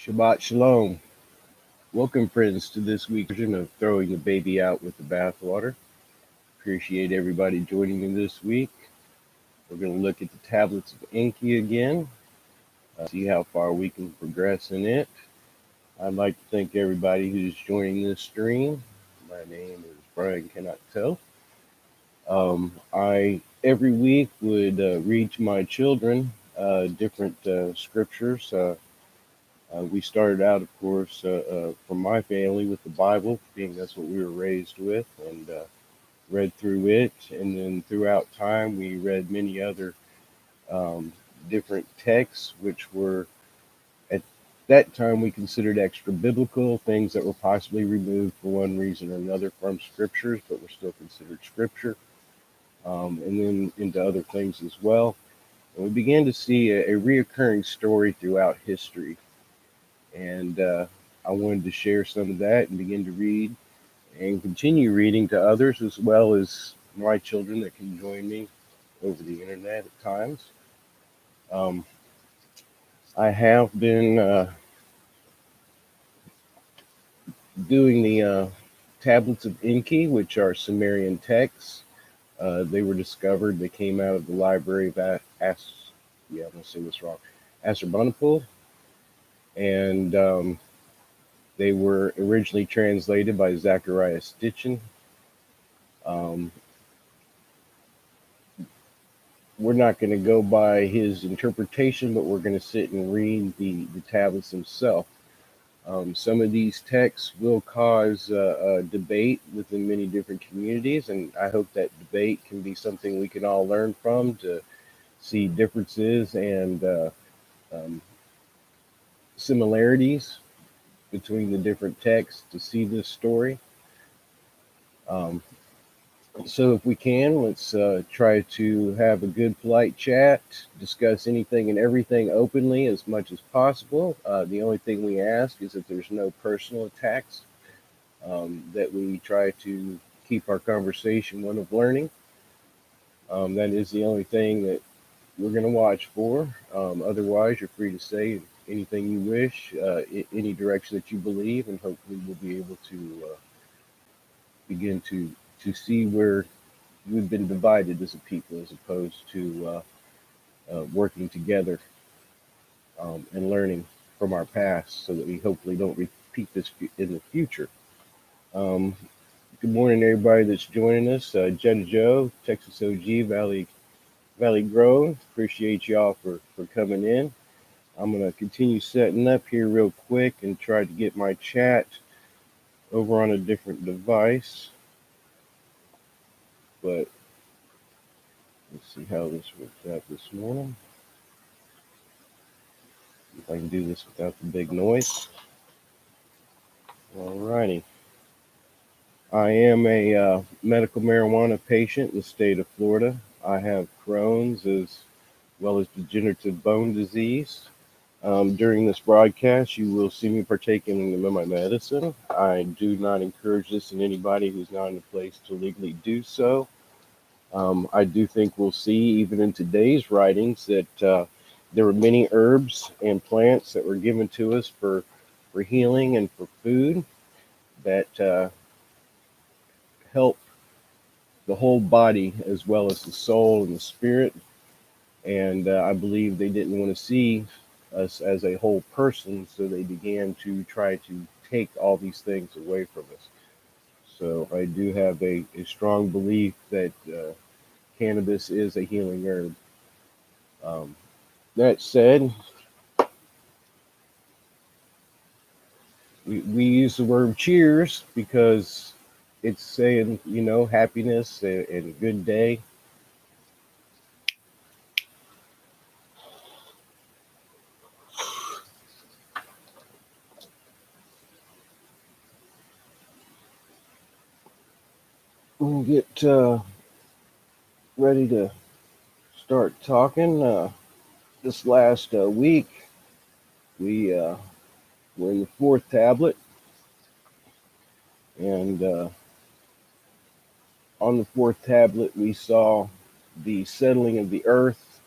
Shabbat Shalom. Welcome, friends, to this week's version of Throwing the Baby Out with the Bathwater. Appreciate everybody joining me this week. We're going to look at the Tablets of Enki again, see how far we can progress in it. I'd like to thank everybody who's joining this stream. My name is Brian Cannot Tell. I every week would read to my children different scriptures. We started out, of course, from my family with the Bible, being that's what we were raised with, and read through it. And then throughout time, we read many other different texts, which were at that time we considered extra biblical, things that were possibly removed for one reason or another from scriptures, but were still considered scripture, and then into other things as well. And we began to see a reoccurring story throughout history. And I wanted to share some of that and begin to read and continue reading to others, as well as my children that can join me over the internet at times. I have been doing the Tablets of Enki, which are Sumerian texts. They were discovered. They came out of the library of I'm gonna say this wrong, Assurbanipal, and they were originally translated by Zachariah Stitchin. Um, we're not going to go by his interpretation, but we're going to sit and read the tablets themselves. Some of these texts will cause debate within many different communities, and I hope that debate can be something we can all learn from to see differences and um, similarities between the different texts to see this story. Um, So if we can, let's try to have a good, polite chat, discuss anything and everything openly as much as possible. The only thing we ask is that there's no personal attacks, that we try to keep our conversation one of learning. That is the only thing that we're going to watch for. Otherwise, you're free to say anything you wish, any direction that you believe, and hopefully we'll be able to begin to see where we've been divided as a people as opposed to working together, and learning from our past so that we hopefully don't repeat this in the future. Um, Good morning, everybody that's joining us. Jenna Joe, Texas OG, Valley Grove. Appreciate y'all for coming in. I'm going to continue setting up here real quick and try to get my chat over on a different device. But let's see how this works out this morning. If I can do this without the big noise. Alrighty. I am a medical marijuana patient in the state of Florida. I have Crohn's as well as degenerative bone disease. During this broadcast, you will see me partaking in my medicine. I do not encourage this in anybody who's not in a place to legally do so. I do think we'll see, even in today's writings, that there were many herbs and plants that were given to us for healing and for food that help the whole body as well as the soul and the spirit. And I believe they didn't want to see us as a whole person, so they began to try to take all these things away from us. So I do have a strong belief that cannabis is a healing herb. Um, that said, we use the word cheers because it's saying, happiness and good day. We'll get ready to start talking. This last week, we were in the fourth tablet, and on the fourth tablet, we saw the settling of the earth,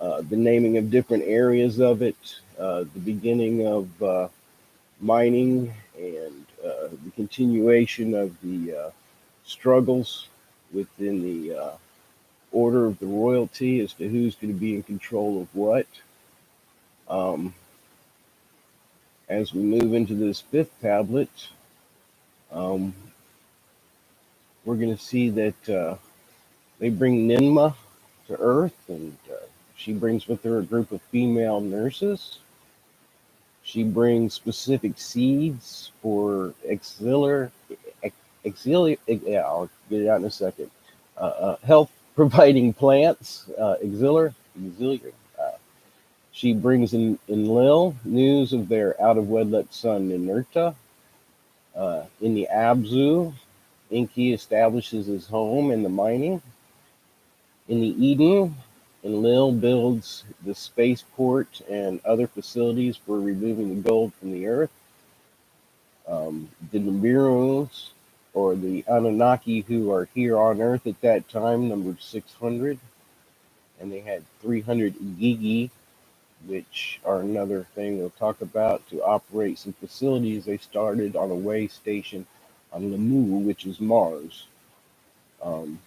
the naming of different areas of it, the beginning of mining, and the continuation of the struggles within the order of the royalty as to who's going to be in control of what. Um, as we move into this fifth tablet, um, we're going to see that they bring Ninma to Earth, and she brings with her a group of female nurses. She brings specific seeds for yeah, I'll get it out in a second. Health providing plants, auxiliary. She brings in Enlil news of their out of wedlock son Ninurta. In the Abzu, Enki establishes his home in the mining. In the Eden, Enlil builds the spaceport and other facilities for removing the gold from the earth. The Nibiru's, or the Anunnaki who are here on Earth at that time, numbered 600, and they had 300 Igigi, which are another thing we'll talk about, to operate some facilities they started on a way station on Lamu, which is Mars. Um,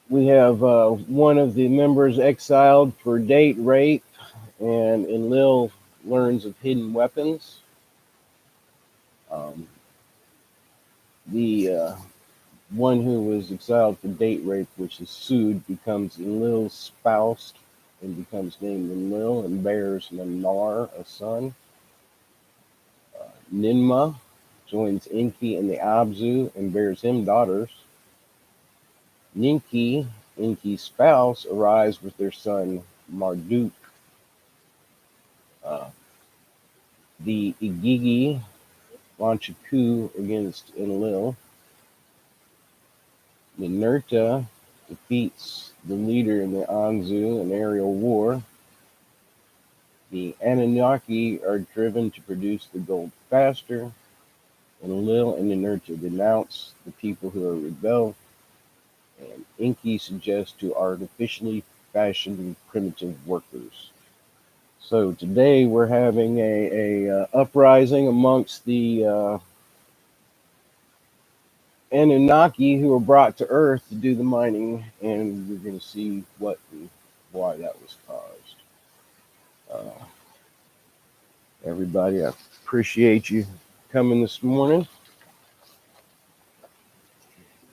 we have one of the members exiled for date rape, and Enlil learns of hidden weapons. Um, the one who was exiled for date rape, which is sued, becomes Enlil's spouse and becomes named Enlil and bears Nanar, a son. Ninma joins Enki in the Abzu and bears him daughters. Ninki, Enki's spouse, arrives with their son Marduk. Uh, the Igigi launch a coup against Enlil. Ninurta defeats the leader in the Anzu in aerial war. The Anunnaki are driven to produce the gold faster, and Lil and Ninurta denounce the people who are rebel, and Enki suggests to artificially fashion primitive workers. So today we're having a uprising amongst the Anunnaki who were brought to Earth to do the mining, and we're going to see what and why that was caused. Uh, Everybody, I appreciate you coming this morning.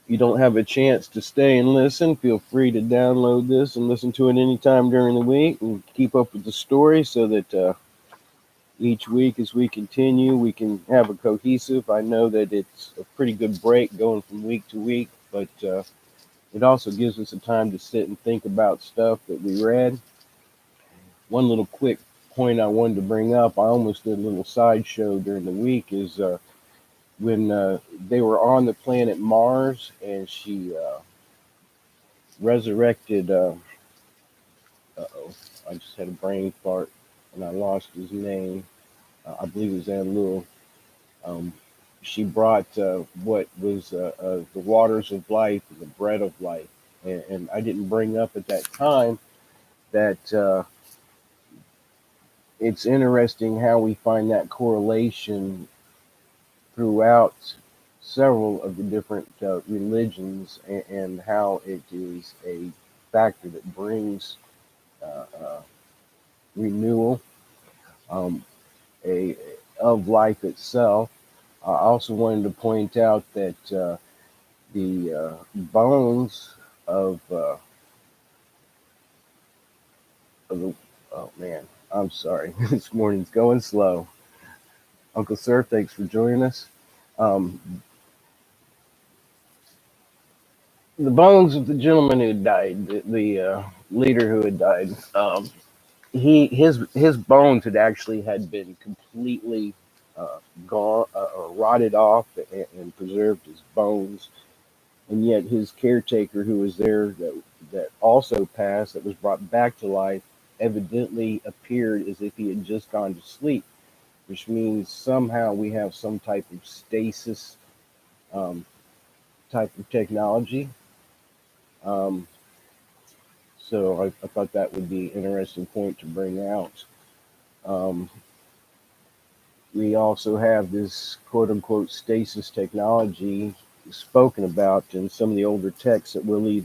If you don't have a chance to stay and listen, feel free to download this and listen to it anytime during the week and keep up with the story so that each week as we continue, we can have a cohesive. I know that it's a pretty good break going from week to week, but it also gives us a time to sit and think about stuff that we read. One little quick point I wanted to bring up, I almost did a little sideshow during the week, is when they were on the planet Mars and she resurrected. Uh-oh, I just had a brain fart and I lost his name. I believe it was Anlul. Um, she brought what was the waters of life and the bread of life. And I didn't bring up at that time that it's interesting how we find that correlation throughout several of the different religions, and how it is a factor that brings renewal um, a of life itself. I also wanted to point out that the bones of the, oh man, I'm sorry, this morning's going slow. Uncle Sir, thanks for joining us. Um, the bones of the gentleman who died, the leader who had died, his bones had been completely gone or rotted off, and preserved his bones, and yet his caretaker who was there that also passed, that was brought back to life, evidently appeared as if he had just gone to sleep, which means somehow we have some type of stasis um, type of technology. Um, So I thought that would be an interesting point to bring out. Um, we also have this quote unquote stasis technology spoken about in some of the older texts that we'll read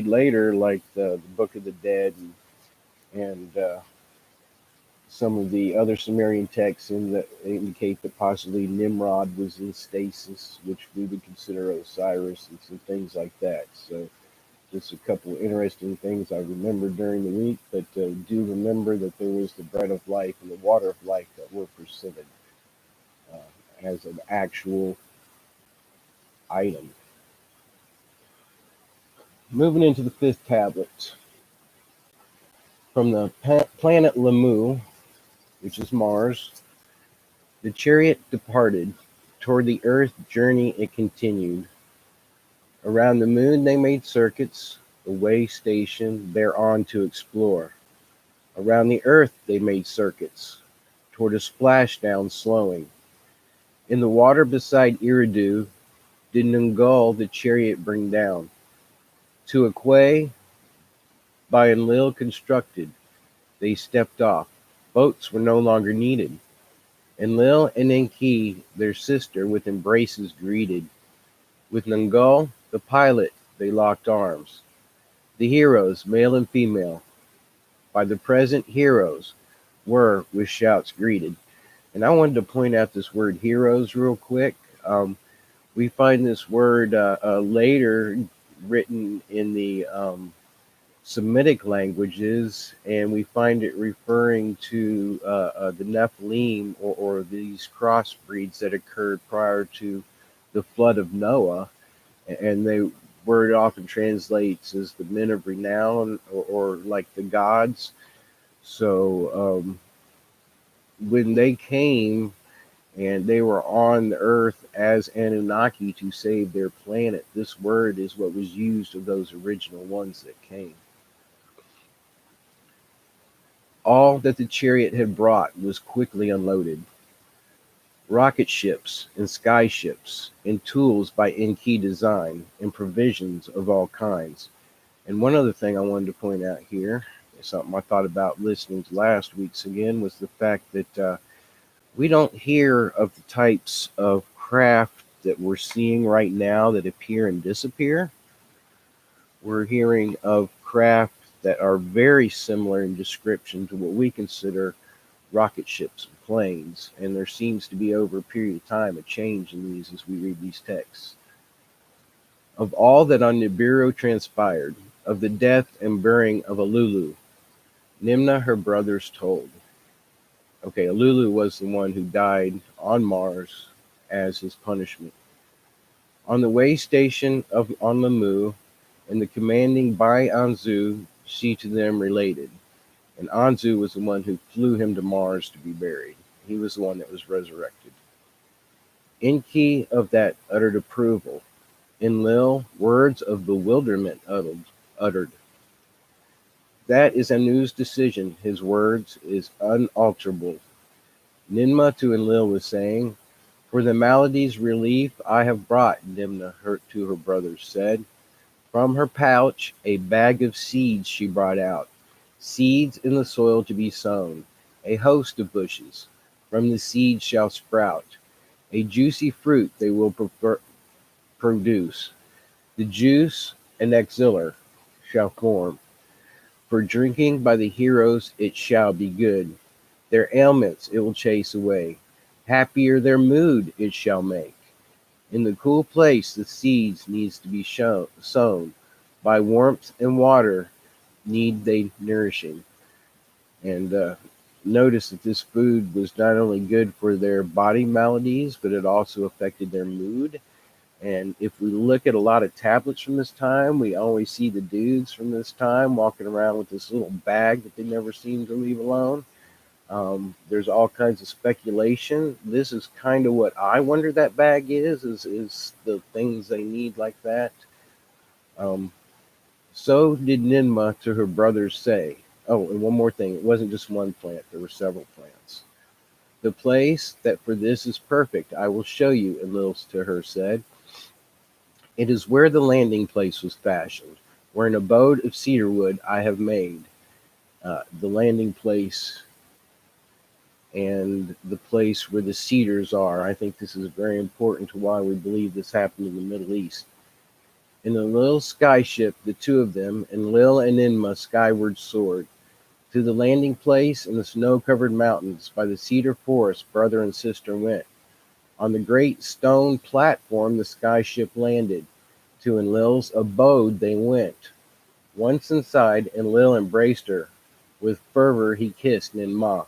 later, like the Book of the Dead and some of the other Sumerian texts that indicate that possibly Nimrod was in stasis, which we would consider Osiris and some things like that. So just a couple of interesting things I remembered during the week, but do remember that there was the bread of life and the water of life that were presented uh, as an actual item. Moving into the fifth tablet. From the planet Lamu, which is Mars, the chariot departed. Toward the earth journey it continued. Around the moon they made circuits, the way station thereon to explore. Around the earth they made circuits, toward a splashdown slowing. In the water beside Eridu did Nungul the chariot bring down. To a quay by Enlil constructed, they stepped off. Boats were no longer needed. Enlil and Enki, their sister, with embraces greeted. With Nungul, the pilot, they locked arms. The heroes, male and female, by the present heroes, were with shouts greeted. And I wanted to point out this word heroes real quick. We find this word later written in the Semitic languages, and we find it referring to the Nephilim or these crossbreeds that occurred prior to the flood of Noah, and they word often translates as the men of renown or like the gods. So when they came and they were on the earth as Anunnaki to save their planet, this word is what was used of those original ones that came. All that the chariot had brought was quickly unloaded. Rocket ships and sky ships, and tools by Enki design, and provisions of all kinds. And one other thing I wanted to point out here, something I thought about listening to last week's again, was the fact that we don't hear of the types of craft that we're seeing right now that appear and disappear. We're hearing of craft that are very similar in description to what we consider rocket ships and planes, and there seems to be over a period of time a change in these as we read these texts. Of all that on Nibiru transpired, of the death and burying of Alulu, Nimna her brothers told. Okay, Alulu was the one who died on Mars as his punishment. On the way station of on Lamu, and the commanding by Anzu, she to them related. And Anzu was the one who flew him to Mars to be buried. He was the one that was resurrected. Enki of that uttered approval. Enlil words of bewilderment uttered. That is Anu's decision. His words is unalterable. Ninma to Enlil was saying, for the malady's relief I have brought, Nimna to her brothers said. From her pouch a bag of seeds she brought out, seeds in the soil to be sown, a host of bushes. From the seeds shall sprout. A juicy fruit they will produce. The juice an elixir shall form. For drinking by the heroes it shall be good. Their ailments it will chase away. Happier their mood it shall make. In the cool place the seeds needs to be sown. By warmth and water need they nourishing. And notice that this food was not only good for their body maladies, but it also affected their mood. And if we look at a lot of tablets from this time, we always see the dudes from this time walking around with this little bag that they never seem to leave alone. There's all kinds of speculation. This is kind of what I wonder that bag is the things they need like that. Um, so did Ninma to her brothers say. Oh, and one more thing. It wasn't just one plant. There were several plants. The place that for this is perfect, I will show you, Enlil to her said. It is where the landing place was fashioned, where an abode of cedar wood I have made. The landing place and the place where the cedars are. I think this is very important to why we believe this happened in the Middle East. In the little skyship, the two of them, and Lil and Inma skyward soared. To the landing place in the snow-covered mountains by the cedar forest brother and sister went. On the great stone platform the skyship landed. To Enlil's abode they went. Once inside, Enlil embraced her. With fervor he kissed Ninmah.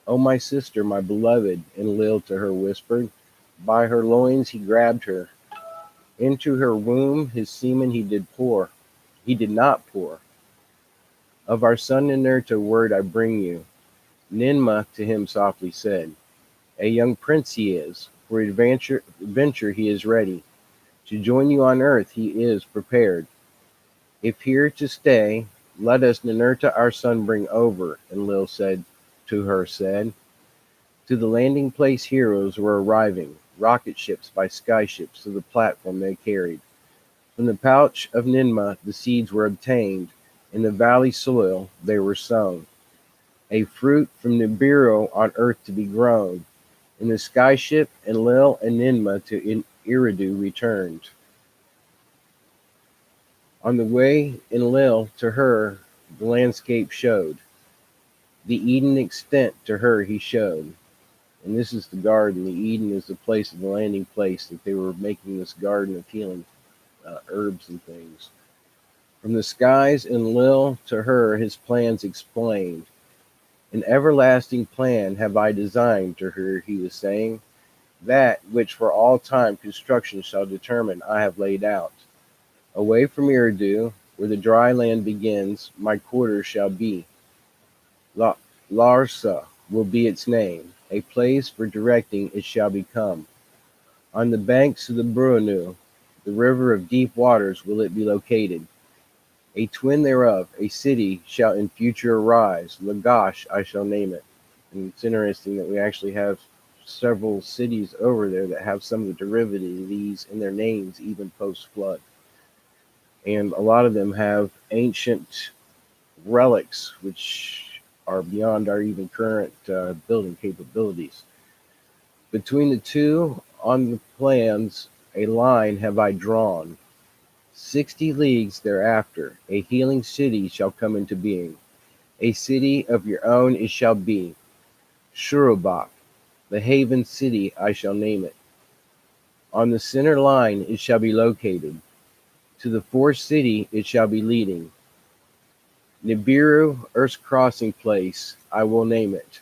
"O my sister, my beloved," Enlil to her whispered. By her loins he grabbed her. Into her womb his semen he did pour. He did not pour. "Of our son Ninurta word I bring you," Ninmah to him softly said. "A young prince he is. For adventure he is ready. To join you on earth he is prepared. If here to stay, let us Ninurta our son bring over," Enlil said to her said. To the landing place heroes were arriving, rocket ships by skyships to the platform they carried. From the pouch of Ninmah the seeds were obtained, in the valley soil they were sown. A fruit from Nibiru on earth to be grown. In the skyship Enlil and Ninmah to Eridu returned. On the way Enlil to her the landscape showed. The Eden extent to her he showed. And this is the garden. The Eden is the place of the landing place that they were making this garden of healing, herbs and things. From the skies Enlil to her his plans explained. "An everlasting plan have I designed," to her he was saying. "That which for all time construction shall determine I have laid out. Away from Eridu, where the dry land begins, my quarters shall be. La- Larsa will be its name. A place for directing it shall become. On the banks of the Bruinu, the river of deep waters, will it be located. A twin thereof, a city, shall in future arise. Lagash I shall name it." And it's interesting that we actually have several cities over there that have some of the derivative of these in their names, even post-flood. And a lot of them have ancient relics, which are beyond our even current building capabilities. Between the two on the plans a line have I drawn. 60 leagues thereafter, a healing city shall come into being. A city of your own it shall be. Shurubak, the haven city I shall name it. On the center line it shall be located. To the fourth city it shall be leading. Nibiru, earth's crossing place, I will name it.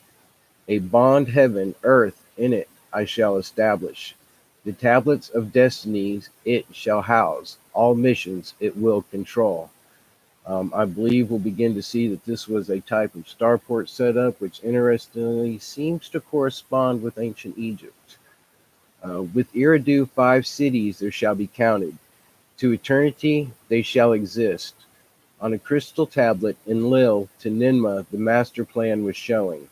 A bond heaven, earth, in it I shall establish. The tablets of destinies it shall house. All missions it will control. I believe we'll begin to see that this was a type of starport setup, which interestingly seems to correspond with ancient Egypt. With Eridu 5 cities there shall be counted. To eternity they shall exist. On a crystal tablet in Lil to Ninmah the master plan was showing.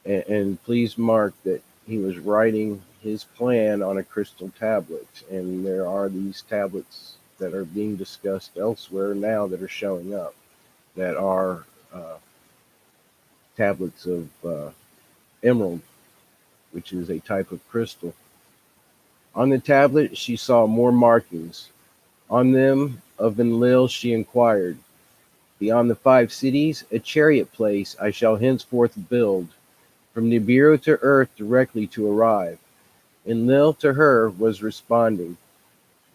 And please mark that he was writing his plan on a crystal tablet. And there are these tablets that are being discussed elsewhere now that are showing up that are tablets of emerald, which is a type of crystal. On the tablet she saw more markings. On them of Enlil she inquired. Beyond the 5 cities, a chariot place I shall henceforth build. From Nibiru to earth directly to arrive. Enlil to her was responding.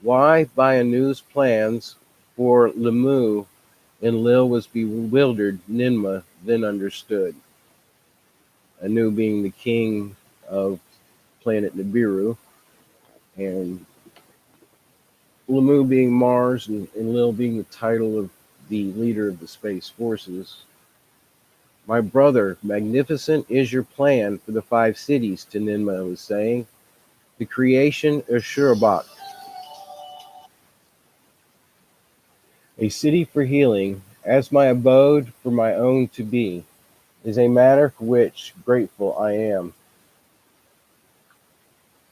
Why by Anu's plans for Lemu Enlil was bewildered, Ninmah then understood. Anu being the king of planet Nibiru, and Lemu being Mars, and Enlil being the title of the leader of the space forces. "My brother, magnificent is your plan for the 5 cities," to Ninmah was saying. "The creation of Shurabak, a city for healing, as my abode for my own to be, is a matter for which grateful I am.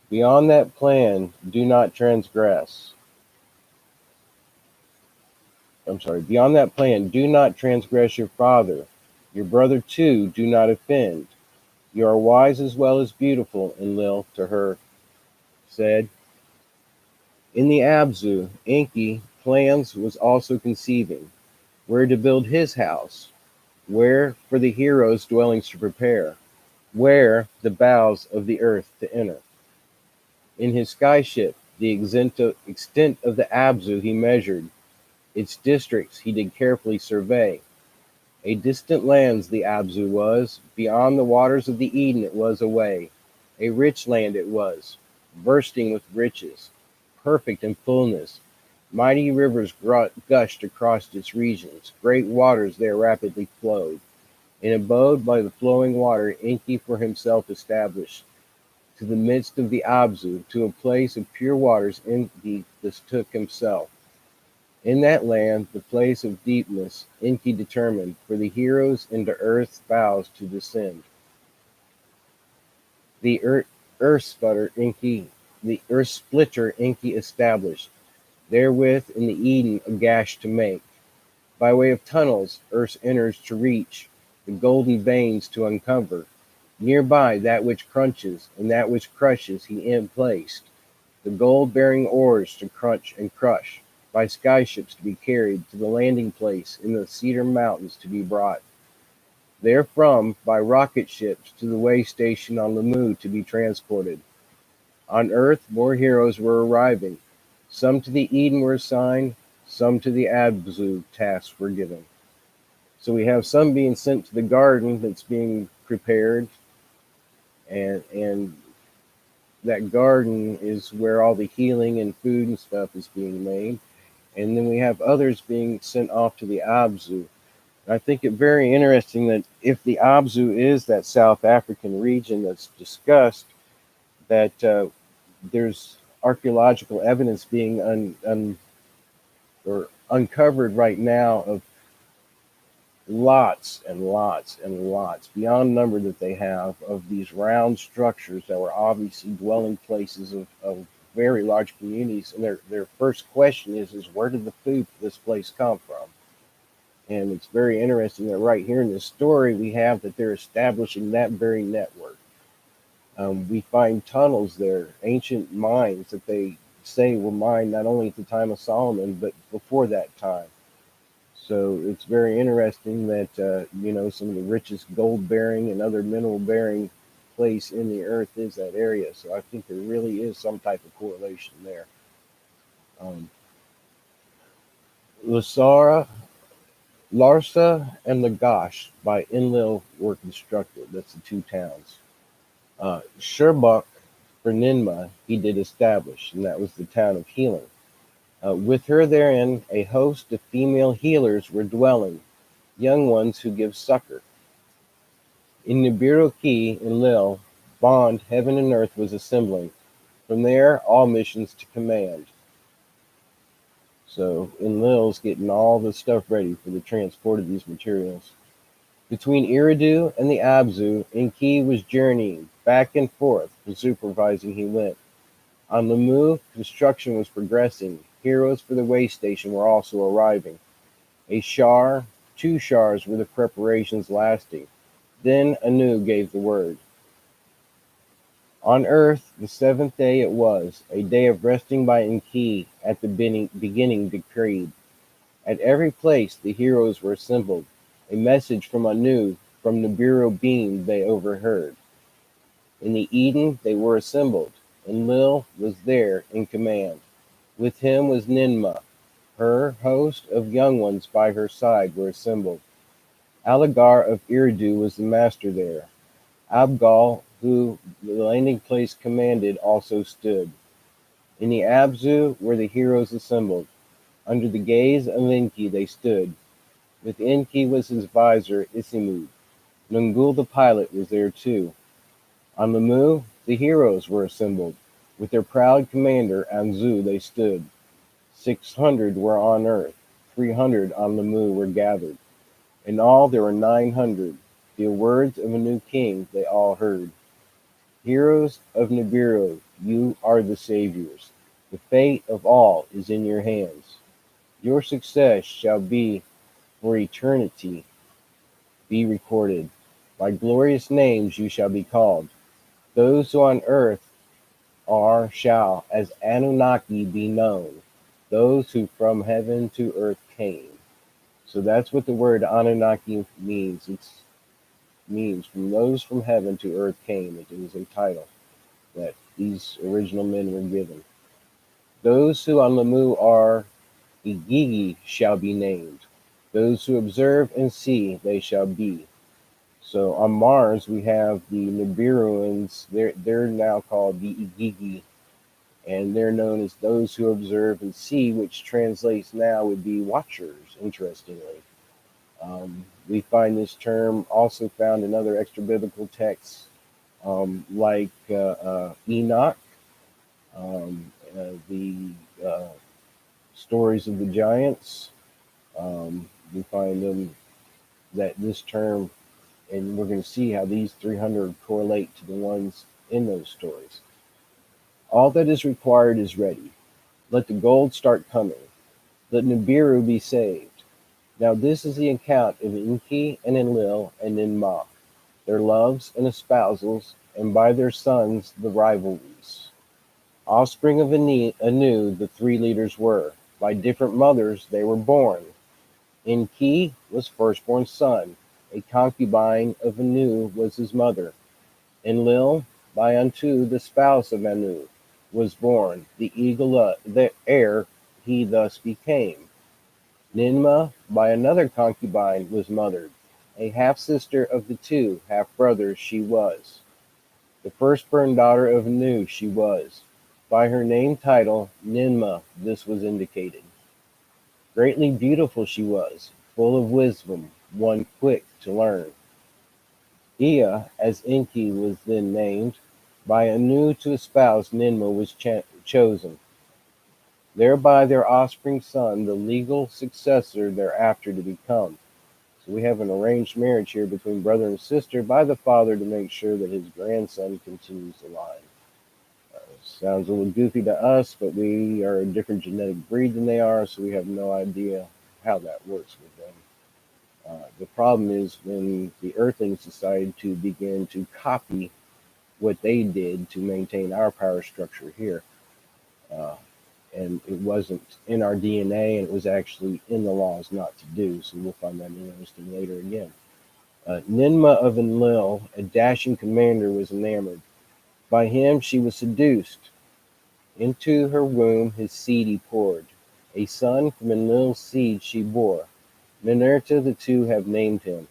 Beyond that plan, do not transgress. beyond that plan, do not transgress your father. Your brother too, do not offend. You are wise as well as beautiful, Enlil to her said. In the Abzu, Enki plans was also conceiving, where to build his house, where for the heroes dwellings to prepare, where the boughs of the earth to enter. In his skyship, the extent of the Abzu he measured, its districts he did carefully survey. A distant lands the Abzu was, beyond the waters of the Eden it was away. A rich land it was, bursting with riches, perfect in fullness. Mighty rivers gushed across its regions, great waters there rapidly flowed. An abode by the flowing water Enki for himself established. To the midst of the Abzu, to a place of pure waters Enki this took himself. In that land, the place of deepness, Enki determined, for the heroes into earth's bowels to descend. The earth splitter Enki established, therewith in the Eden a gash to make. By way of tunnels, earth's inners to reach, the golden veins to uncover. Nearby that which crunches, and that which crushes he placed, the gold-bearing ores to crunch and crush, by skyships to be carried to the landing place in the Cedar Mountains to be brought. Therefrom by rocket ships to the way station on Lamu to be transported. On earth more heroes were arriving. Some to the Eden were assigned, some to the Abzu tasks were given. So we have some being sent to the garden that's being prepared, and that garden is where all the healing and food and stuff is being made. And then we have others being sent off to the Abzu. I think it very interesting that if the Abzu is that South African region that's discussed, that there's archaeological evidence being or uncovered right now of lots and lots and lots, beyond number that they have, of these round structures that were obviously dwelling places of very large communities. And their first question is where did the food for this place come from? And it's very interesting that right here in this story, we have that they're establishing that very network. We find tunnels there, ancient mines that they say were mined not only at the time of Solomon, but before that time. So it's very interesting that, some of the richest gold bearing and other mineral bearing place in the earth is that area. So I think there really is some type of correlation there. Lasara, Larsa, and Lagash by Enlil were constructed. That's the two towns. Sherbak for Ninmah he did establish, and that was the town of healing. With her therein a host of female healers were dwelling, young ones who give succor. In Nibiru Ki, Enlil, bond heaven and earth was assembling. From there, all missions to command. So Enlil's getting all the stuff ready for the transport of these materials. Between Eridu and the Abzu, Enki was journeying back and forth, for supervising he went. On the move, construction was progressing. Heroes for the way station were also arriving. A shar, 2 shars were the preparations lasting. Then Anu gave the word. On earth, the 7th day it was, a day of resting by Enki, at the beginning decreed. At every place the heroes were assembled. A message from Anu, from Nibiru beam they overheard. In the Eden they were assembled. Enlil was there in command. With him was Ninmah. Her host of young ones by her side were assembled. Alagar of Eridu was the master there. Abgal, who the landing place commanded, also stood. In the Abzu were the heroes assembled. Under the gaze of Enki they stood. With Enki was his visor, Isimud. Nungul the pilot was there too. On the Mu, the heroes were assembled. With their proud commander, Anzu, they stood. 600 were on earth. 300 on the Mu were gathered. In all there were 900. The words of a new king they all heard. Heroes of Nibiru, you are the saviors. The fate of all is in your hands. Your success shall be for eternity be recorded. By glorious names you shall be called. Those who on earth are shall as Anunnaki be known. Those who from heaven to earth came. So that's what the word Anunnaki means. It means from those from heaven to earth came. It is a title that these original men were given. Those who on Lamu are Igigi shall be named. Those who observe and see, they shall be. So on Mars, we have the Nibiruans. They're now called the Igigi, and they're known as those who observe and see, which translates now would be watchers, interestingly. We find this term also found in other extra biblical texts, like Enoch, the stories of the giants. We find them that this term, and we're going to see how these 300 correlate to the ones in those stories. All that is required is ready. Let the gold start coming. Let Nibiru be saved. Now this is the account of Enki and Enlil and Ninmah, their loves and espousals, and by their sons the rivalries. Offspring of Anu the three leaders were. By different mothers they were born. Enki was firstborn son. A concubine of Anu was his mother. Enlil, by unto the spouse of Anu, was born. The eagle, the heir he thus became. Ninmah, by another concubine, was mothered. A half-sister of the two half-brothers she was. The firstborn daughter of Nu she was. By her name title, Ninmah, this was indicated. Greatly beautiful she was, full of wisdom, one quick to learn. Ea, as Enki was then named, by Anu to espouse Ninmah was chosen. Thereby their offspring son, the legal successor thereafter to become. So we have an arranged marriage here between brother and sister by the father to make sure that his grandson continues the line. Sounds a little goofy to us, but we are a different genetic breed than they are, so we have no idea how that works with them. The problem is when the Earthlings decided to begin to copy what they did to maintain our power structure here. Uh, and it wasn't in our DNA, and it was actually in the laws not to do. So we'll find that interesting later again. Ninmah of Enlil, a dashing commander, was enamored. By him she was seduced. Into her womb his seed he poured. A son from Enlil's seed she bore. Ninurta the two have named him.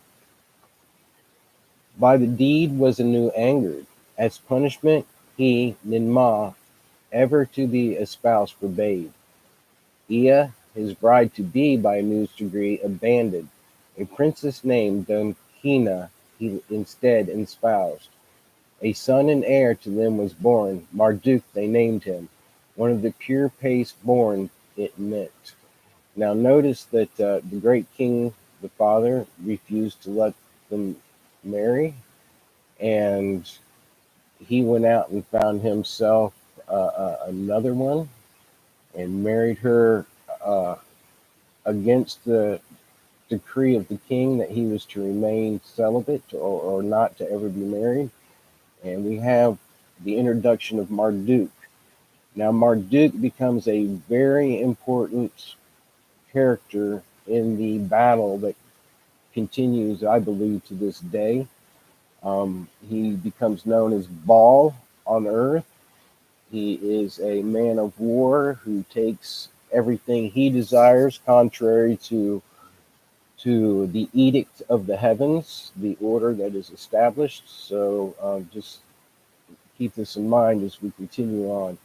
By the deed was Anu angered. As punishment, he, Ninmah, ever to be espoused forbade. Ea, his bride to be by Anu's degree, abandoned. A princess named Domkina he instead espoused. A son and heir to them was born. Marduk they named him. One of the pure pace born it meant. Now notice that the great king, the father, refused to let them marry, and he went out and found himself another one and married her uh, against the decree of the king that he was to remain celibate or not to ever be married. And we have the introduction of Marduk. Now, Marduk becomes a very important character in the battle that continues, I believe, to this day. He becomes known as Baal on earth. He is a man of war who takes everything he desires, contrary to the edict of the heavens, the order that is established. So just keep this in mind as we continue on.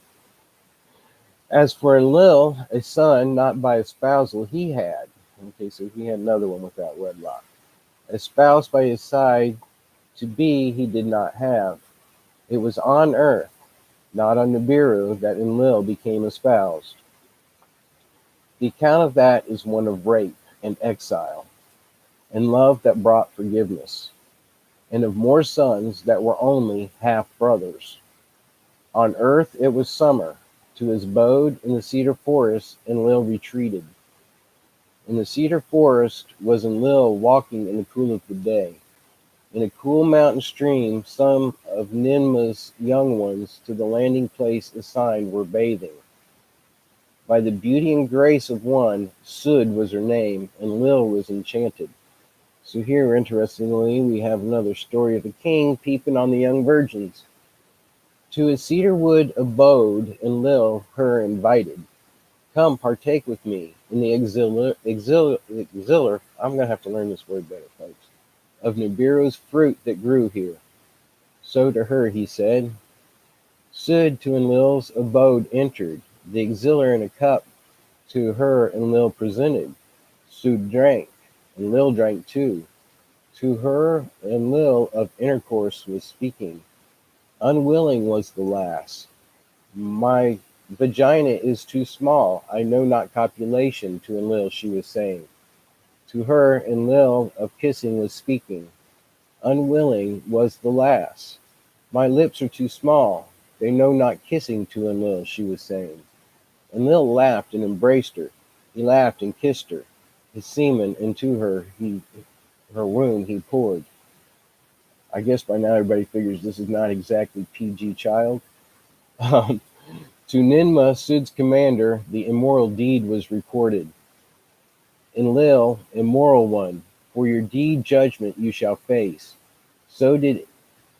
As for Enlil, a son not by espousal he had. Okay, so he had another one without wedlock. A spouse by his side to be he did not have. It was on earth, not on Nibiru, that Enlil became espoused. The account of that is one of rape and exile, and love that brought forgiveness, and of more sons that were only half brothers. On earth it was summer. To his abode in the cedar forest Enlil retreated. In the cedar forest was Enlil walking in the cool of the day. In a cool mountain stream, some of Ninma's young ones to the landing place assigned were bathing. By the beauty and grace of one, Sud was her name, and Lil was enchanted. So here, interestingly, we have another story of a king peeping on the young virgins. To his cedar wood abode, and Lil her invited. Come, partake with me in the I'm going to have to learn this word better, folks, of Nibiru's fruit that grew here. So to her he said. Sud to Enlil's abode entered, the auxiliar in a cup to her Enlil presented. Sud drank, and Lil drank too. To her Enlil of intercourse was speaking. Unwilling was the lass. My vagina is too small, I know not copulation, to Enlil she was saying. To her Enlil of kissing was speaking. Unwilling was the lass. My lips are too small, they know not kissing, to Enlil she was saying. Enlil laughed and embraced her. He laughed and kissed her. His semen into her womb he poured. I guess by now everybody figures this is not exactly PG child. Um, to Ninma, Sud's commander, the immoral deed was reported. Enlil, immoral one, for your deed judgment you shall face. So did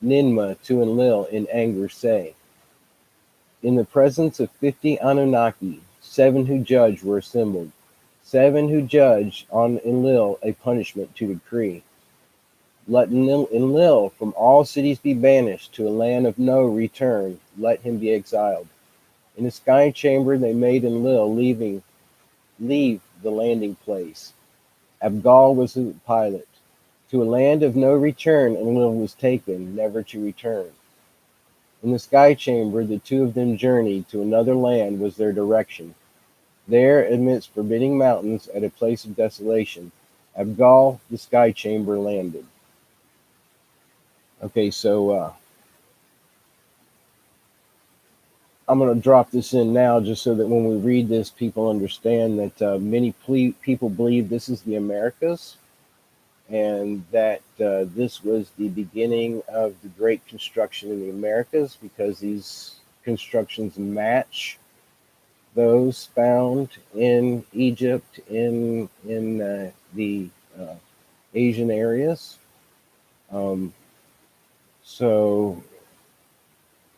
Ninma to Enlil in anger say. In the presence of 50 Anunnaki, 7 who judge were assembled. 7 who judge on Enlil a punishment to decree. Let Enlil from all cities be banished to a land of no return. Let him be exiled. In a sky chamber they made Enlil leave the landing place. Abgal was the pilot. To a land of no return Enlil was taken, never to return. In the sky chamber the two of them journeyed to another land was their direction. There, amidst forbidding mountains, at a place of desolation, Abgal, the sky chamber, landed. Okay, so I'm going to drop this in now just so that when we read this, people understand that many people believe this is the Americas and that this was the beginning of the great construction in the Americas because these constructions match those found in Egypt, in the Asian areas. Um, so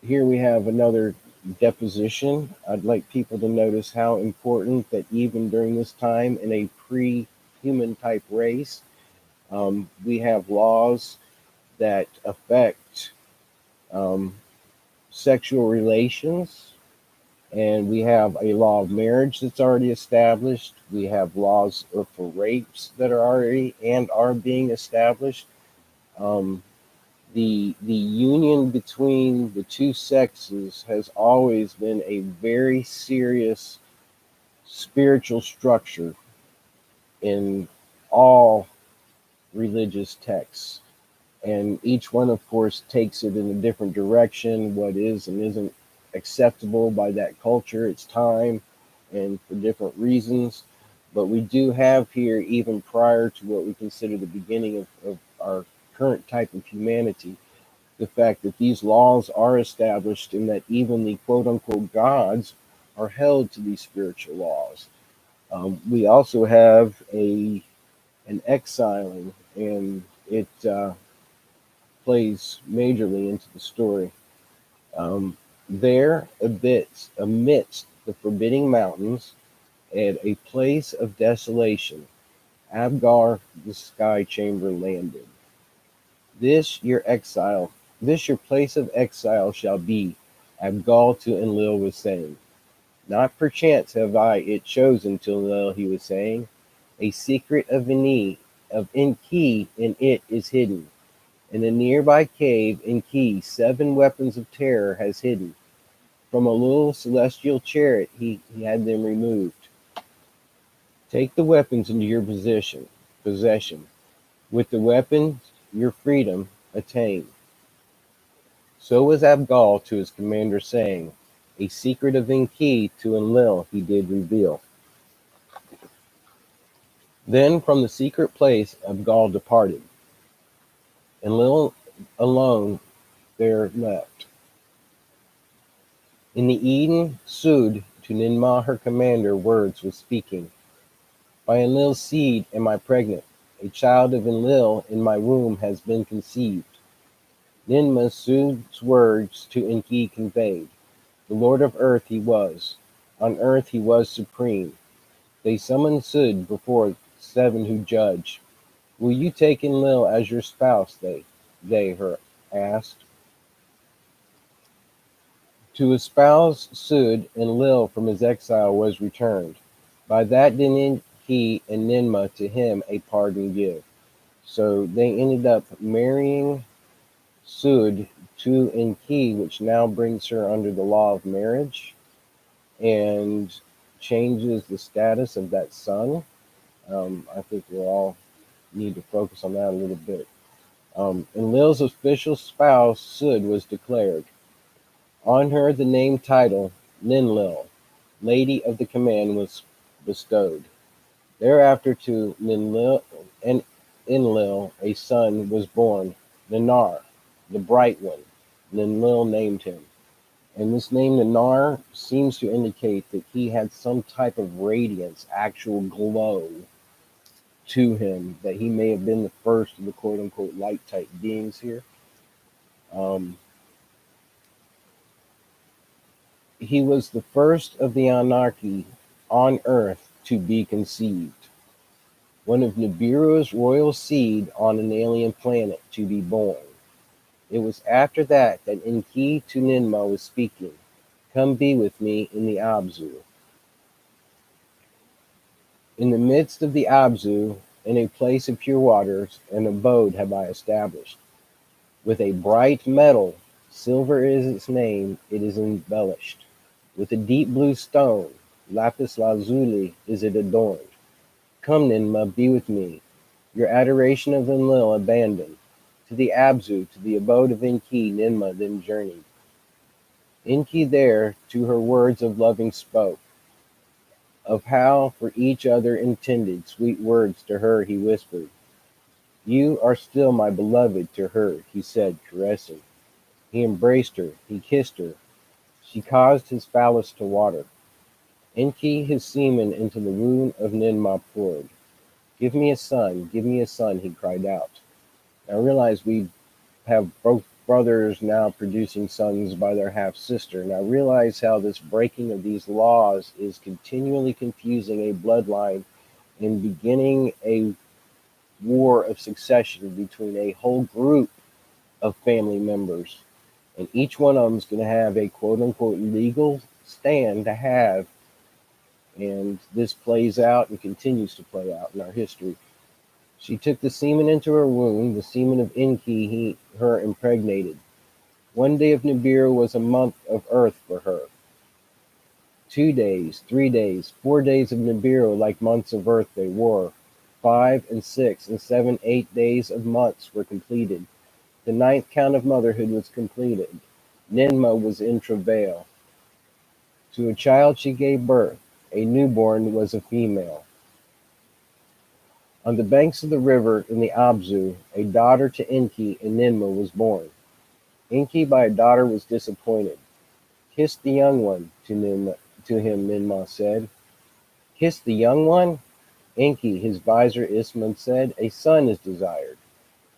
here we have another deposition. I'd like people to notice how important that even during this time in a pre-human type race, we have laws that affect um, sexual relations, and we have a law of marriage that's already established. We have laws for rapes that are already and are being established. Um, the union between the two sexes has always been a very serious spiritual structure in all religious texts. And each one, of course, takes it in a different direction, what is and isn't acceptable by that culture, its time, and for different reasons. But we do have here, even prior to what we consider the beginning of our current type of humanity, the fact that these laws are established and that even the quote unquote gods are held to these spiritual laws. We also have an exiling, and it plays majorly into the story. Um, there, amidst the forbidding mountains, at a place of desolation, Abgar the sky chamber landed. This your exile, this your place of exile shall be, Abgal to Enlil was saying. Not perchance have I it chosen to Enlil, he was saying. A secret of Enki in it is hidden. In a nearby cave, Enki 7 weapons of terror has hidden. From a little celestial chariot he had them removed. Take the weapons into your possession. With the weapons, your freedom attain. So was Abgal to his commander saying, a secret of Enki to Enlil he did reveal. Then from the secret place Abgal departed, and Lil alone there left. In the Eden, Sud, to Ninmah her commander, words was speaking. By Enlil's seed am I pregnant. A child of Enlil in my womb has been conceived. Ninmah Sud's words to Enki conveyed. The Lord of Earth he was. On earth he was supreme. They summoned Sud before seven who judge. Will you take Enlil as your spouse? They her asked. To espouse Sud, Enlil from his exile was returned. By that did he and Ninmah to him a pardon give. So they ended up marrying Sud to Enki, which now brings her under the law of marriage and changes the status of that son. I think we'll all need to focus on that a little bit. Enlil's official spouse, Sud, was declared. On her the name title, Ninlil, Lady of the Command, was bestowed. Thereafter to Ninlil and Enlil a son was born, Ninar, the Bright One. Ninlil named him. And this name Ninar seems to indicate that he had some type of radiance, actual glow to him, that he may have been the first of the quote unquote light type beings here. Um, he was the first of the Anarchy on earth to be conceived, one of Nibiru's royal seed on an alien planet to be born. It was after that that Enki to Ninmah was speaking. Come be with me in the Abzu. In the midst of the Abzu, in a place of pure waters, an abode have I established. With a bright metal, silver is its name, it is embellished. With a deep blue stone, lapis lazuli, is it adorned. Come, Ninmah, be with me. Your adoration of Enlil abandon. To the Abzu, to the abode of Enki, Ninmah then journeyed. Enki there to her words of loving spoke, of how for each other intended sweet words to her he whispered. You are still my beloved to her, he said, caressing. He embraced her, he kissed her. She caused his phallus to water. Enki his semen into the wound of Ninmah poured. Give me a son, he cried out. Now realize we have both brothers now producing sons by their half sister. Now realize how this breaking of these laws is continually confusing a bloodline and beginning a war of succession between a whole group of family members. And each one of them is going to have a quote unquote legal stand to have. And this plays out and continues to play out in our history. She took the semen into her womb, the semen of Enki her impregnated. One day of Nibiru was a month of earth for her. 2 days, 3 days, 4 days of Nibiru like months of earth they were. 5 and 6 and 7, 8 days of months were completed. The ninth count of motherhood was completed. Ninmah was in travail. To a child she gave birth. A newborn was a female. On the banks of the river in the Abzu, a daughter to Enki and Ninmah was born. Enki by a daughter was disappointed. Kiss the young one, to him Ninmah said. Kiss the young one? Enki, his visor Ismon said, a son is desired.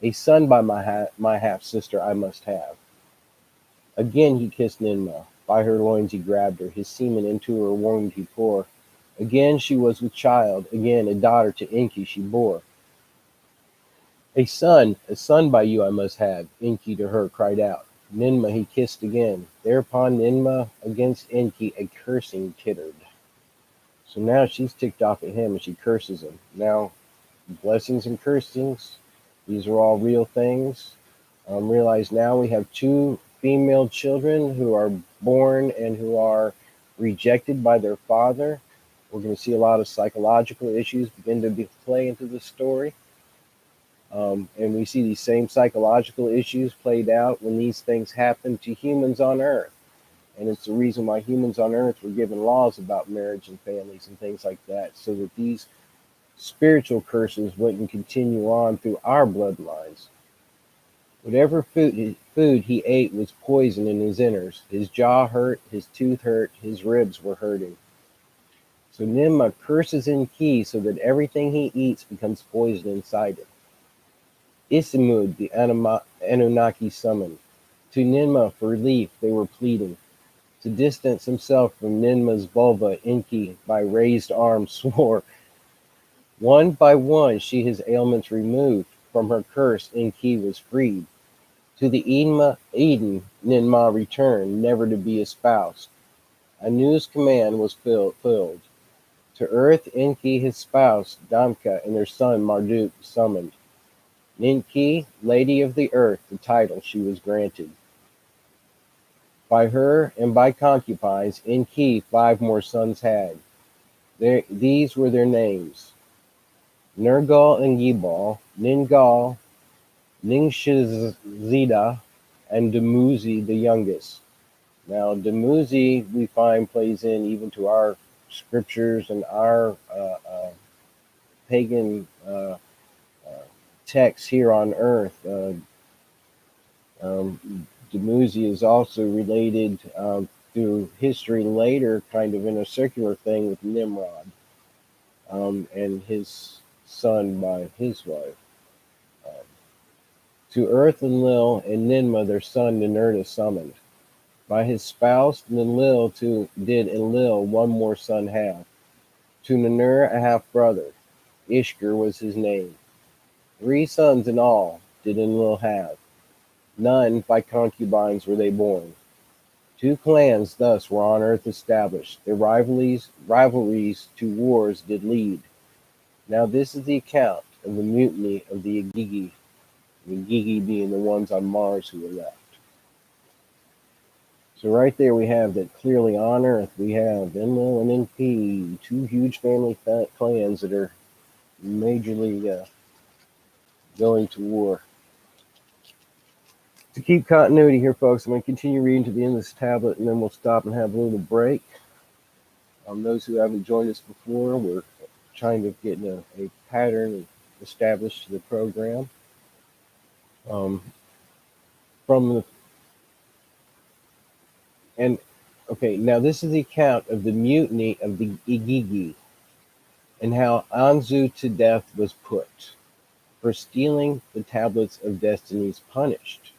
A son by my half-sister I must have. Again he kissed Ninmah. By her loins he grabbed her. His semen into her womb he poured. Again she was with child. Again a daughter to Enki she bore. A son by you I must have, Enki to her cried out. Ninmah he kissed again. Thereupon Ninmah against Enki a cursing tittered. So now she's ticked off at him and she curses him. Now, blessings and cursings, these are all real things. Realize now we have two female children who are born and who are rejected by their father. We're going to see a lot of psychological issues begin to play into the story. And we see these same psychological issues played out when these things happen to humans on Earth. And it's the reason why humans on Earth were given laws about marriage and families and things like that, so that these spiritual curses wouldn't continue on through our bloodlines. Whatever food he ate was poison in his innards. His jaw hurt, his tooth hurt, his ribs were hurting. So Ninmah curses Enki so that everything he eats becomes poison inside him. Isimud, the Anunnaki summoned. To Ninmah for relief they were pleading. To distance himself from Ninmah's vulva, Enki by raised arms swore. One by one she his ailments removed. From her curse Enki was freed. To the Eden Ninmah returned, never to be espoused. Anu's command was filled. To earth Enki his spouse, Damka, and their son Marduk summoned. Ninki, Lady of the Earth, the title she was granted. By her and by concubines, Enki 5 more sons had. These were their names: Nergal and Yebal, Ningal, Ningshizida, and Dumuzi the youngest. Now, Dumuzi we find plays in even to our scriptures and our pagan texts here on earth. Dumuzi is also related through history later, kind of in a circular thing with Nimrod and his son by his wife. To Earth Enlil and Ninmah their son Ninurta summoned. By his spouse Ninlil did Enlil 1 more son have. To Ninur a half brother, Ishkur was his name. 3 sons in all did Enlil have. None by concubines were they born. 2 clans thus were on earth established. Their rivalries to wars did lead. Now this is the account of the mutiny of the Igigi being the ones on Mars who were left. So right there we have that clearly on Earth we have Enlil and Enki, 2 huge family clans that are majorly going to war. To keep continuity here, folks, I'm going to continue reading to the end of this tablet, and then we'll stop and have a little break. Those who haven't joined us before, we're trying to get a pattern established to the program. Now this is the account of the mutiny of the Igigi and how Anzu to death was put for stealing the tablets of destinies punished.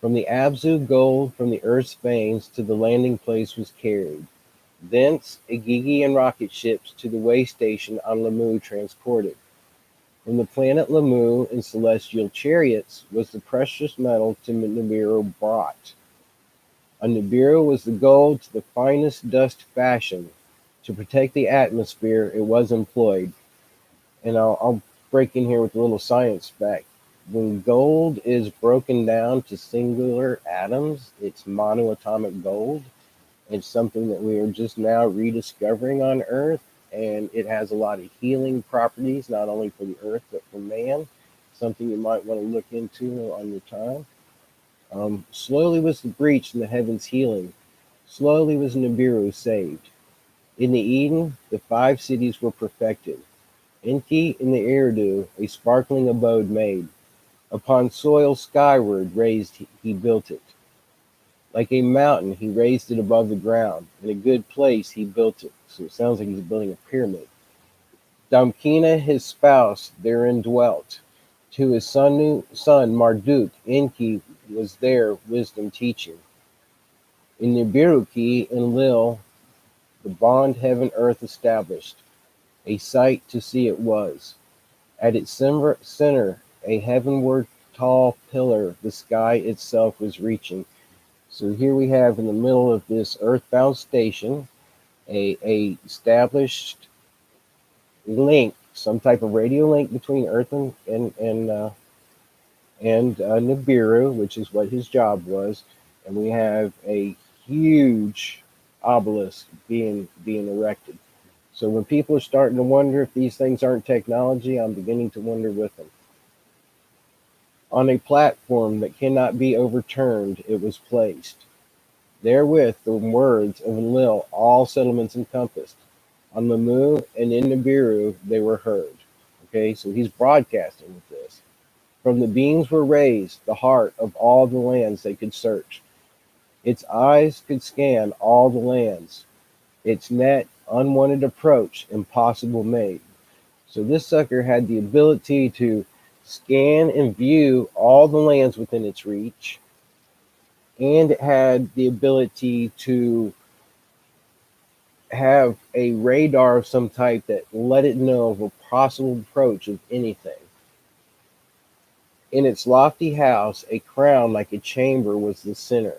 From the Abzu gold from the earth's veins to the landing place was carried. Thence Igigi and rocket ships to the way station on Lamu transported. From the planet Lamu in celestial chariots was the precious metal to Nibiru brought. On Nibiru was the gold to the finest dust fashioned. To protect the atmosphere it was employed. And I'll break in here with a little science fact. When gold is broken down to singular atoms, it's monoatomic gold. It's something that we are just now rediscovering on Earth, and it has a lot of healing properties, not only for the Earth, but for man. Something you might want to look into on your time. Slowly was the breach in the heavens healing. Slowly was Nibiru saved. In the Eden, the 5 cities were perfected. Enki in the Eridu, a sparkling abode made. Upon soil skyward raised he built it. Like a mountain he raised it above the ground. In a good place he built it. So it sounds like he's building a pyramid. Damkina his spouse therein dwelt. To his son Marduk, Enki was there wisdom teaching. In Nibiruki and Lil, the bond heaven earth established. A sight to see it was. At its center, a heavenward tall pillar, the sky itself was reaching. So here we have in the middle of this earthbound station, a established link, some type of radio link between Earth and Nibiru, which is what his job was, and we have a huge obelisk being erected. So when people are starting to wonder if these things aren't technology, I'm beginning to wonder with them. On a platform that cannot be overturned, it was placed. Therewith the words of Enlil all settlements encompassed. On Lamu and in Nibiru they were heard. Okay, so he's broadcasting with this. From the beams were raised, the heart of all the lands they could search. Its eyes could scan all the lands. Its net, unwanted approach, impossible made. So this sucker had the ability to scan and view all the lands within its reach, and it had the ability to have a radar of some type that let it know of a possible approach of anything. In its lofty house, a crown like a chamber was the center.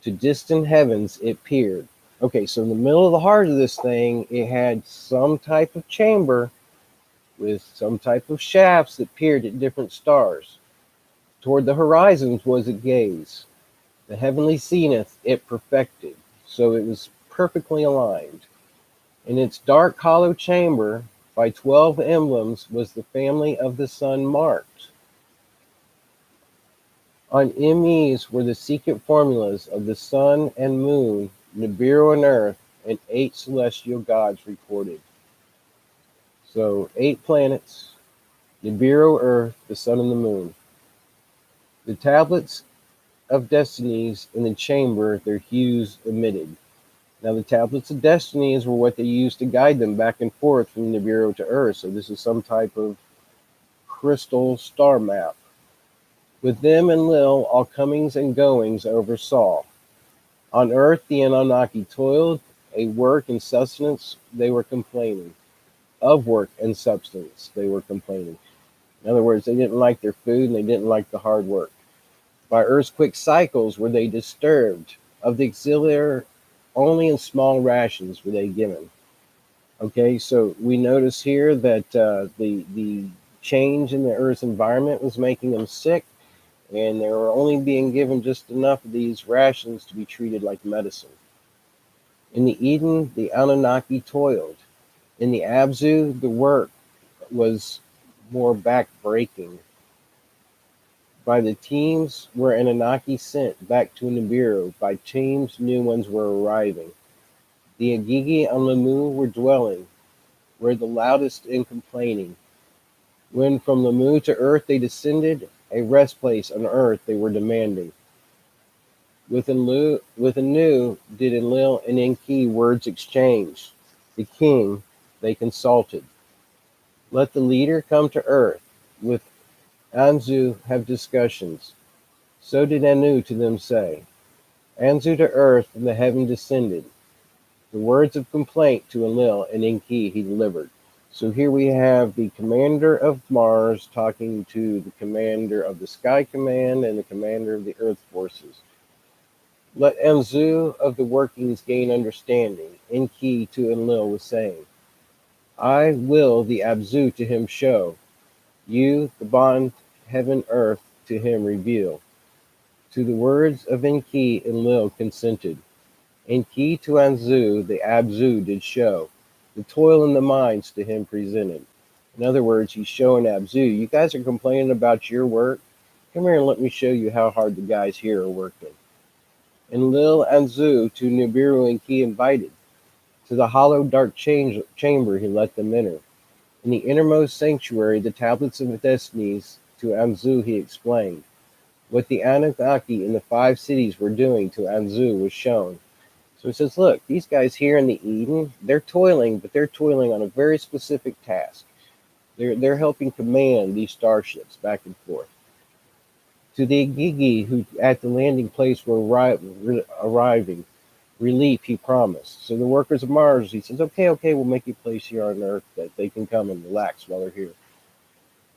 To distant heavens it peered. Okay, so in the middle of the heart of this thing, it had some type of chamber with some type of shafts that peered at different stars. Toward the horizons was it gaze. The heavenly zenith it perfected, so it was perfectly aligned. In its dark hollow chamber, by 12 emblems, was the family of the sun marked. On MEs were the secret formulas of the sun and moon, Nibiru and earth, and 8 celestial gods recorded. So 8 planets, Nibiru, earth, the sun, and the moon. The tablets of destinies in the chamber, their hues emitted. Now the tablets of destinies were what they used to guide them back and forth from Nibiru to earth. So this is some type of crystal star map. With them and Lil, all comings and goings oversaw. On earth the Anunnaki toiled, a work and sustenance they were complaining. Of work and substance they were complaining. In other words, they didn't like their food and they didn't like the hard work. By earth's quick cycles were they disturbed. Of the auxiliary, only in small rations were they given. Okay, so we notice here that the change in the earth's environment was making them sick, and they were only being given just enough of these rations to be treated like medicine. In the Eden, the Anunnaki toiled. In the Abzu, the work was more back-breaking. By the teams were Anunnaki sent back to Nibiru. By teams, new ones were arriving. The Agigi on Lamu were dwelling, were the loudest in complaining. When from Lamu to earth they descended, a rest place on earth they were demanding. With Anu did Enlil and Enki words exchange. The king they consulted. Let the leader come to earth. With Anzu have discussions. So did Anu to them say. Anzu to earth from the heaven descended. The words of complaint to Enlil and Enki he delivered. So here we have the commander of Mars talking to the commander of the Sky Command and the commander of the Earth Forces. Let Anzu of the workings gain understanding. Enki to Enlil was saying, I will the Abzu to him show. You, the bond heaven earth, to him reveal. To the words of Enki Enlil consented. Enki to Anzu the Abzu did show. The toil in the mines to him presented. In other words, he's showing Abzu, you guys are complaining about your work. Come here and let me show you how hard the guys here are working. Enlil Anzu to Nibiru Enki invited. To the hollow dark chamber he let them enter. In the innermost sanctuary, the tablets of destinies to Anzu he explained. What the Anunnaki in the 5 cities were doing to Anzu was shown. So he says, look, these guys here in the Eden, they're toiling, but they're toiling on a very specific task. They're helping command these starships back and forth. To the Gigi who at the landing place were arriving, relief he promised. So the workers of Mars, he says, okay, we'll make a place here on Earth that they can come and relax while they're here.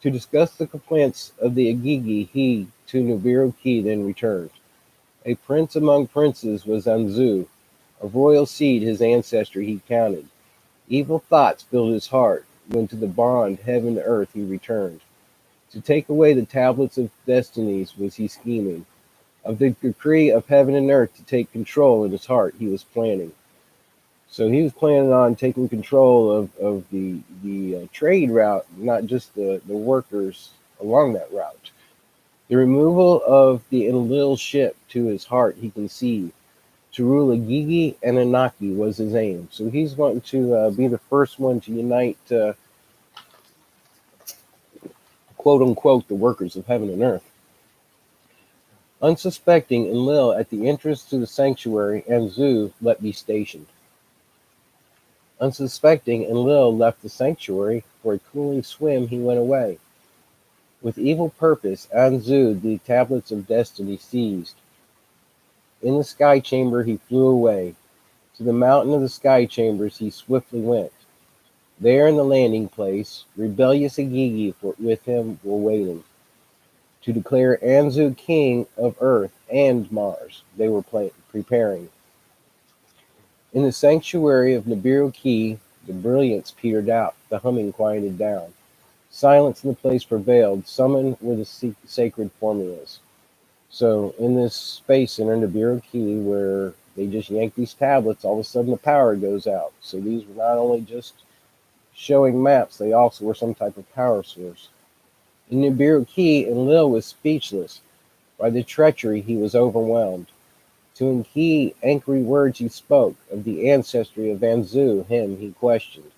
To discuss the complaints of the Agigi, he to Nibiru Ki then returned. A prince among princes was Anzu. Of royal seed his ancestry he counted. Evil thoughts filled his heart, when to the bond heaven earth he returned. To take away the tablets of destinies was he scheming. Of the decree of heaven and earth to take control in his heart he was planning. So he was planning on taking control of the trade route, not just the workers along that route. The removal of the Enlil ship to his heart he conceived. To rule Agigi and Anaki was his aim. So he's going to be the first one to unite, quote unquote, the workers of heaven and earth. Unsuspecting, Enlil at the entrance to the sanctuary, Anzu let be stationed. Unsuspecting, Enlil left the sanctuary. For a cooling swim he went away. With evil purpose, Anzu the tablets of destiny seized. In the sky chamber he flew away. To the mountain of the sky chambers he swiftly went. There in the landing place, rebellious Agigi with him were waiting. To declare Anzu king of earth and Mars, they were preparing. In the sanctuary of Nibiru-Ki, the brilliance petered out, the humming quieted down. Silence in the place prevailed, summoned were the sacred formulas. So in this space in Nibiru-Ki where they just yank these tablets, all of a sudden the power goes out. So these were not only just showing maps, they also were some type of power source. In Nibiru-Ki, Enlil was speechless. By the treachery he was overwhelmed. To Enki, angry words he spoke, of the ancestry of Anzu, him he questioned.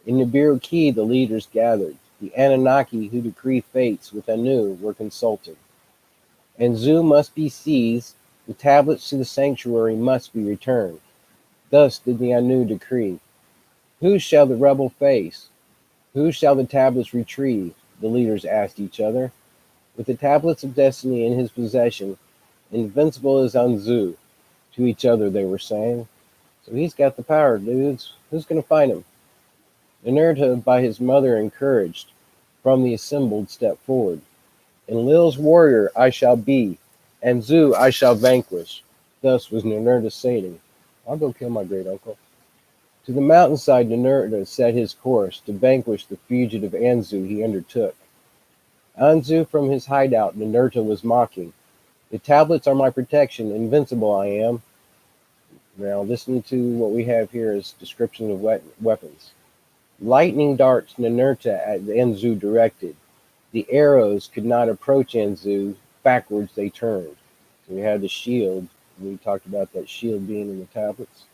In Nibiru-Ki the leaders gathered. The Anunnaki who decree fates with Anu were consulted. Anzu must be seized, the tablets to the sanctuary must be returned. Thus did the Anu decree. Who shall the rebel face? Who shall the tablets retrieve? The leaders asked each other. With the tablets of destiny in his possession, invincible as Anzu, to each other they were saying. So he's got the power, dudes. Who's going to fight him? Ninurta, by his mother encouraged, from the assembled stepped forward. Enlil's warrior I shall be, Anzu I shall vanquish. Thus was Ninurta saying, I'll go kill my great uncle. To the mountainside Ninurta set his course. To vanquish the fugitive Anzu he undertook. Anzu from his hideout Ninurta was mocking. The tablets are my protection, invincible I am. Now listen to what we have here as description of weapons. Lightning darts Ninurta at Anzu directed. The arrows could not approach Anzu, backwards they turned. So we had the shield. We talked about that shield being in the tablets.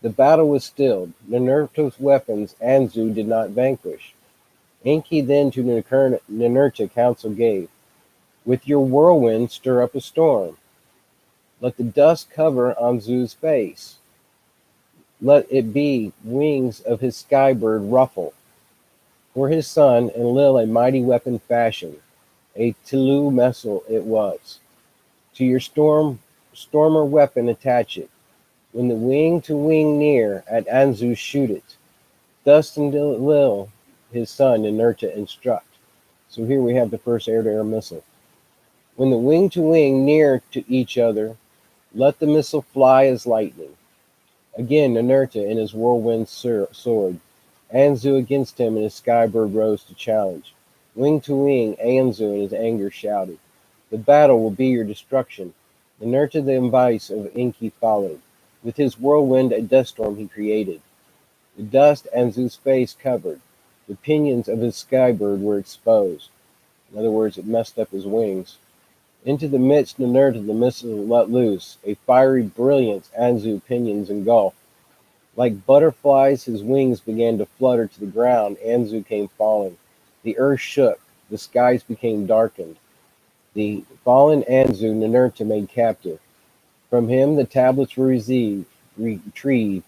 The battle was stilled. Ninurta's weapons Anzu did not vanquish. Enki then to Ninurta counsel gave. With your whirlwind stir up a storm. Let the dust cover Anzu's face. Let it be wings of his skybird ruffle. For his son Enlil a mighty weapon fashion. A Tilu missile it was. To your stormer weapon attach it. When the wing to wing near, at Anzu shoot it. Thus Enlil his son Ninurta instruct. So here we have the first air-to-air missile. When the wing to wing near to each other, let the missile fly as lightning. Again Ninurta in his whirlwind sword. Anzu against him and his skybird rose to challenge. Wing to wing, Anzu in his anger shouted. The battle will be your destruction. Ninurta the advice of Enki followed. With his whirlwind a dust storm he created. The dust Anzu's face covered. The pinions of his skybird were exposed. In other words, it messed up his wings. Into the midst Ninurta the missile let loose. A fiery brilliance Anzu pinions engulfed. Like butterflies his wings began to flutter to the ground. Anzu came falling. The earth shook. The skies became darkened. The fallen Anzu Ninurta made captive. From him the tablets were retrieved.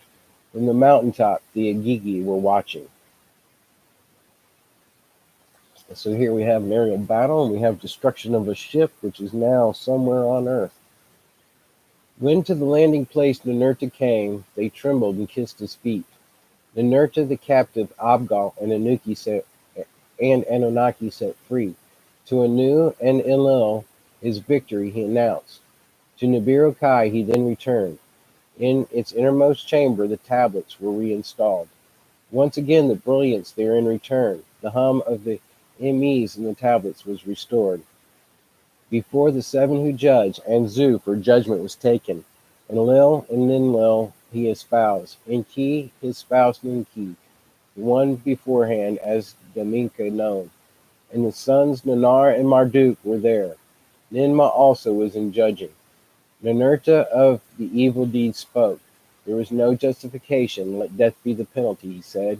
From the mountaintop the Agigi were watching. So here we have an aerial battle, and we have destruction of a ship, which is now somewhere on Earth. When to the landing place Ninurta came, they trembled and kissed his feet. Ninurta the captive Abgal and Anunnaki set free. To Anu and Enlil his victory he announced. To Nibiru-Ki he then returned. In its innermost chamber the tablets were reinstalled. Once again the brilliance therein returned. The hum of the MEs in the tablets was restored. Before the seven who judge, Anzu for judgment was taken. Enlil and Ninlil he espoused. Enki his spouse Ninki, the one beforehand as Daminka known. And the sons Nanar and Marduk were there. Ninma also was in judging. Ninurta of the evil deed spoke. There was no justification. Let death be the penalty, he said.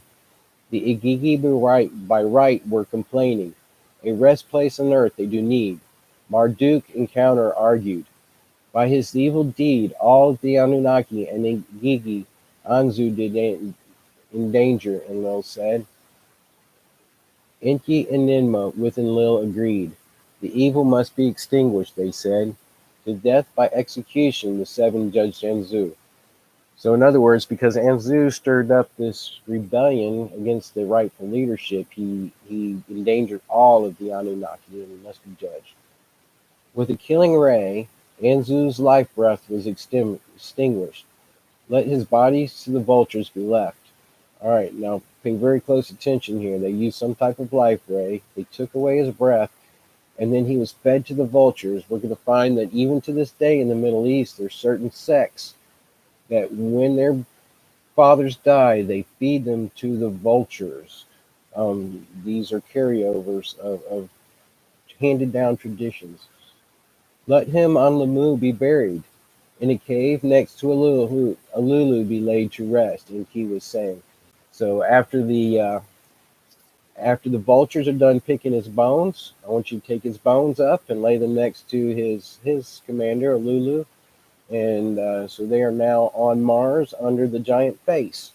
The Igigi by right were complaining. A rest place on earth they do need. Marduk in counter argued. By his evil deed, all of the Anunnaki and Igigi Anzu did in danger, Enlil said. Enki and Ninma with Enlil agreed. The evil must be extinguished, they said. To death by execution, the seven judged Anzu. So, in other words, because Anzu stirred up this rebellion against the rightful leadership, he endangered all of the Anunnaki and he must be judged. With a killing ray, Anzu's life breath was extinguished. Let his body to the vultures be left. All right, now pay very close attention here. They used some type of life ray. They took away his breath, and then he was fed to the vultures. We're going to find that even to this day in the Middle East, there's certain sects that when their fathers die, they feed them to the vultures. These are carryovers of handed down traditions. Let him on Lamu be buried. In a cave next to Alulu be laid to rest, Enki was saying. So after the vultures are done picking his bones, I want you to take his bones up and lay them next to his commander, Alulu. And so they are now on Mars under the giant face.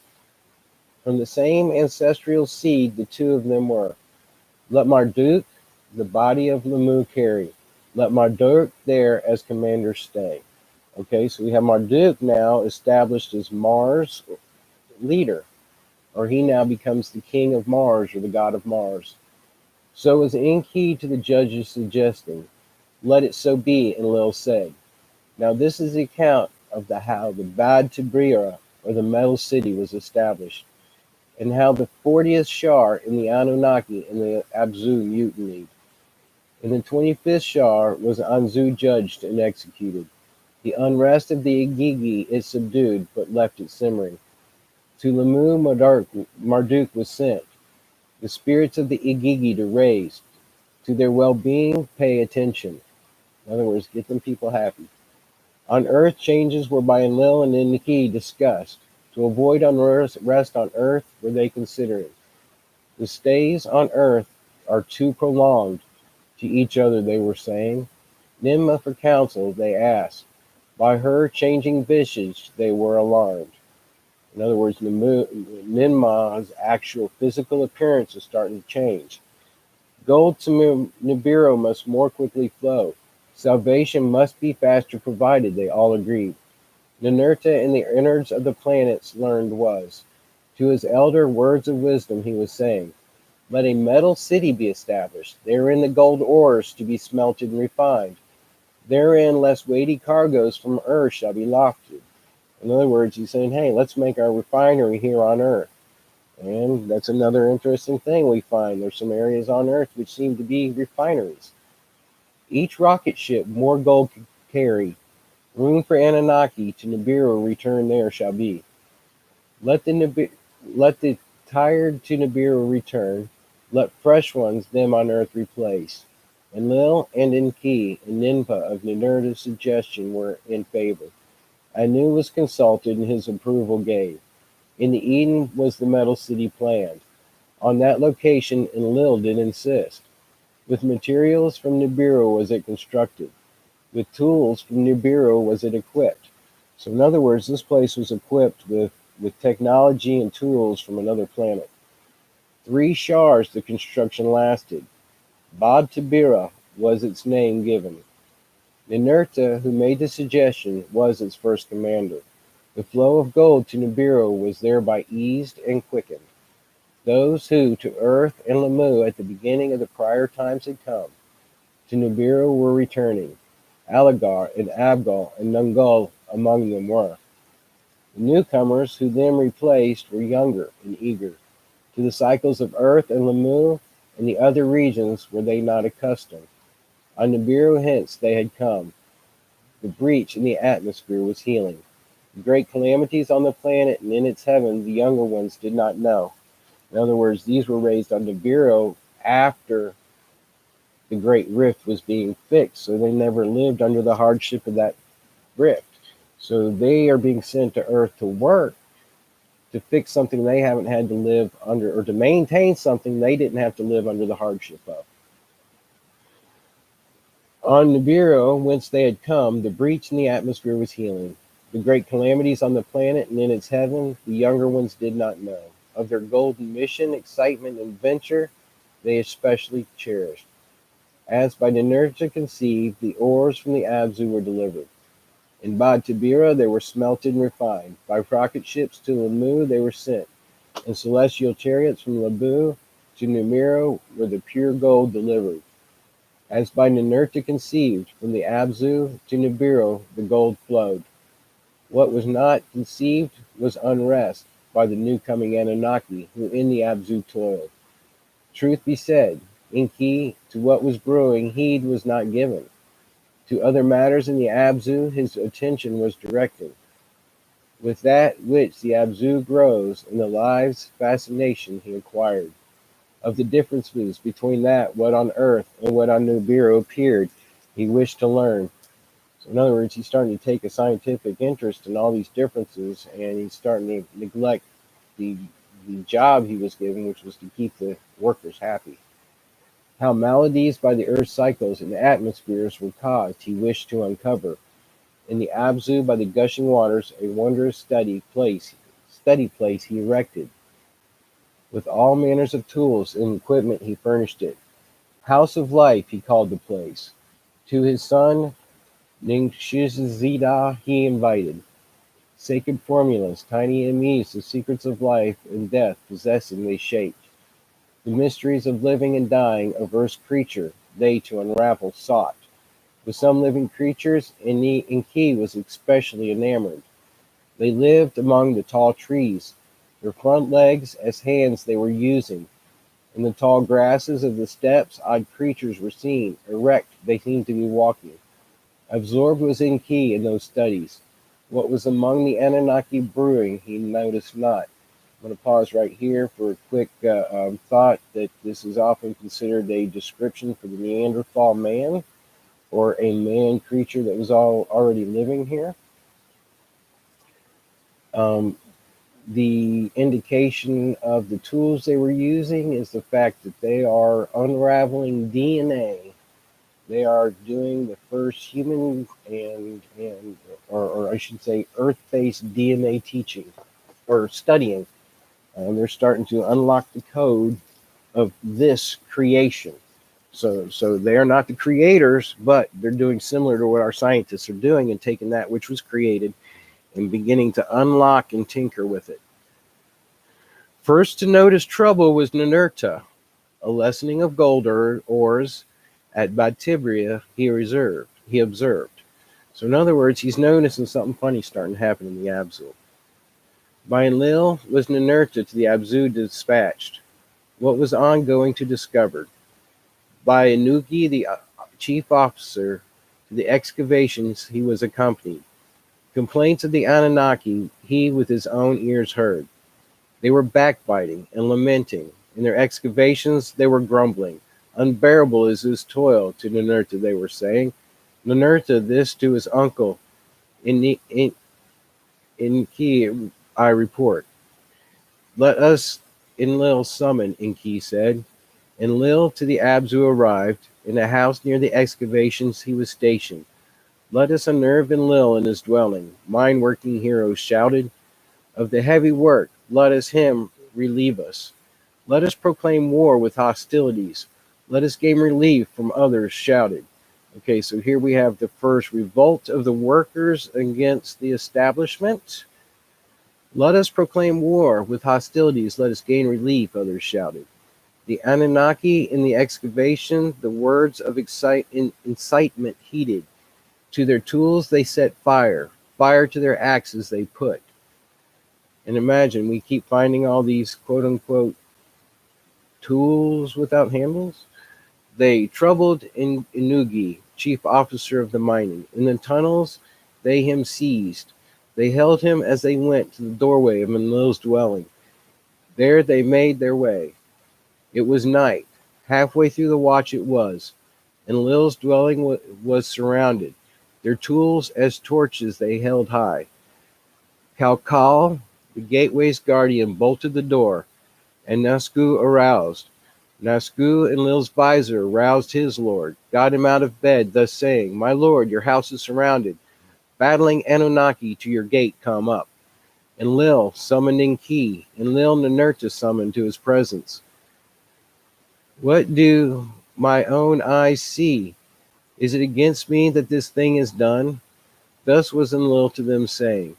From the same ancestral seed, the two of them were. Let Marduk the body of Lamu carry. Let Marduk there as commander stay. Okay, so we have Marduk now established as Mars leader, or he now becomes the king of Mars or the god of Mars. So as Enki to the judges suggesting, let it so be, Enlil said. Now this is the account of how the Bad Tabrira, or the metal city, was established, and how the 40th Shar in the Anunnaki and the Abzu mutinied. In the 25th Shar was Anzu judged and executed. The unrest of the Igigi it subdued, but left it simmering. To Lamu Marduk was sent, the spirits of the Igigi to raise. To their well-being pay attention. In other words, get them people happy. On earth, changes were by Enlil and Enki discussed. To avoid unrest on earth were they considering. The stays on earth are too prolonged, to each other they were saying. Ninma for counsel they asked. By her changing visage they were alarmed. In other words, Ninma's actual physical appearance is starting to change. Gold to Nibiru must more quickly flow. Salvation must be faster provided, they all agreed. Ninurta in the innards of the planets learned was. To his elder words of wisdom he was saying, let a metal city be established, therein the gold ores to be smelted and refined. Therein less weighty cargoes from earth shall be lofted. In other words, he's saying, hey, let's make our refinery here on earth. And that's another interesting thing we find. There's some areas on earth which seem to be refineries. Each rocket ship more gold can carry. Room for Anunnaki to Nibiru return there shall be. Let the tired to Nibiru return. Let fresh ones them on earth replace. Enlil and Enki and Ninpa of Ninurta's suggestion were in favor. Anu was consulted and his approval gave. In the Eden was the metal city planned. On that location Enlil did insist. With materials from Nibiru was it constructed. With tools from Nibiru was it equipped. So in other words, this place was equipped with technology and tools from another planet. 3 shars the construction lasted. Bad Tabira was its name given. Ninurta, who made the suggestion, was its first commander. The flow of gold to Nibiru was thereby eased and quickened. Those who to Earth and Lamu at the beginning of the prior times had come, to Nibiru were returning. Alagar and Abgal and Nungul among them were. The newcomers who them replaced were younger and eager. To the cycles of Earth and Lamu and the other regions were they not accustomed. On Nibiru hence they had come. The breach in the atmosphere was healing. The great calamities on the planet and in its heaven the younger ones did not know. In other words, these were raised on Nibiru after the great rift was being fixed, so they never lived under the hardship of that rift. So they are being sent to Earth to work to fix something they haven't had to live under, or to maintain something they didn't have to live under the hardship of. On Nibiru, whence they had come, the breach in the atmosphere was healing. The great calamities on the planet and in its heaven, the younger ones did not know. Of their golden mission, excitement, and venture, they especially cherished. As by Ninurta conceived, the ores from the Abzu were delivered. In Bad Tabira they were smelted and refined. By rocket ships to Lamu they were sent. In celestial chariots from Labu to Numiro were the pure gold delivered. As by Ninurta conceived, from the Abzu to Nibiru the gold flowed. What was not conceived was unrest by the new coming Anunnaki, who in the Abzu toiled. Truth be said, Enki, to what was brewing heed was not given. To other matters in the Abzu his attention was directed. With that which the Abzu grows in the lives fascination he acquired. Of the differences between that what on earth and what on Nibiru appeared, he wished to learn. So in other words, he's starting to take a scientific interest in all these differences, and he's starting to neglect the the job he was given, which was to keep the workers happy. How maladies by the earth's cycles and atmospheres were caused, he wished to uncover. In the Abzu, by the gushing waters, a wondrous study place he erected. With all manners of tools and equipment he furnished it. House of Life he called the place. To his son Ningshizida he invited. Sacred formulas, tiny emis the secrets of life and death possessing they shaped. The mysteries of living and dying of earth's creature they to unravel sought. With some living creatures, Enki was especially enamored. They lived among the tall trees. Their front legs as hands they were using. In the tall grasses of the steppes, odd creatures were seen. Erect, they seemed to be walking. Absorbed was Enki in those studies. What was among the Anunnaki brewing he noticed not. I'm going to pause right here for a quick thought that this is often considered a description for the Neanderthal man, or a man creature that was already living here. Um, the indication of the tools they were using is the fact that they are unraveling DNA. They are doing the first human or I should say, Earth-based DNA teaching or studying. They're starting to unlock the code of this creation. So they are not the creators, but they're doing similar to what our scientists are doing and taking that which was created and beginning to unlock and tinker with it. First to notice trouble was Ninurta. A lessening of gold ores at Batibria he observed. So in other words, he's noticing something funny starting to happen in the Abzu. By Enlil was Ninurta to the Abzu dispatched. What was ongoing to discover? By Inugi, the chief officer, to the excavations he was accompanied. Complaints of the Anunnaki he with his own ears heard. They were backbiting and lamenting. In their excavations they were grumbling. Unbearable is this toil to Ninurta, they were saying. Ninurta this to his uncle. Enki, I report. Let us Enlil summon, Enki said. Enlil to the Abzu arrived. In a house near the excavations he was stationed. Let us unnerve Enlil in his dwelling. Mine-working heroes shouted. Of the heavy work, let us him relieve us. Let us proclaim war with hostilities. Let us gain relief from others shouted. Okay, so here we have the first revolt of the workers against the establishment. Let us proclaim war with hostilities. Let us gain relief, others shouted. The Anunnaki in the excavation, the words of incitement heated. To their tools they set fire. Fire to their axes they put. And imagine, we keep finding all these quote unquote tools without handles. They troubled Inugi, chief officer of the mining. In the tunnels, they him seized. They held him as they went to the doorway of Enlil's dwelling. There they made their way. It was night. Halfway through the watch it was. Enlil's dwelling was surrounded. their tools as torches they held high. Kalkal, the gateway's guardian, bolted the door, and Nasku aroused. Nasku in Lil's visor roused his lord, got him out of bed, thus saying, My lord, your house is surrounded. Battling Anunnaki to your gate come up. And Lil summoned Enki, and Lil Ninurta summoned to his presence. What do my own eyes see? Is it against me that this thing is done? Thus was Enlil to them saying,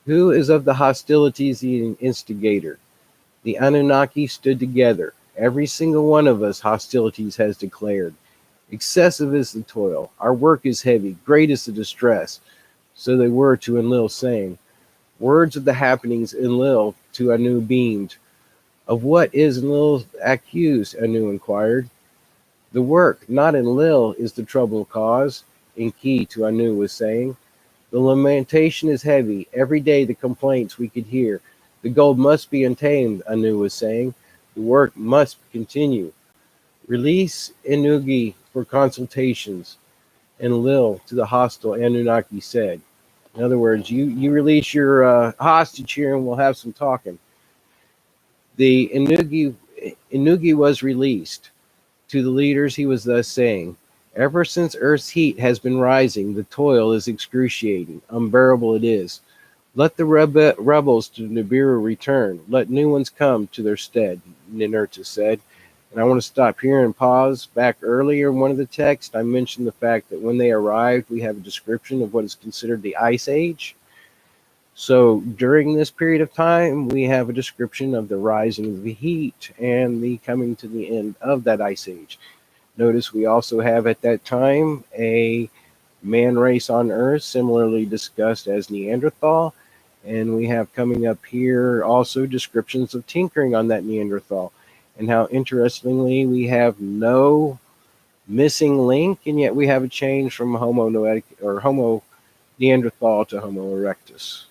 Who is of the hostilities the instigator? The Anunnaki stood together. Every single one of us hostilities has declared. Excessive is the toil. Our work is heavy. Great is the distress. So they were to Enlil saying, Words of the happenings Enlil to Anu beamed. Of what is Enlil accused? Anu inquired. The work, not Enlil, is the trouble cause, Enki to Anu was saying. The lamentation is heavy. Every day the complaints we could hear. The gold must be untamed, Anu was saying. The work must continue. Release Inugi for consultations, Enlil to the hostile Anunnaki said. In other words, you release your hostage here and we'll have some talking. The Inugi was released. To the leaders he was thus saying, Ever since Earth's heat has been rising, the toil is excruciating, unbearable it is. Let the rebels to Nibiru return. Let new ones come to their stead, Ninurta said. And I want to stop here and pause. Back earlier in one of the texts, I mentioned the fact that when they arrived, we have a description of what is considered the Ice Age. So during this period of time, we have a description of the rising of the heat and the coming to the end of that Ice Age. Notice we also have at that time a man race on Earth, similarly discussed as Neanderthal. And we have coming up here also descriptions of tinkering on that Neanderthal. And how interestingly, we have no missing link, and yet we have a change from Homo Neanderthal to Homo erectus.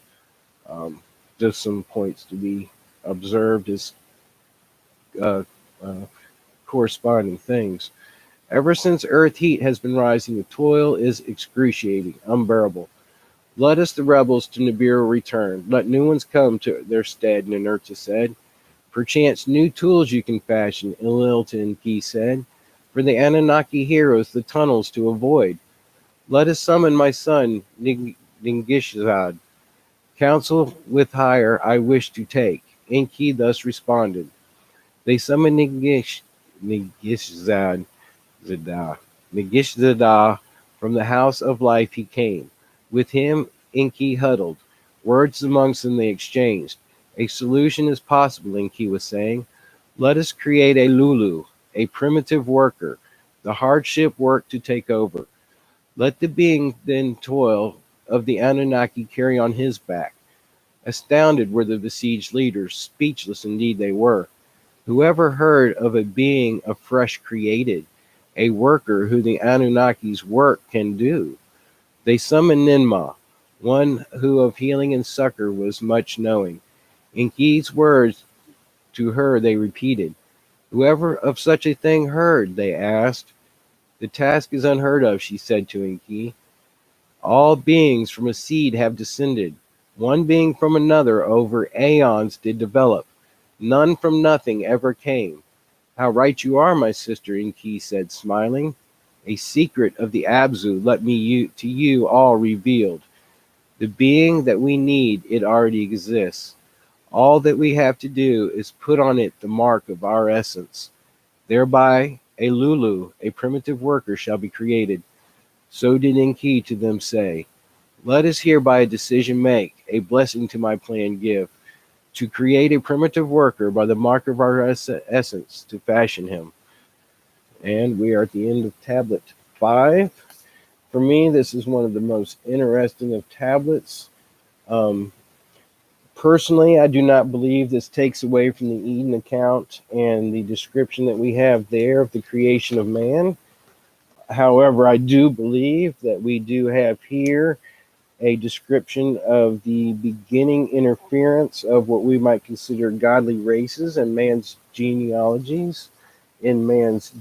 Just some points to be observed as uh, corresponding things. Ever since Earth heat has been rising, the toil is excruciating, unbearable. Let us, the rebels, to Nibiru return. Let new ones come to their stead, Ninurta said. Perchance new tools you can fashion, Enlil to Enki said. For the Anunnaki heroes, the tunnels to avoid. Let us summon my son, Ningishzad. Counsel with hire I wish to take. Enki thus responded. They summoned Ningishzad. Ningishzada from the house of life he came. With him Enki huddled. Words amongst them they exchanged. A solution is possible, Enki was saying. Let us create a Lulu, a primitive worker, the hardship work to take over. Let the being then toil of the Anunnaki carry on his back. Astounded were the besieged leaders, speechless indeed they were. Whoever heard of a being afresh created, a worker who the Anunnaki's work can do? They summoned Ninmah, one who of healing and succor was much knowing. Enki's words to her they repeated. Whoever of such a thing heard, they asked. The task is unheard of, she said to Enki. All beings from a seed have descended. One being from another over aeons did develop. None from nothing ever came. How right you are, my sister, Enki said, smiling. A secret of the Abzu let me to you all revealed. The being that we need, it already exists. All that we have to do is put on it the mark of our essence. Thereby a Lulu, a primitive worker, shall be created. So did Enki to them say, Let us hereby a decision make, a blessing to my plan give, to create a primitive worker by the mark of our essence, to fashion him. And we are at the end of tablet 5. For me, this is one of the most interesting of tablets. Personally, I do not believe this takes away from the Eden account and the description that we have there of the creation of man. However, I do believe that we do have here a description of the beginning interference of what we might consider godly races and man's genealogies in man's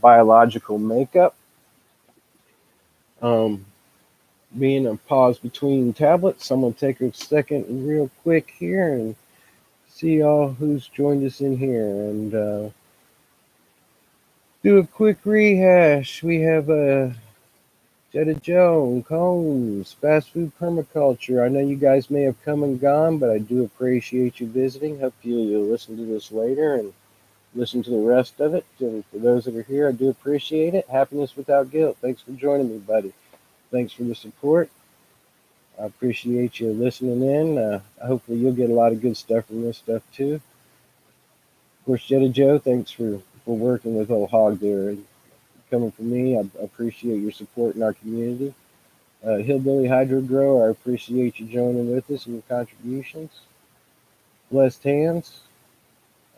biological makeup. being a pause between tablets, I'm going to take a second real quick here and see all who's joined us in here and do a quick rehash. We have Jetta Joe, Combs, Fast Food Permaculture. I know you guys may have come and gone, but I do appreciate you visiting. Hope you'll listen to this later and listen to the rest of it. And for those that are here, I do appreciate it. Happiness without guilt. Thanks for joining me, buddy. Thanks for the support. I appreciate you listening in. Hopefully, you'll get a lot of good stuff from this stuff too. Of course, Jetta Joe, thanks for working with old Hog there. And coming from me, I appreciate your support in our community. Hillbilly Hydro Grower, I appreciate you joining with us and your contributions. Blessed Hands,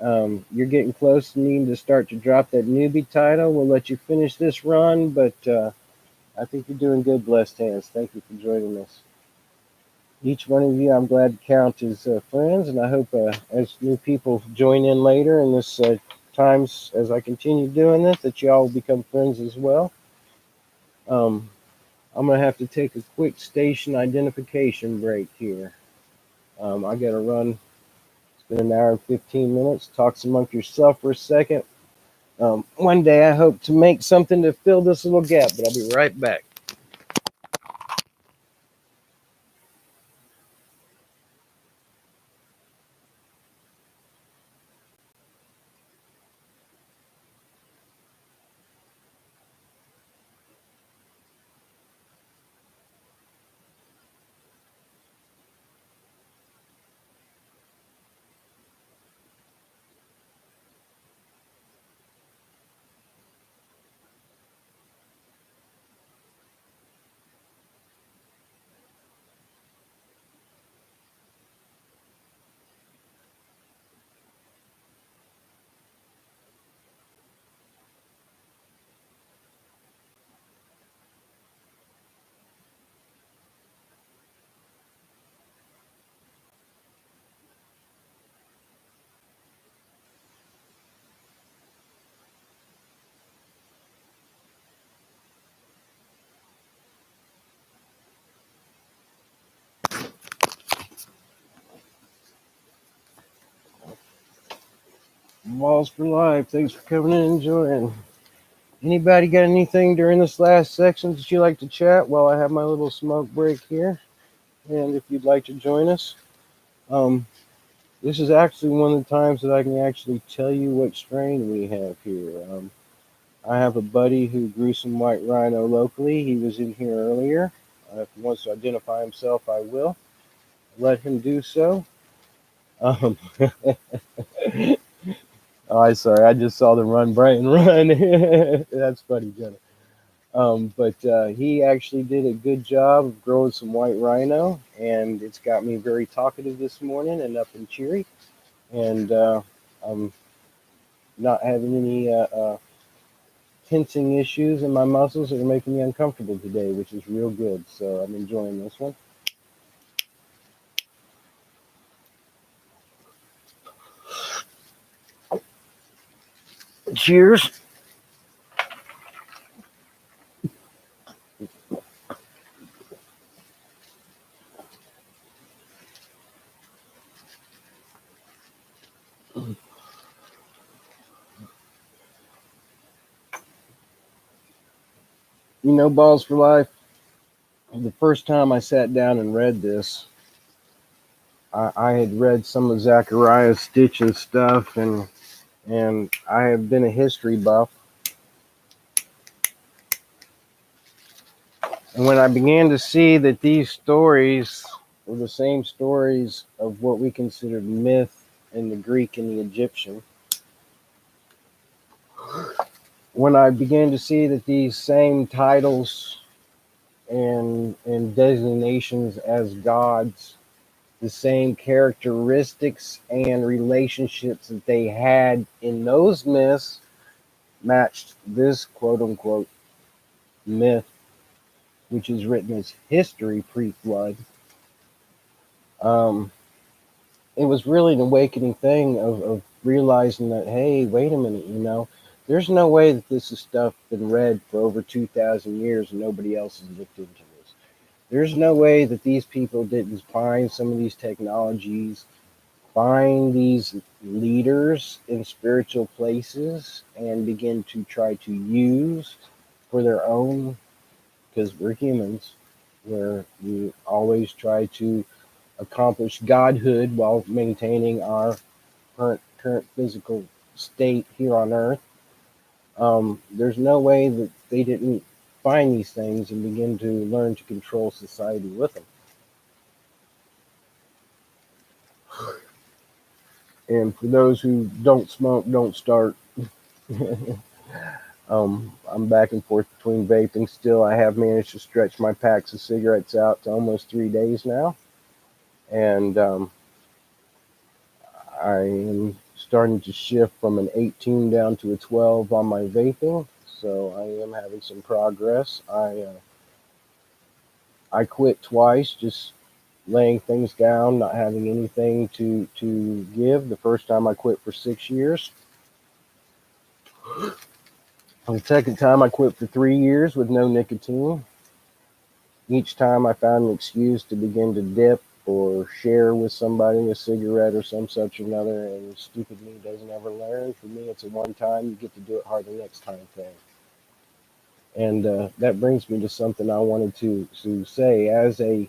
you're getting close to needing to start to drop that newbie title. We'll let you finish this run, but I think you're doing good, Blessed Hands. Thank you for joining us. Each one of you, I'm glad to count as friends, and I hope as new people join in later in this times as I continue doing this, that you all will become friends as well. I'm going to have to take a quick station identification break here. I got to run. It's been an hour and 15 minutes. Talk amongst yourself for a second. One day I hope to make something to fill this little gap, but I'll be right back. Balls for life. Thanks for coming in and joining. Anybody got anything during this last section that you like to chat while I have my little smoke break here? And if you'd like to join us, this is actually one of the times that I can actually tell you what strain we have here. I have a buddy who grew some white rhino locally. He was in here earlier. If he wants to identify himself, I will let him do so. Um, oh, I'm sorry. I just saw them run, Brighton run. That's funny, Jenna. But he actually did a good job of growing some white rhino, and it's got me very talkative this morning and up and cheery. And I'm not having any tensing issues in my muscles that are making me uncomfortable today, which is real good. So I'm enjoying this one. Cheers. You know, Balls for Life, the first time I sat down and read this, I had read some of Zachariah's Stitch and stuff, and I have been a history buff. And when I began to see that these stories were the same stories of what we considered myth in the Greek and the Egyptian, when I began to see that these same titles and designations as gods, the same characteristics and relationships that they had in those myths matched this quote unquote myth, which is written as history pre-flood. It was really an awakening thing of realizing that, hey, wait a minute, there's no way that this is stuff been read for over 2,000 years and nobody else has looked into this. There's no way that these people didn't find some of these technologies, find these leaders in spiritual places, and begin to try to use for their own, because we're humans, where we always try to accomplish godhood while maintaining our current physical state here on earth. There's no way that they didn't find these things and begin to learn to control society with them. And for those who don't smoke, don't start. I'm back and forth between vaping still. I have managed to stretch my packs of cigarettes out to almost 3 days now. And I am starting to shift from an 18 down to a 12 on my vaping. So I am having some progress. I quit twice, just laying things down, not having anything to give. The first time I quit for 6 years. The second time I quit for 3 years with no nicotine. Each time I found an excuse to begin to dip or share with somebody a cigarette or some such or another, and stupid me doesn't ever learn. For me, it's a one time, you get to do it hard the next time thing. And that brings me to something I wanted to say as a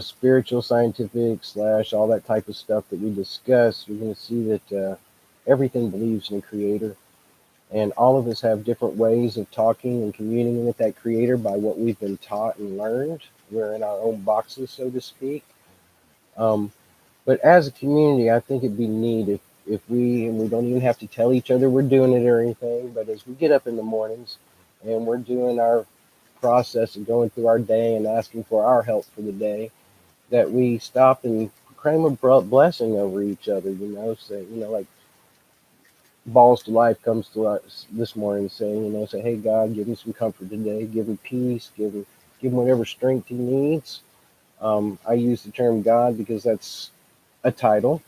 spiritual, scientific slash all that type of stuff that we discuss. You're going to see that everything believes in a creator, and all of us have different ways of talking and communicating with that creator by what we've been taught and learned. We're in our own boxes, so to speak. Um, but as a community, I think it'd be neat if we, and we don't even have to tell each other we're doing it or anything, but as we get up in the mornings and we're doing our process of going through our day and asking for our help for the day, that we stop and claim a blessing over each other, say, like balls to life comes to us this morning saying, say, hey, God, give him some comfort today, give him peace, give him whatever strength he needs. I use the term God because that's a title.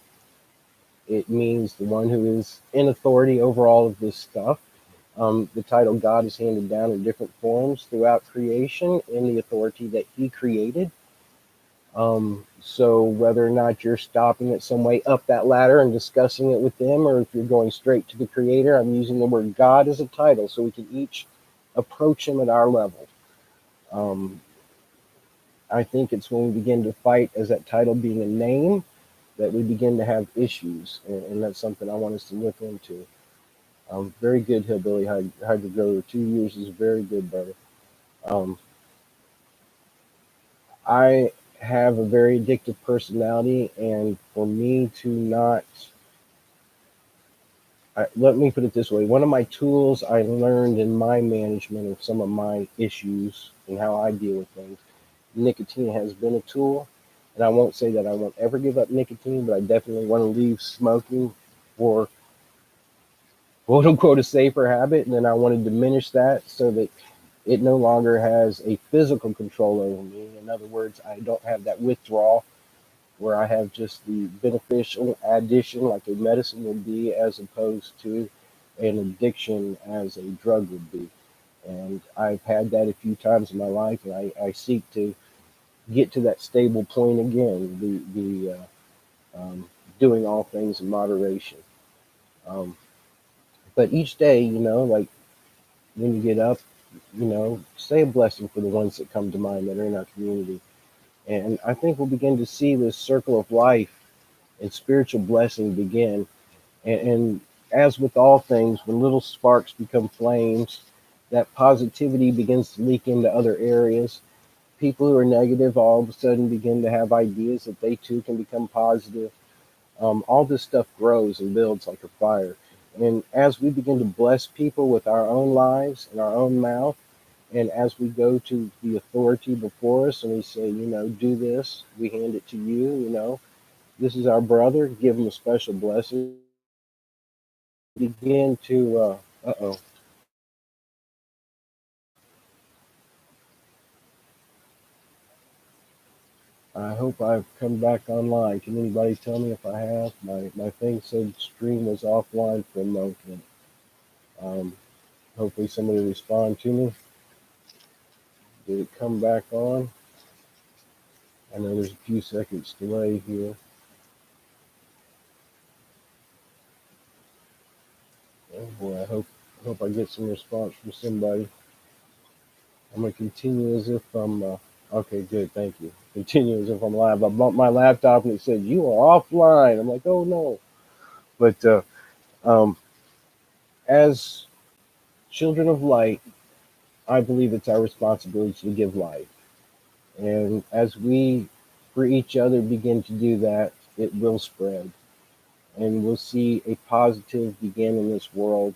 It means the one who is in authority over all of this stuff. The title God is handed down in different forms throughout creation in the authority that he created. So whether or not you're stopping it some way up that ladder and discussing it with them, or if you're going straight to the creator, I'm using the word God as a title so we can each approach him at our level. Um, I think it's when we begin to fight as that title being a name that we begin to have issues, and that's something I want us to look into. Very good, Hillbilly Hydro. 2 years is very good, brother. Um, I have a very addictive personality, and for me to not, let me put it this way, one of my tools I learned in my management of some of my issues and how I deal with things, nicotine has been a tool. And I won't say that I won't ever give up nicotine, but I definitely want to leave smoking for quote unquote a safer habit. And then I want to diminish that so that it no longer has a physical control over me. In other words, I don't have that withdrawal where I have just the beneficial addition like a medicine would be, as opposed to an addiction as a drug would be. And I've had that a few times in my life, and I seek to get to that stable point again, doing all things in moderation. Um, but each day, like when you get up, say a blessing for the ones that come to mind that are in our community. And I think we'll begin to see this circle of life and spiritual blessing begin. And as with all things, when little sparks become flames, that positivity begins to leak into other areas. People who are negative all of a sudden begin to have ideas that they too can become positive. All this stuff grows and builds like a fire. And as we begin to bless people with our own lives and our own mouth, and as we go to the authority before us and we say, do this, we hand it to you, this is our brother, give him a special blessing. Begin to, uh-oh, I hope I've come back online. Can anybody tell me if I have? My thing said stream was offline for a moment. Um, Hopefully somebody will respond to me. Did it come back on? I know there's a few seconds delay here. Oh boy, I hope I get some response from somebody. I'm gonna continue as if I'm okay. Good, thank you. Continue as if I'm live. I bumped my laptop and it said you are offline. I'm like, oh no. But um, as children of light, I believe it's our responsibility to give life. And as we, for each other, begin to do that, it will spread. And we'll see a positive begin in this world.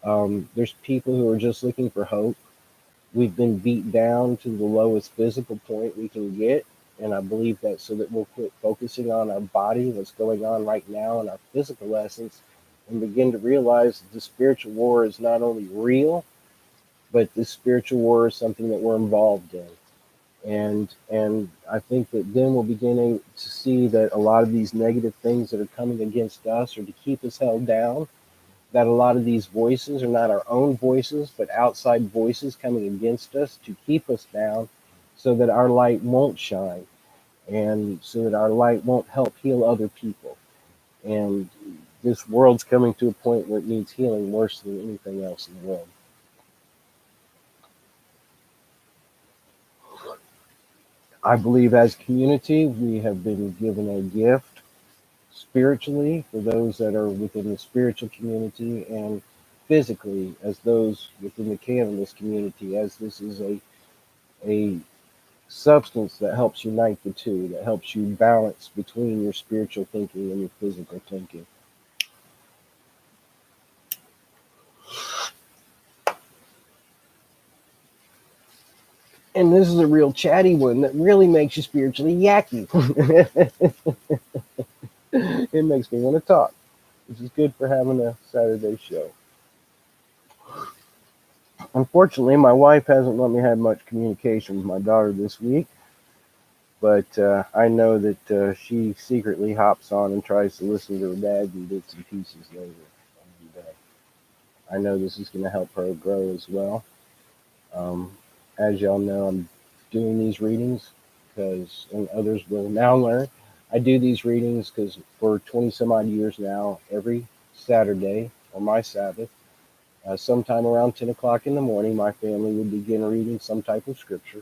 There's people who are just looking for hope. We've been beat down to the lowest physical point we can get. And I believe that so that we'll quit focusing on our body, what's going on right now in our physical essence, and begin to realize that the spiritual war is not only real, but the spiritual war is something that we're involved in. And I think that then we're beginning to see that a lot of these negative things that are coming against us or to keep us held down, that a lot of these voices are not our own voices, but outside voices coming against us to keep us down so that our light won't shine and so that our light won't help heal other people. And this world's coming to a point where it needs healing worse than anything else in the world. I believe as a community, we have been given a gift spiritually for those that are within the spiritual community and physically as those within the cannabis community, as this is a substance that helps unite the two, that helps you balance between your spiritual thinking and your physical thinking. And this is a real chatty one that really makes you spiritually yucky. It makes me want to talk, which is good for having a Saturday show. Unfortunately, my wife hasn't let me have much communication with my daughter this week, but I know that she secretly hops on and tries to listen to her dad in bits and pieces later. And I know this is going to help her grow as well. Um, as y'all know, I'm doing these readings because, and others will now learn, I do these readings because for 20 some odd years now, every Saturday or my Sabbath, sometime around 10 o'clock in the morning, my family would begin reading some type of scripture.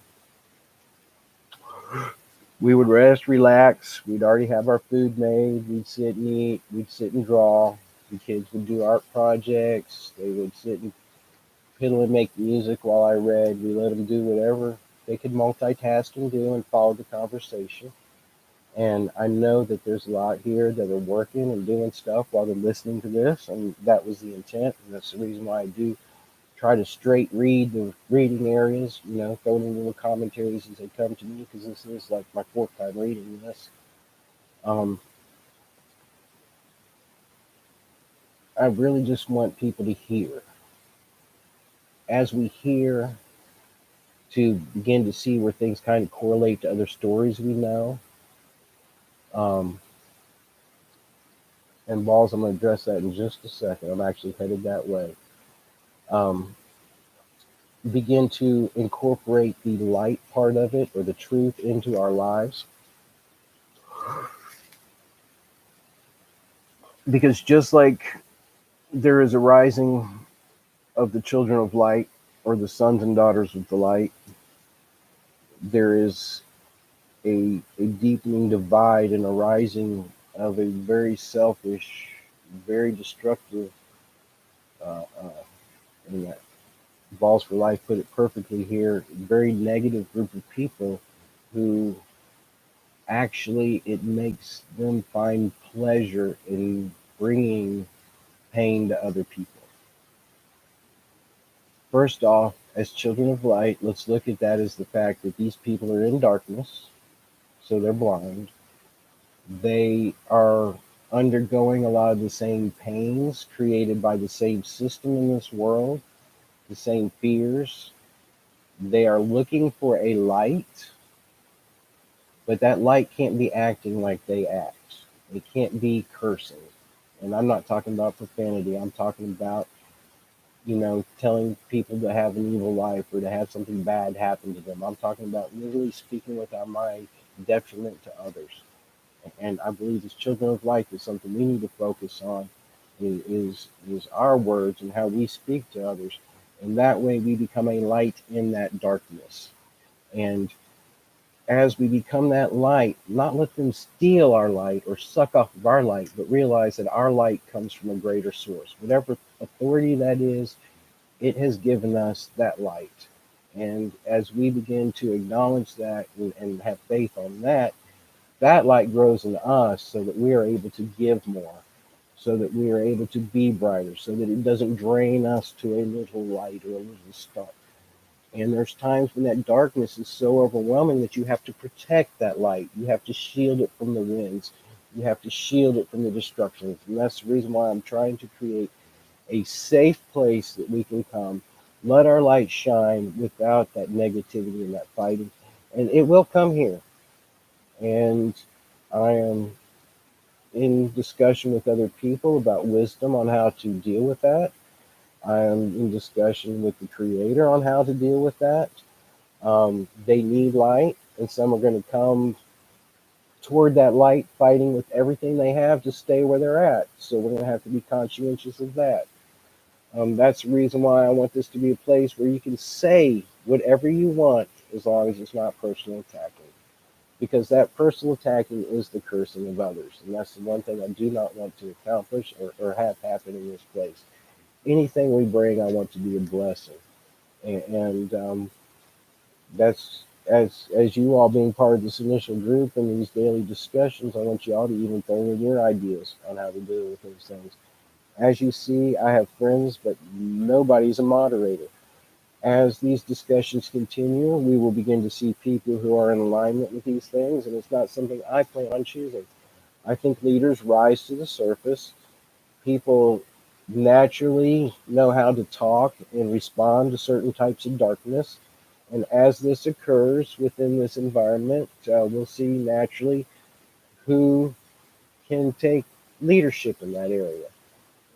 We would rest, relax. We'd already have our food made. We'd sit and eat. We'd sit and draw. The kids would do art projects. They would sit and fiddle and make music while I read. We let them do whatever they could multitask and do and follow the conversation. And I know that there's a lot here that are working and doing stuff while they're listening to this. And that was the intent. And that's the reason why I do try to straight read the reading areas, throw in little commentaries as they come to me, because this is like my fourth time reading this. I really just want people to hear. As we hear, to begin to see where things kind of correlate to other stories we know. And Balls, I'm going to address that in just a second. I'm actually headed that way. Begin to incorporate the light part of it or the truth into our lives. Because just like there is a rising of the children of light or the sons and daughters of the light, there is a deepening divide and a rising of a very selfish, very destructive, and that Balls for Life put it perfectly here, very negative group of people who actually it makes them find pleasure in bringing pain to other people. First off, as children of light, let's look at that as the fact that these people are in darkness, so they're blind. They are undergoing a lot of the same pains created by the same system in this world, the same fears. They are looking for a light, but that light can't be acting like they act. It can't be cursing. And I'm not talking about profanity. I'm talking about telling people to have an evil life or to have something bad happen to them. I'm talking about literally speaking with our mind detriment to others. And I believe as children of light is something we need to focus on is our words and how we speak to others. And that way we become a light in that darkness. And as we become that light, not let them steal our light or suck off of our light, but realize that our light comes from a greater source. Whatever authority that is, it has given us that light. And as we begin to acknowledge that and have faith on that, that light grows in us so that we are able to give more, so that we are able to be brighter, so that it doesn't drain us to a little light or a little star. And there's times when that darkness is so overwhelming that you have to protect that light. You have to shield it from the winds. You have to shield it from the destructions. And that's the reason why I'm trying to create a safe place that we can come, let our light shine without that negativity and that fighting. And it will come here. And I am in discussion with other people about wisdom on how to deal with that. I am in discussion with the creator on how to deal with that. They need light, and some are going to come toward that light fighting with everything they have to stay where they're at. So we're going to have to be conscientious of that. That's the reason why I want this to be a place where you can say whatever you want as long as it's not personal attacking. Because that personal attacking is the cursing of others. And that's the one thing I do not want to accomplish or have happen in this place. Anything we bring, I want to be a blessing. And that's as you all being part of this initial group and these daily discussions, I want you all to even throw in your ideas on how to deal with those things. As you see, I have friends, but nobody's a moderator. As these discussions continue, we will begin to see people who are in alignment with these things, and it's not something I plan on choosing. I think leaders rise to the surface. People naturally know how to talk and respond to certain types of darkness. And as this occurs within this environment, we'll see naturally who can take leadership in that area.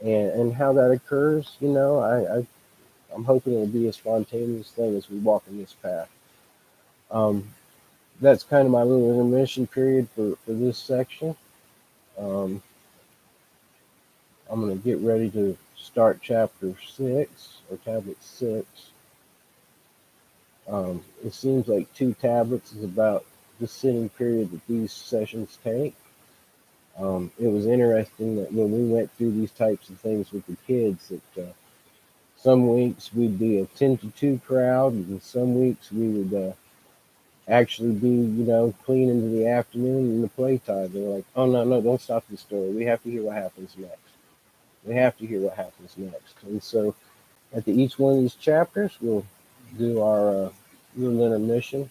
And how that occurs, I'm hoping it'll be a spontaneous thing as we walk in this path. Um, that's kind of my little intermission period for this section. Um, I'm going to get ready to start chapter 6 or tablet 6. It seems like 2 tablets is about the sitting period that these sessions take. It was interesting that when we went through these types of things with the kids, that some weeks we'd be a 10 to 2 crowd, and some weeks we would actually be, clean into the afternoon and the playtime. They're like, oh, no, no, don't stop the story. We have to hear what happens next. We have to hear what happens next. And so at each one of these chapters, we'll do our little intermission,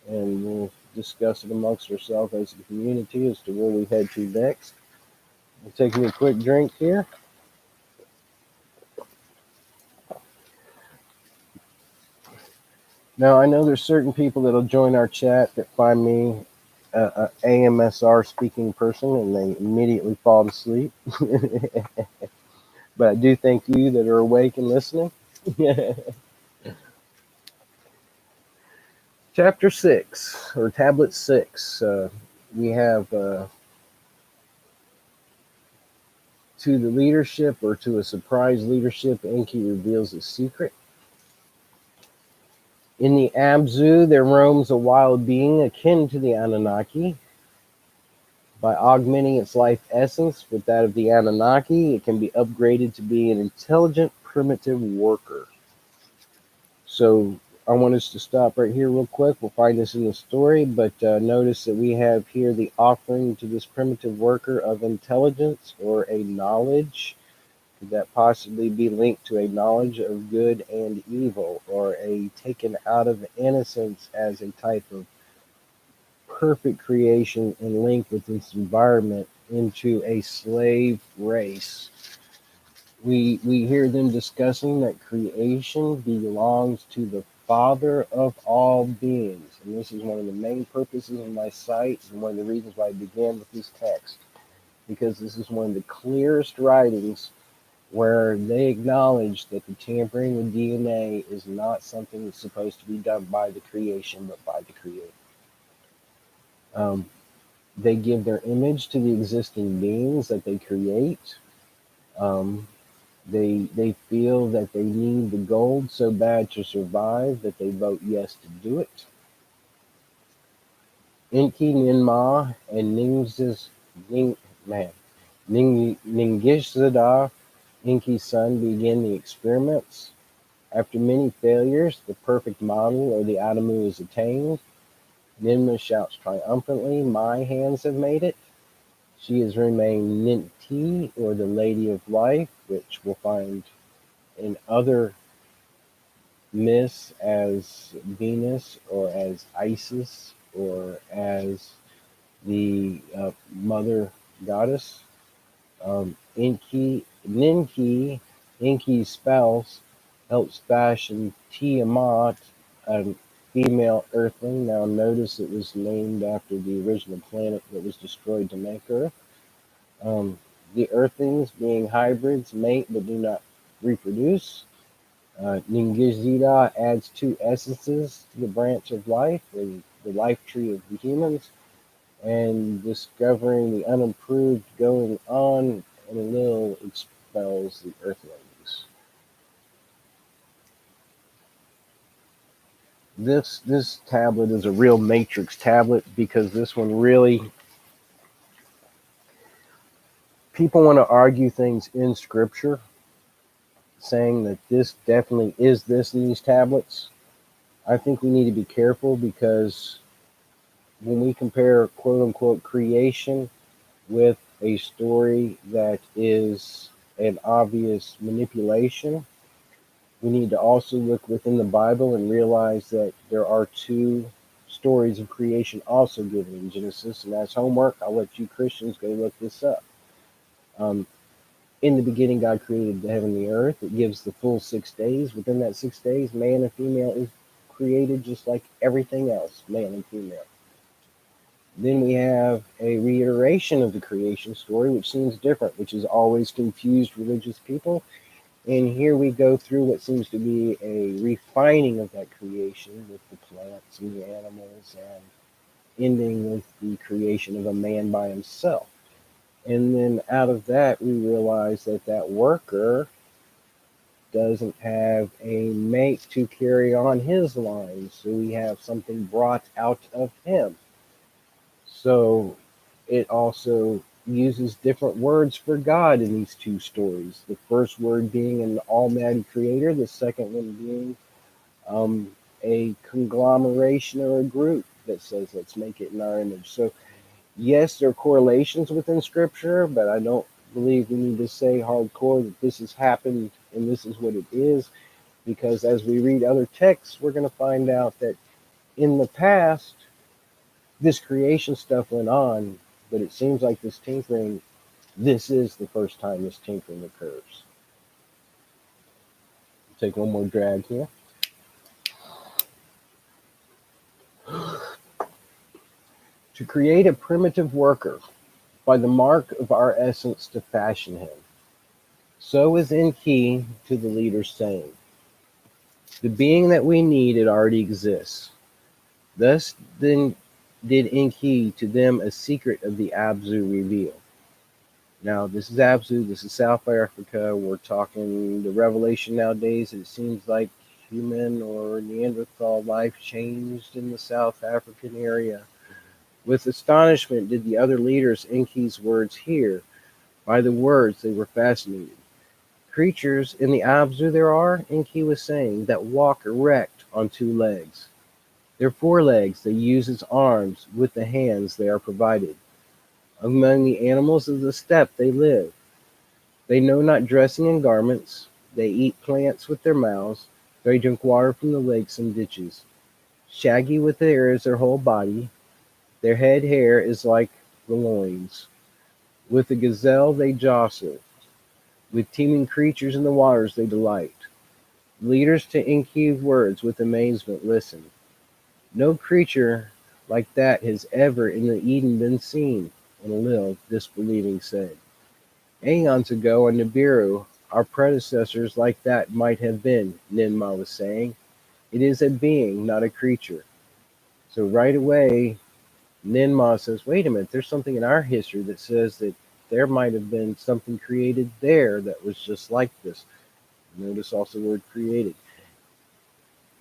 and we'll discuss it amongst ourselves as a community as to where we head to next. I'm taking a quick drink here. Now, I know there's certain people that'll join our chat that find me a AMSR speaking person and they immediately fall to sleep. But I do thank you that are awake and listening. Chapter 6, or Tablet 6, we have to the leadership or to a surprise leadership, Enki reveals a secret. In the Abzu, there roams a wild being akin to the Anunnaki. By augmenting its life essence with that of the Anunnaki, it can be upgraded to be an intelligent, primitive worker. So I want us to stop right here real quick. We'll find this in the story, but notice that we have here the offering to this primitive worker of intelligence or a knowledge. Could that possibly be linked to a knowledge of good and evil, or a taken out of innocence as a type of perfect creation and link with this environment into a slave race? We hear them discussing that creation belongs to the Father of all beings. And this is one of the main purposes of my site and one of the reasons why I began with this text. Because this is one of the clearest writings where they acknowledge that the tampering with DNA is not something that's supposed to be done by the creation, but by the creator. Um, they give their image to the existing beings that they create. Um, they feel that they need the gold so bad to survive that they vote yes to do it. Enki, Ninmah, and Ning, man, Ningishzada, Enki's son, begin the experiments. After many failures, the perfect model or the Adamu is attained. Ninmah shouts triumphantly, "My hands have made it." She has remained Ninti, or the Lady of Life, which we'll find in other myths as Venus or as Isis or as the mother goddess. Ninki, Enki's spouse, helps fashion Tiamat, a female earthling. Now notice it was named after the original planet that was destroyed to make Earth. The earthlings, being hybrids, mate but do not reproduce. Ningizida adds two essences to the branch of life, the life tree of the humans, and discovering the unimproved going on, and Lil expels the earthlings. This tablet is a real matrix tablet because this one really, people want to argue things in scripture, saying that this definitely is this in these tablets. I think we need to be careful because when we compare quote unquote creation with a story that is an obvious manipulation, we need to also look within the Bible and realize that there are two stories of creation also given in Genesis. And as homework, I'll let you Christians go look this up. Um, in the beginning, God created the heaven and the earth. It gives the full 6 days. Within that 6 days, man and female is created just like everything else, man and female. Then we have a reiteration of the creation story, which seems different, which has always confused religious people. And here we go through what seems to be a refining of that creation with the plants and the animals, and ending with the creation of a man by himself. And then out of that, we realize that that worker doesn't have a mate to carry on his line. So we have something brought out of him. So it also uses different words for God in these two stories. The first word being an almighty creator, the second one being a conglomeration or a group that says, let's make it in our image. So, yes, there are correlations within Scripture, but I don't believe we need to say hardcore that this has happened and this is what it is, because as we read other texts, we're going to find out that in the past, this creation stuff went on, but it seems like this tinkering, this is the first time this tinkering occurs. Take one more drag here. To create a primitive worker, by the mark of our essence to fashion him. So is Enki to the leader's saying. The being that we need, it already exists. Thus then did Enki to them a secret of the Abzu reveal. Now, this is Abzu, this is South Africa. We're talking the revelation nowadays. It seems like human or Neanderthal life changed in the South African area. With astonishment did the other leaders Enki's words hear. By the words they were fascinated. Creatures in the Abzu there are, Enki was saying, that walk erect on two legs. Their forelegs they use as arms, with the hands they are provided. Among the animals of the steppe they live. They know not dressing in garments. They eat plants with their mouths. They drink water from the lakes and ditches. Shaggy with hair is their whole body. Their head hair is like the loins. With the gazelle they jostle. With teeming creatures in the waters they delight. Leaders to Enki's words with amazement listen. No creature like that has ever in the Eden been seen, and Lil, disbelieving, said. Aeons ago on Nibiru, Our predecessors like that might have been, Ninma was saying. It is a being, not a creature. So right away, Ninma says, wait a minute, there's something in our history that says that there might have been something created there that was just like this. Notice also the word created.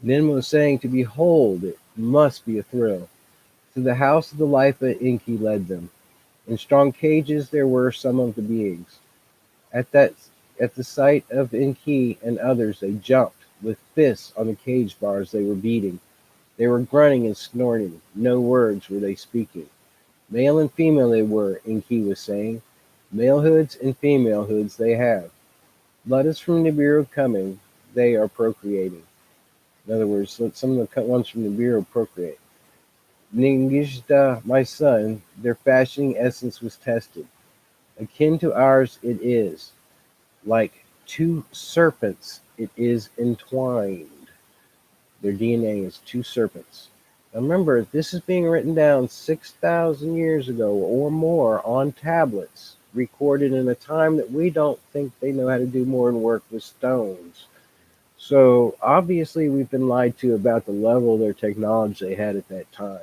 Ninma was saying, to behold, it must be a thrill. To the house of the life of Enki led them. In strong cages there were some of the beings. At that at the sight of Enki and others they jumped, with fists on the cage bars they were beating. They were grunting and snorting. No words were they speaking. Male and female they were, Enki was saying. Malehoods and femalehoods they have. Blood is from Nibiru coming. They are procreating. In other words, let some of the ones from Nibiru procreate. Ningishta, my son, their fashioning essence was tested. Akin to ours it is. Like two serpents, it is entwined. Their DNA is two serpents. Now remember, this is being written down 6,000 years ago or more on tablets, recorded in a time that we don't think they know how to do more than work with stones. So obviously we've been lied to about the level of their technology they had at that time.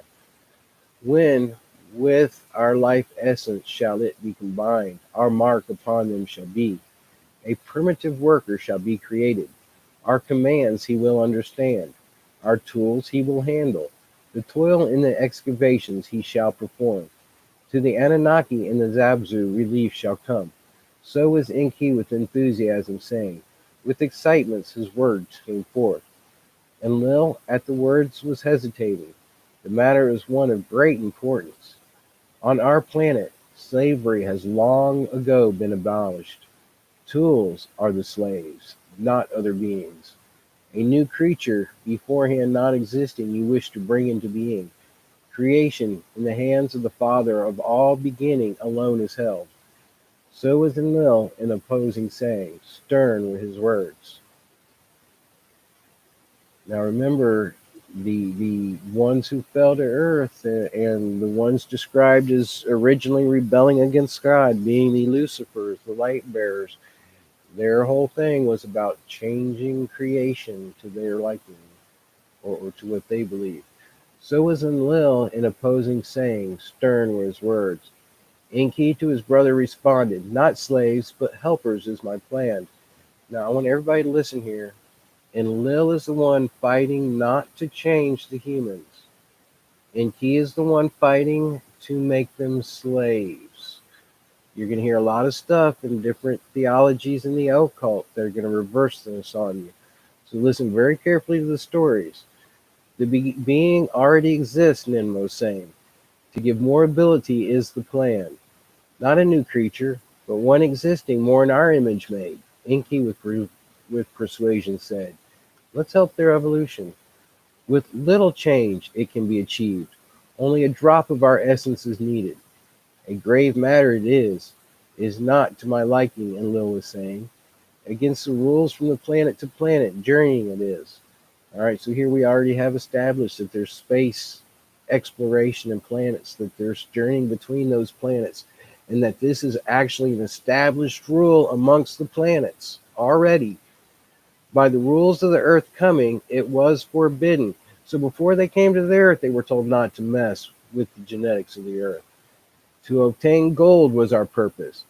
When with our life essence shall it be combined, our mark upon them shall be. A primitive worker shall be created. Our commands he will understand. Our tools he will handle. The toil in the excavations he shall perform. To the Anunnaki in the Zabzu relief shall come. So was Enki with enthusiasm saying. With excitements his words came forth. And Lil at the words was hesitating. The matter is one of great importance. On our planet, slavery has long ago been abolished. Tools are the slaves, not other beings. A new creature, beforehand not existing, you wish to bring into being. Creation in the hands of the Father of all beginning alone is held. So was Enlil in opposing saying, stern were his words. Now remember, the ones who fell to earth and the ones described as originally rebelling against God, being the Lucifers, the light bearers, their whole thing was about changing creation to their liking, or to what they believed. So was Enlil in opposing saying, stern were his words. Enki to his brother responded, not slaves, but helpers is my plan. Now I want everybody to listen here. Enlil is the one fighting not to change the humans. Enki is the one fighting to make them slaves. You're going to hear a lot of stuff in different theologies in the occult that are going to reverse this on you. So listen very carefully to the stories. The being already exists, Ninmo was saying. To give more ability is the plan. Not a new creature, but one existing more in our image made. Enki with persuasion said, let's help their evolution. With little change it can be achieved. Only a drop of our essence is needed. A grave matter it is not to my liking, Enlil was saying. Against the rules from the planet to planet journeying it is. All right, so here we already have established that there's space exploration and planets, that there's journeying between those planets, and that this is actually an established rule amongst the planets already. By the rules of the earth coming, it was forbidden. So before they came to the earth, they were told not to mess with the genetics of the earth. To obtain gold was our purpose.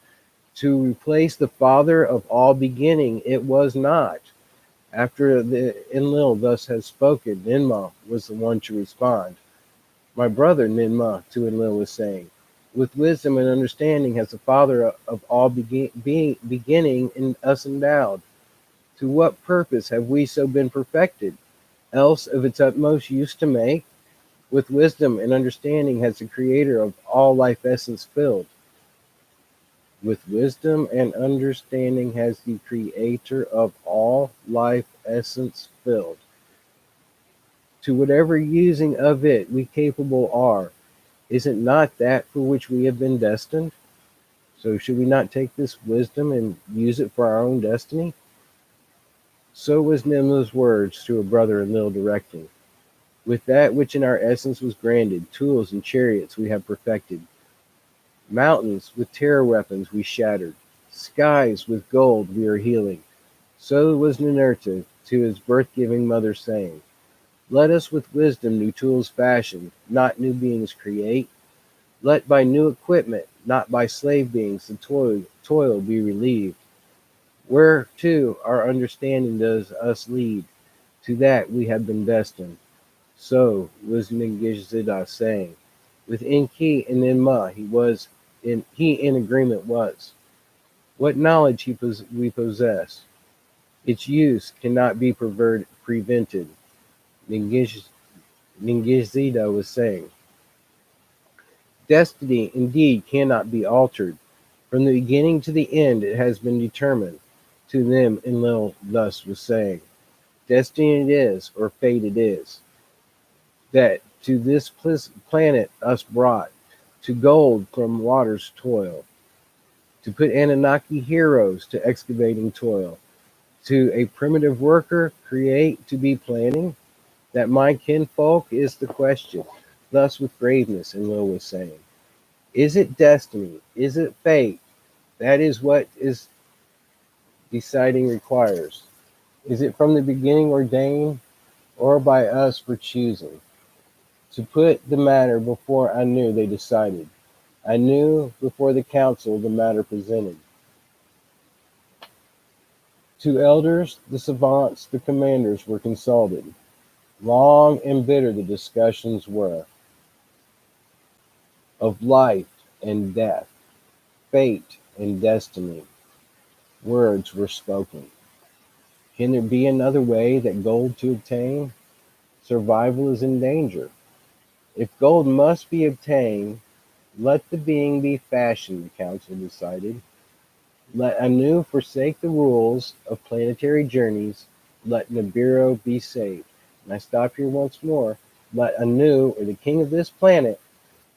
To replace the father of all beginning, it was not. After the Enlil thus had spoken, Ninma was the one to respond. My brother Ninma, to Enlil was saying, with wisdom and understanding has the father of all beginning in us endowed. To what purpose have we so been perfected, else of its utmost use to make? With wisdom and understanding has the creator of all life essence filled. With wisdom and understanding has the creator of all life essence filled. To whatever using of it we capable are, is it not that for which we have been destined? So should we not take this wisdom and use it for our own destiny? So was Nimla's words to her brother Enlil directing. With that which in our essence was granted, tools and chariots we have perfected. Mountains with terror weapons we shattered. Skies with gold we are healing. So was Ninurta to his birth-giving mother saying, let us with wisdom new tools fashion, not new beings create. Let by new equipment, not by slave beings, the toil be relieved. Where to our understanding does us lead, to that we have been destined. So was Ningishzida saying. With Enki and Enma he in agreement was. What knowledge we possess, its use cannot be prevented. Ningish, Ningishzida was saying. Destiny indeed cannot be altered. From the beginning to the end it has been determined. To them Enlil thus was saying. Destiny it is, or fate it is, that to this planet us brought, to gold from water's toil, to put Anunnaki heroes to excavating toil, to a primitive worker create to be planning, that my kinfolk is the question. Thus with graveness Enlil was saying. Is it destiny? Is it fate? That is what is deciding requires. Is it from the beginning ordained, or by us for choosing? To put the matter before I knew they decided. I knew before the council the matter presented. To elders, the savants, the commanders were consulted. Long and bitter the discussions were of life and death, fate and destiny. Words were spoken. Can there be another way that gold to obtain? Survival is in danger. If gold must be obtained, let the being be fashioned, the council decided. Let Anu forsake the rules of planetary journeys. Let Nibiru be saved. And I stop here once more. Let Anu, or the king of this planet,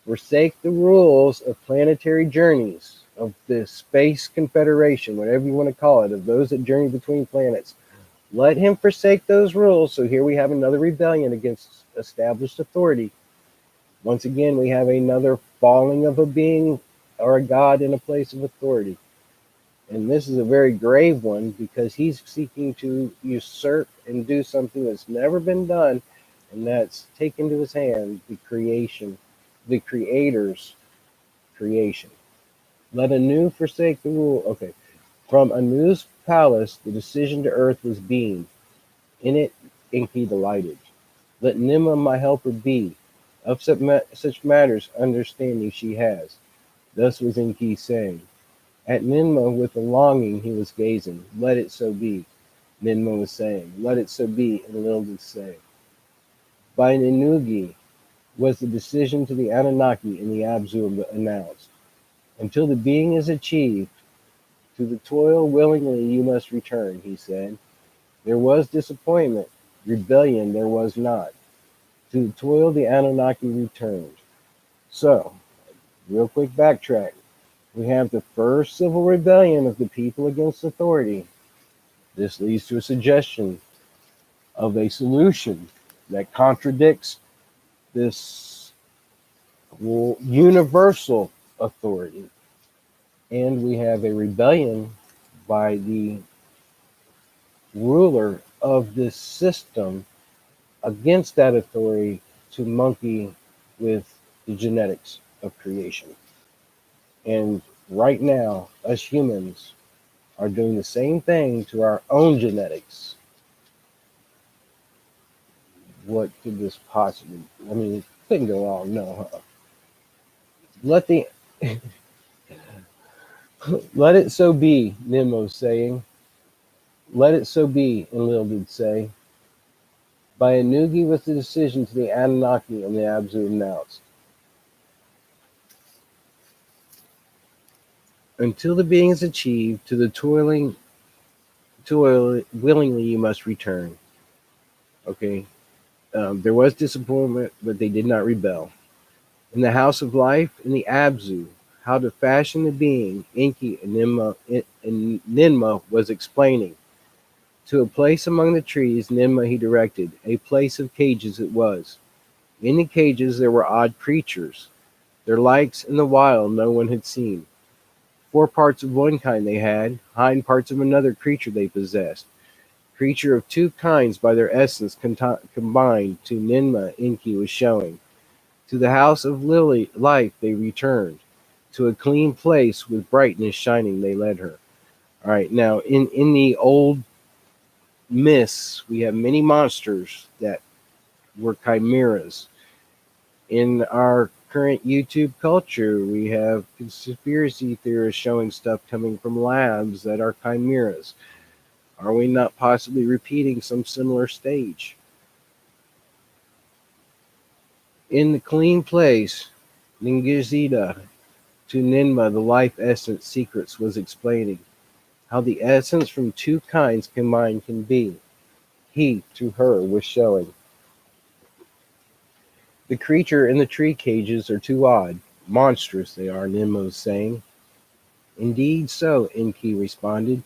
forsake the rules of planetary journeys, of the space confederation, whatever you want to call it, of those that journey between planets. Let him forsake those rules. So here we have another rebellion against established authority. Once again, we have another falling of a being or a god in a place of authority. And this is a very grave one because he's seeking to usurp and do something that's never been done, and that's take into his hand the creation, the creator's creation. Let Anu forsake the rule. Okay. From Anu's palace, the decision to earth was beamed. In it, Enki delighted. Let Nima my helper be. Of such matters, understanding she has. Thus was Enki saying. At Ninma with a longing he was gazing. Let it so be. Ninma was saying. Let it so be, and Lil did say. By Ninugi was the decision to the Anunnaki in the Abzu announced. Until the being is achieved, to the toil willingly you must return, he said. There was disappointment, rebellion there was not. To the toil the Anunnaki returned. So, real quick backtrack. We have the first civil rebellion of the people against authority. This leads to a suggestion of a solution that contradicts this universal authority. And we have a rebellion by the ruler of this system against that authority to monkey with the genetics of creation. And right now, us humans are doing the same thing to our own genetics. What could this possibly? I mean, it couldn't go wrong. No, huh? Let the let it so be. Nimmo saying, "Let it so be." Enlil did say. By Anugi was the decision to the Anunnaki and the Abzu announced. Until the being is achieved, to the toil willingly you must return. Okay. There was disappointment, but they did not rebel. In the house of life, in the Abzu, how to fashion the being, Enki and Ninma was explaining. To a place among the trees, Ninma he directed. A place of cages it was. In the cages there were odd creatures. Their likes in the wild no one had seen. Fore parts of one kind they had, hind parts of another creature they possessed. Creature of two kinds by their essence combined to Ninma Inki was showing. To the house of lily life they returned. To a clean place with brightness shining they led her. All right, now in the old myths, we have many monsters that were chimeras. In our current YouTube culture, we have conspiracy theorists showing stuff coming from labs that are chimeras. Are we not possibly repeating some similar stage? In the clean place, Ningizida to Ninma, the life essence secrets, was explaining how the essence from two kinds combined can be. He, to her, was showing. The creature in the tree cages are too odd. Monstrous they are, Ninma was saying. Indeed so, Enki responded.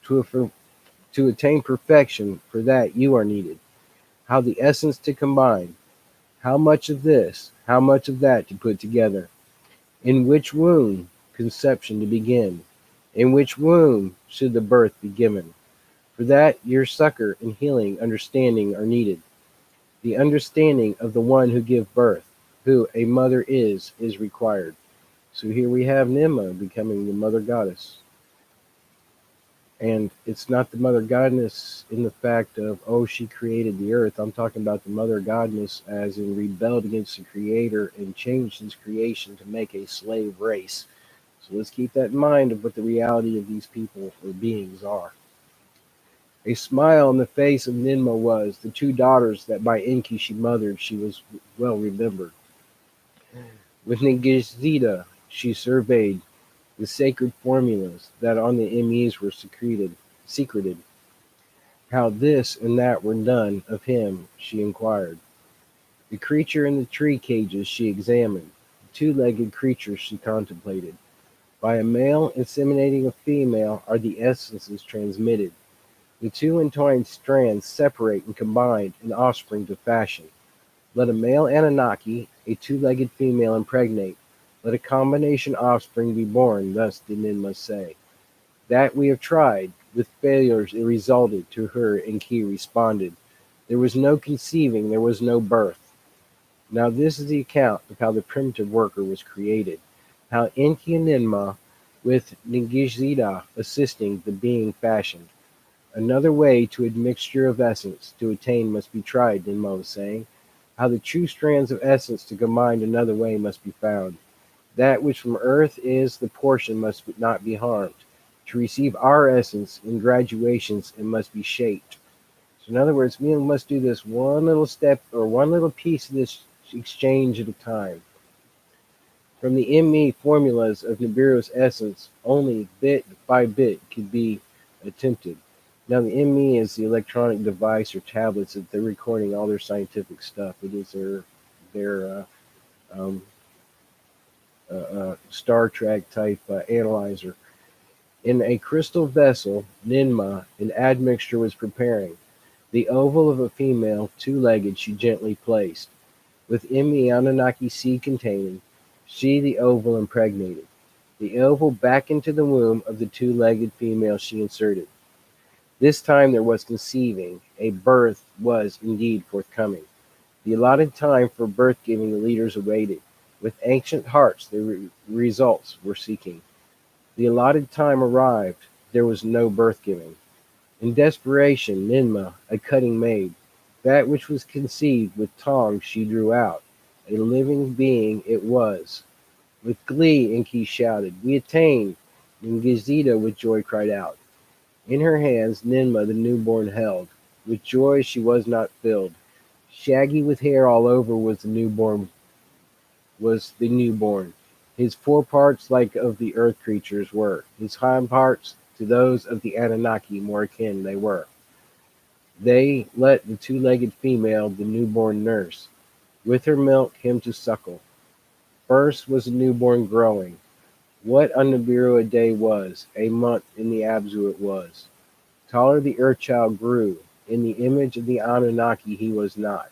To attain perfection, for that you are needed. How the essence to combine. How much of this, how much of that to put together. In which womb conception to begin? In which womb should the birth be given? For that your succor and healing understanding are needed. The understanding of the one who give birth, who a mother is required. So here we have Ninma becoming the mother goddess. And it's not the mother goddess in the fact of, oh, she created the earth. I'm talking about the mother goddess as in rebelled against the creator and changed his creation to make a slave race. So let's keep that in mind of what the reality of these people or beings are. A smile on the face of Ninma was the two daughters that by Enki she mothered, she was well remembered. With Ningizida she surveyed the sacred formulas that on the MEs were secreted. How this and that were done of him, she inquired. The creature in the tree cages she examined. The two-legged creature she contemplated. By a male inseminating a female are the essences transmitted. The two entwined strands separate and combine an offspring to fashion. Let a male Anunnaki, a two-legged female impregnate. Let a combination offspring be born, thus did Ninmah say. That we have tried. With failures it resulted, to her Enki responded. There was no conceiving, there was no birth. Now this is the account of how the primitive worker was created. How Enki and Ninmah, with Ningishzida assisting the being fashioned. Another way to admixture of essence to attain must be tried, Ninmah was saying. How the true strands of essence to combine another way must be found. That which from earth is the portion must not be harmed. To receive our essence in graduations, it must be shaped. So in other words, we must do this one little step or one little piece of this exchange at a time. From the ME formulas of Nibiru's essence, only bit by bit could be attempted. Now the ME is the electronic device or tablets that they're recording all their scientific stuff. It is their um, Star Trek type analyzer. In a crystal vessel, Ninmah, an admixture was preparing. The oval of a female, two-legged, she gently placed. With the Anunnaki seed containing, she the oval impregnated. The oval back into the womb of the two-legged female she inserted. This time there was conceiving. A birth was indeed forthcoming. The allotted time for birth-giving the leaders awaited. With ancient hearts the results were seeking. The allotted time arrived. There was no birth-giving. In desperation, Ninmah, a cutting maid, that which was conceived with tongs she drew out. A living being it was. With glee Enki shouted, "We attain!" And Gizida with joy cried out. In her hands Ninmah the newborn held. With joy she was not filled. Shaggy with hair all over was the newborn. His foreparts like of the earth creatures were. His hind parts to those of the Anunnaki more akin they were. They let the two-legged female the newborn nurse. With her milk him to suckle. First was the newborn growing. What on Nibiru a day was, a month in the Abzu it was. Taller the earth child grew. In the image of the Anunnaki he was not.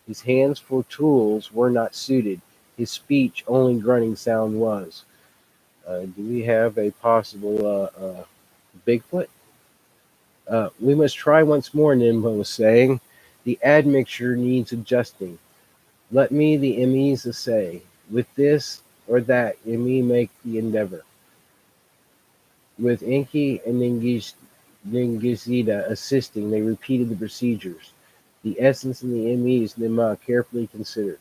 His hands for tools were not suited. His speech only grunting sound was. Do we have a possible Bigfoot? We must try once more, Nimbo was saying. The admixture needs adjusting. Let me the MEs essay. With this or that, ME make the endeavor. With Enki and Ningizida assisting, they repeated the procedures. The essence and the MEs Nima carefully considered.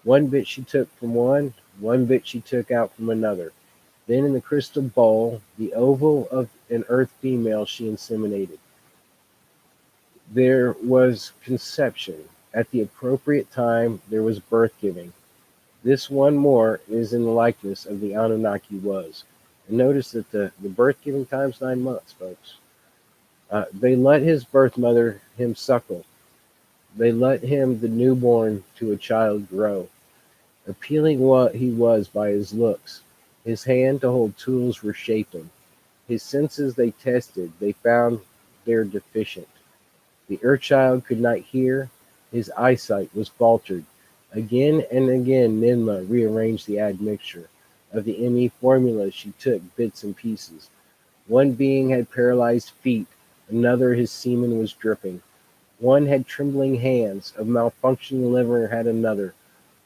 One bit she took from one bit she took out from another. Then in the crystal bowl, the oval of an earth female she inseminated. There was conception. At the appropriate time, there was birth giving. This one more is in the likeness of the Anunnaki was. And notice that the birth giving time's 9 months, folks. They let his birth mother him suckle. They let him, the newborn, to a child grow. Appealing what he was by his looks. His hand to hold tools were shapen. His senses they tested. They found they're deficient. The Earthchild could not hear. His eyesight was faltered. Again and again Ninma rearranged the admixture. Of the ME formula she took bits and pieces. One being had paralyzed feet, another his semen was dripping. One had trembling hands, a malfunctioning liver had another.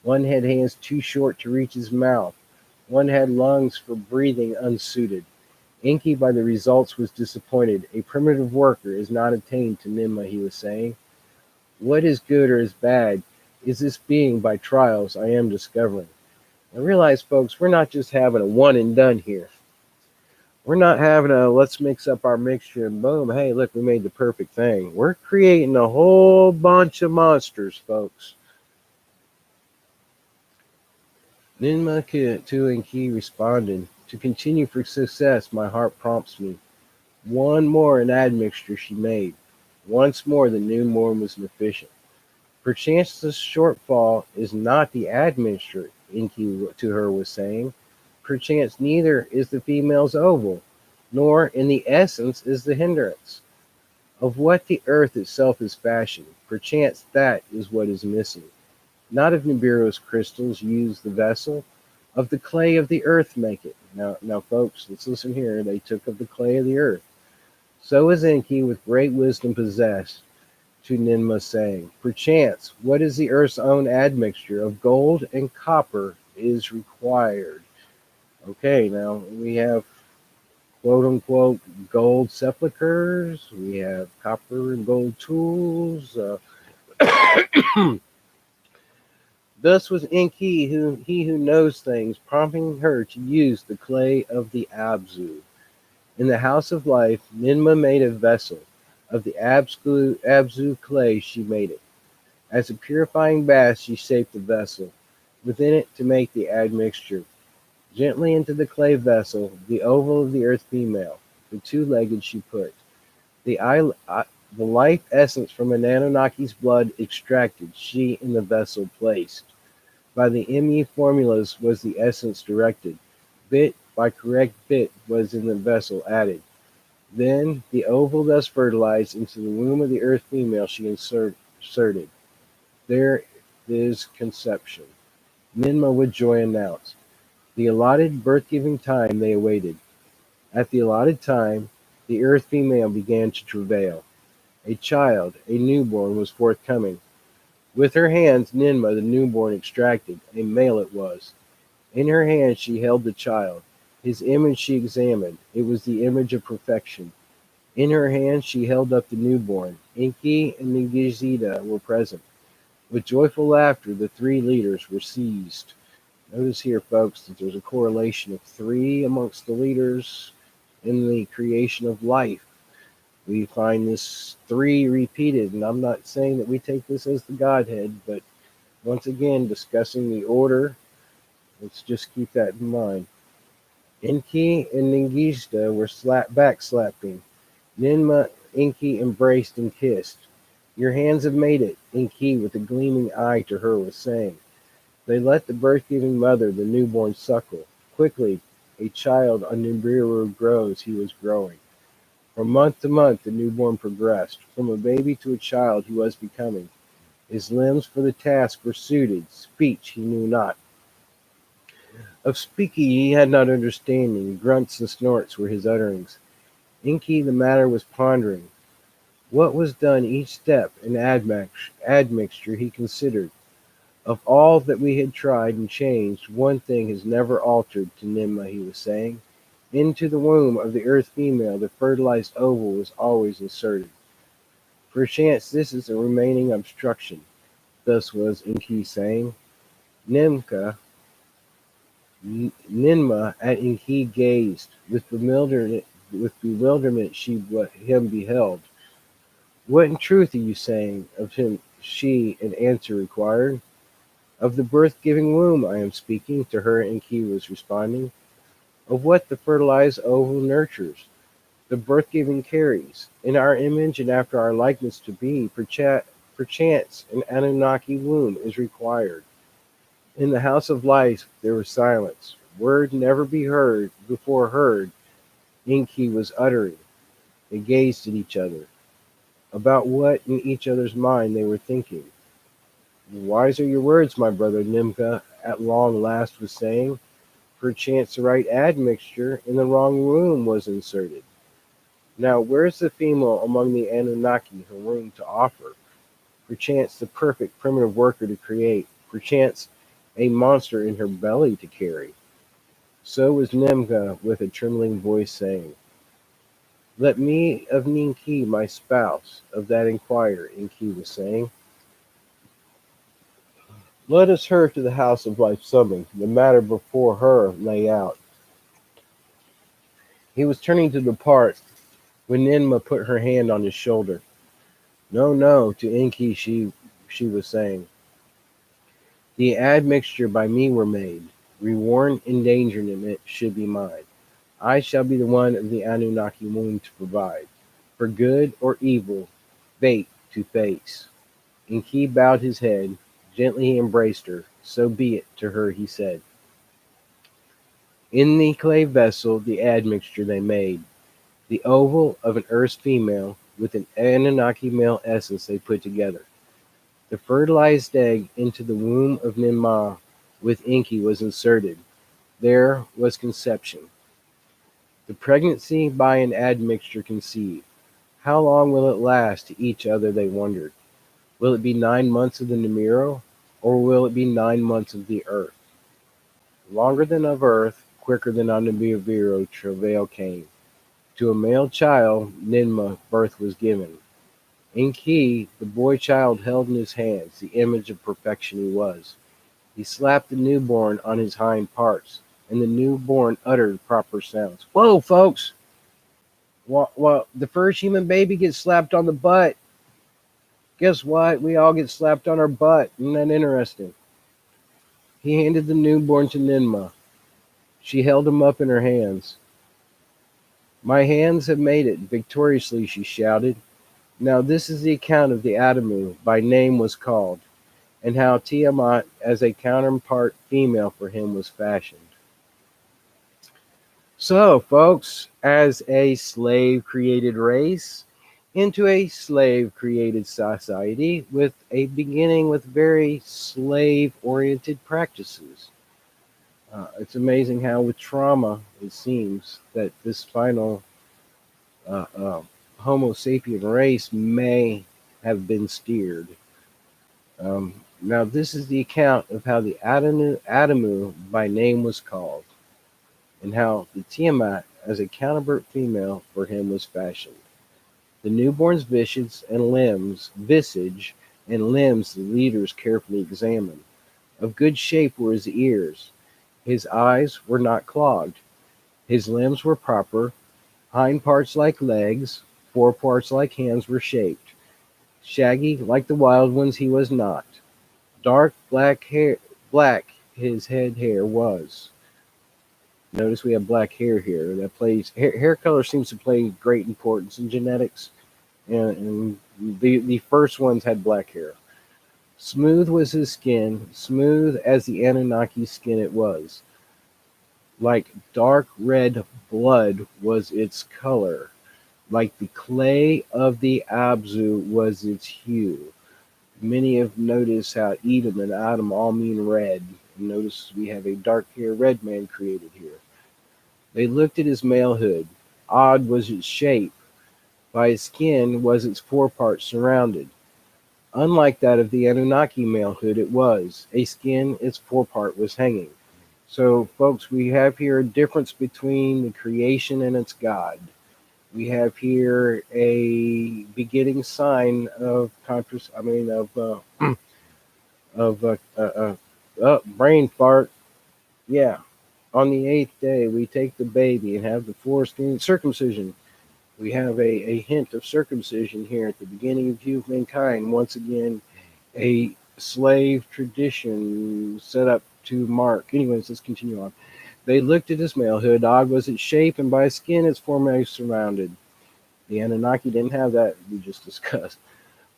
One had hands too short to reach his mouth. One had lungs for breathing unsuited. Enki by the results was disappointed. A primitive worker is not attained to Ninma, he was saying. What is good or is bad is this being by trials I am discovering. I realize, folks, we're not just having a one and done here. We're not having a let's mix up our mixture and boom, hey, look, we made the perfect thing. We're creating a whole bunch of monsters, folks. Ninma Tu and Ki responded, to continue for success, my heart prompts me. One more an admixture she made. Once more the newborn was inefficient. Perchance the shortfall is not the admixture, Enki to her was saying. Perchance neither is the female's oval, nor in the essence is the hindrance. Of what the earth itself is fashioned, perchance that is what is missing. Not of Nibiru's crystals use the vessel, of the clay of the earth make it. Now, folks, let's listen here. They took of the clay of the earth. So is Enki with great wisdom possessed, to Ninma saying, perchance, what is the earth's own admixture of gold and copper is required. Okay, now we have quote unquote gold sepulchres, we have copper and gold tools. Thus was Enki, he who knows things, prompting her to use the clay of the Abzu. In the house of life, Ninma made a vessel. Of the Abzu clay she made it. As a purifying bath she shaped the vessel. Within it to make the admixture. Gently into the clay vessel, the oval of the earth female, the two-legged she put. The life essence from an Anunnaki's blood extracted, she in the vessel placed. By the ME formulas was the essence directed. Bit by correct bit was in the vessel added. Then the oval thus fertilized into the womb of the earth female she inserted. There is conception. Ninma with joy announced. The allotted birth-giving time they awaited. At the allotted time, the earth female began to travail. A child, a newborn, was forthcoming. With her hands, Ninma, the newborn, extracted. A male it was. In her hand she held the child. His image she examined. It was the image of perfection. In her hand she held up the newborn. Enki and Ningizida were present. With joyful laughter, the three leaders were seized. Notice here, folks, that there's a correlation of three amongst the leaders in the creation of life. We find this three repeated, and I'm not saying that we take this as the Godhead, but once again, discussing the order, let's just keep that in mind. Enki and Ningishta were backslapping. Ninma Enki embraced and kissed. Your hands have made it, Enki with a gleaming eye to her was saying. They let the birth-giving mother, the newborn, suckle. Quickly, a child on Nibiru grows, he was growing. From month to month the newborn progressed. From a baby to a child he was becoming. His limbs for the task were suited. Speech he knew not. Of speaking he had not understanding, grunts and snorts were his utterings. Enki the matter was pondering. What was done each step in admixture he considered. Of all that we had tried and changed, one thing has never altered to Nimma, he was saying. Into the womb of the earth female the fertilized oval was always inserted. Perchance this is a remaining obstruction. Thus was Enki saying. Nimka, Ninma at Enki gazed. With bewilderment she him beheld. What in truth are you saying of him? She in answer required. Of the birth-giving womb I am speaking, to her Enki was responding. Of what the fertilized oval nurtures, the birth-giving carries, in our image and after our likeness to be, perchance an Anunnaki womb is required. In the house of life there was silence. Word never before heard, Enki was uttering. They gazed at each other. About what in each other's mind they were thinking. Wise are your words, my brother Nimka at long last was saying. Perchance the right admixture in the wrong womb was inserted. Now where's the female among the Anunnaki her womb to offer? Perchance the perfect primitive worker to create. Perchance a monster in her belly to carry. So was Nimka with a trembling voice saying, Let me of Ninki, my spouse, of that inquire, Enki was saying. Let us her to the house of life summon, the matter before her lay out. He was turning to depart when Ninma put her hand on his shoulder. No, no, to Enki she was saying. The admixture by me were made. Reward endangerment should be mine. I shall be the one of the Anunnaki womb to provide. For good or evil, fate to face. Enki bowed his head. Gently he embraced her. So be it, to her he said. In the clay vessel the admixture they made. The oval of an earth's female with an Anunnaki male essence they put together. The fertilized egg into the womb of Ninma with Enki was inserted. There was conception. The pregnancy by an admixture conceived. How long will it last to each other they wondered. Will it be 9 months of the Nimiro, or will it be 9 months of the earth? Longer than of earth, quicker than on the Nibiru, travail came. To a male child, Ninma, birth was given. Enki, the boy child held in his hands, the image of perfection he was. He slapped the newborn on his hind parts, and the newborn uttered proper sounds. Whoa, folks! While the first human baby gets slapped on the butt, guess what? We all get slapped on our butt. Isn't that interesting? He handed the newborn to Ninma. She held him up in her hands. My hands have made it, victoriously she shouted. Now this is the account of the Adamu, by name was called, and how Tiamat as a counterpart female for him was fashioned. So, folks, as a slave-created race into a slave-created society with a beginning with very slave-oriented practices. It's amazing how with trauma, it seems that this final uh, uh, Homo sapien race may have been steered. Now, this is the account of how the Adamu by name was called, and how the Tiamat as a counterpart female for him was fashioned. The newborn's visage and limbs the leaders carefully examined. Of good shape were his ears. His eyes were not clogged. His limbs were proper. Hind parts like legs, fore parts like hands were shaped. Shaggy like the wild ones he was not. Dark black his head hair was. Notice we have black hair here. That plays hair color seems to play great importance in genetics, and the first ones had black hair. Smooth was his skin, smooth as the Anunnaki skin it was. Like dark red blood was its color. Like the clay of the Abzu was its hue. Many have noticed how Edom and Adam all mean red, And notice we have a dark-haired red man created here. They looked at his malehood. Odd was its shape. By its skin was its forepart surrounded. Unlike that of the Anunnaki malehood, it was a skin, its forepart was hanging. So, folks, we have here a difference between the creation and its God. We have here a beginning sign of brain fart. Yeah. On the eighth day, we take the baby and have the foreskin circumcision. We have a hint of circumcision here at the beginning of humankind. Once again, a slave tradition set up to mark. Anyways, let's continue on. They looked at his malehood. Og was its shape, and by skin its form surrounded. The Anunnaki didn't have that we just discussed.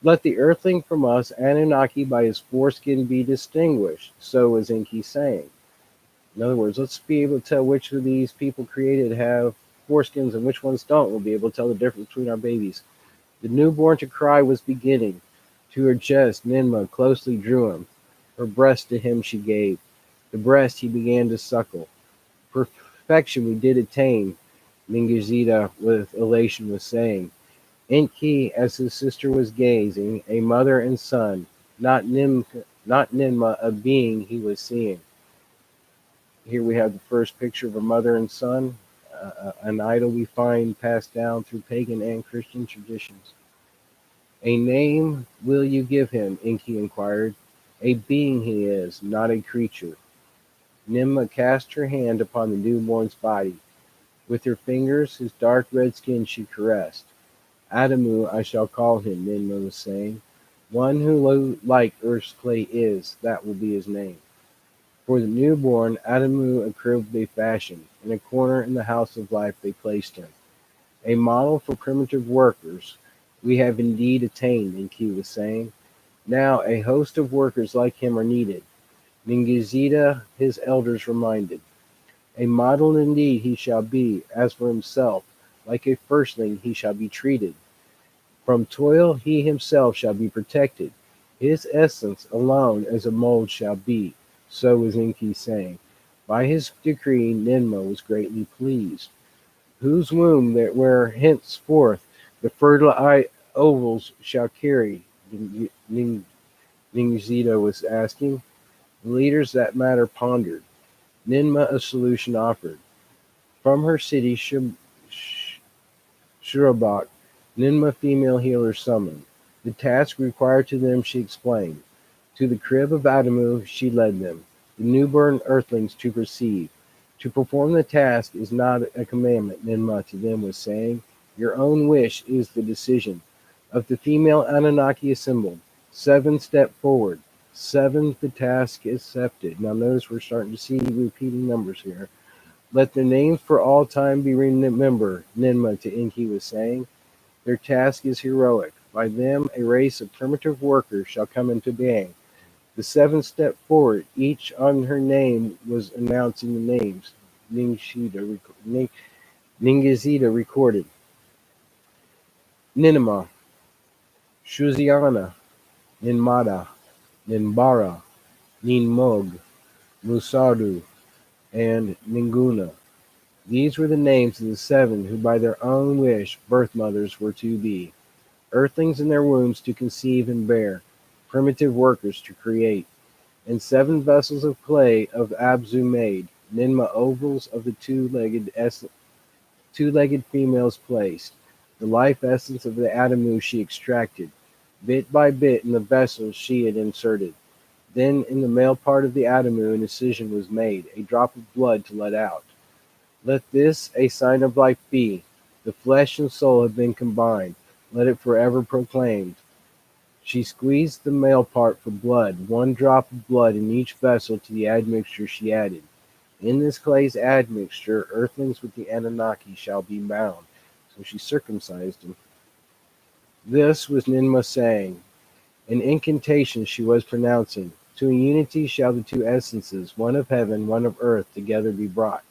Let the earthling from us, Anunnaki, by his foreskin be distinguished. So is Enki saying. In other words, let's be able to tell which of these people created have foreskins and which ones don't. We'll be able to tell the difference between our babies. The newborn to cry was beginning. To her chest, Ninmah closely drew him. Her breast to him she gave. The breast he began to suckle. Perfection we did attain, Ningishzida with elation was saying. Enki, as his sister was gazing, a mother and son, not Ninmah, a being he was seeing. Here we have the first picture of a mother and son, an idol we find passed down through pagan and Christian traditions. A name will you give him? Enki inquired. A being he is, not a creature. Ninmah cast her hand upon the newborn's body. With her fingers, his dark red skin she caressed. Adamu I shall call him, Ninmah was saying. One who like earth's clay is, that will be his name. For the newborn, Adamu a crib they fashioned. In a corner in the house of life they placed him. A model for primitive workers we have indeed attained, Enki was saying. Now a host of workers like him are needed. Ningishzida his elders reminded. A model indeed he shall be, as for himself, like a firstling he shall be treated. From toil he himself shall be protected. His essence alone as a mold shall be. So was Enki saying. By his decree Ninmah was greatly pleased. Whose womb that where henceforth the fertile ovals shall carry? Ningishzida was asking. The leaders that matter pondered. Ninmah a solution offered. From her city Shurabak, Ninmah female healers summoned. The task required to them she explained. To the crib of Adamu she led them, the newborn earthlings to perceive. To perform the task is not a commandment, Ninmah to them was saying. Your own wish is the decision. Of the female Anunnaki assembled, 7 step forward. 7 the task accepted. Now notice we're starting to see repeating numbers here. Let their names for all time be remembered, Ninmah to Enki was saying. Their task is heroic. By them a race of primitive workers shall come into being. The 7 stepped forward, each on her name was announcing the names. Ningishzida recorded. Ninmah, Shuziana, Ninmada, Ninbara, Ninmog, Musadu, and Ninguna. These were the names of the 7 who by their own wish birth mothers were to be. Earthlings in their wombs to conceive and bear, primitive workers to create. And 7 vessels of clay of Abzu made, Ninmah ovals of the two-legged females placed. The life essence of the Adamu she extracted. Bit by bit in the vessels she had inserted. Then in the male part of the Adamu an incision was made, a drop of blood to let out. Let this a sign of life be. The flesh and soul have been combined. Let it forever proclaimed. She squeezed the male part for blood, 1 drop of blood in each vessel to the admixture she added. In this clay's admixture, earthlings with the Anunnaki shall be bound. So she circumcised him. This was Ninmah saying. An incantation she was pronouncing. To a unity shall the 2 essences, one of heaven, one of earth, together be brought.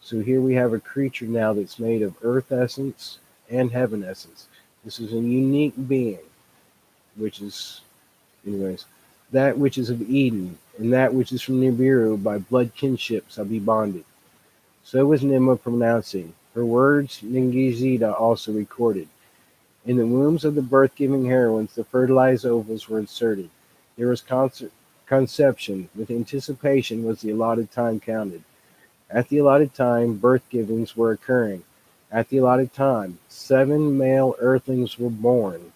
So here we have a creature now that's made of earth essence and heaven essence. This is a unique being, which is, anyways. That which is of Eden, and that which is from Nibiru by blood kinship shall be bonded. So was Nimma pronouncing. Her words Ningizida also recorded. In the wombs of the birth-giving heroines, the fertilized ovals were inserted. There was conception. With anticipation was the allotted time counted. At the allotted time, birth-givings were occurring. At the allotted time, 7 male earthlings were born.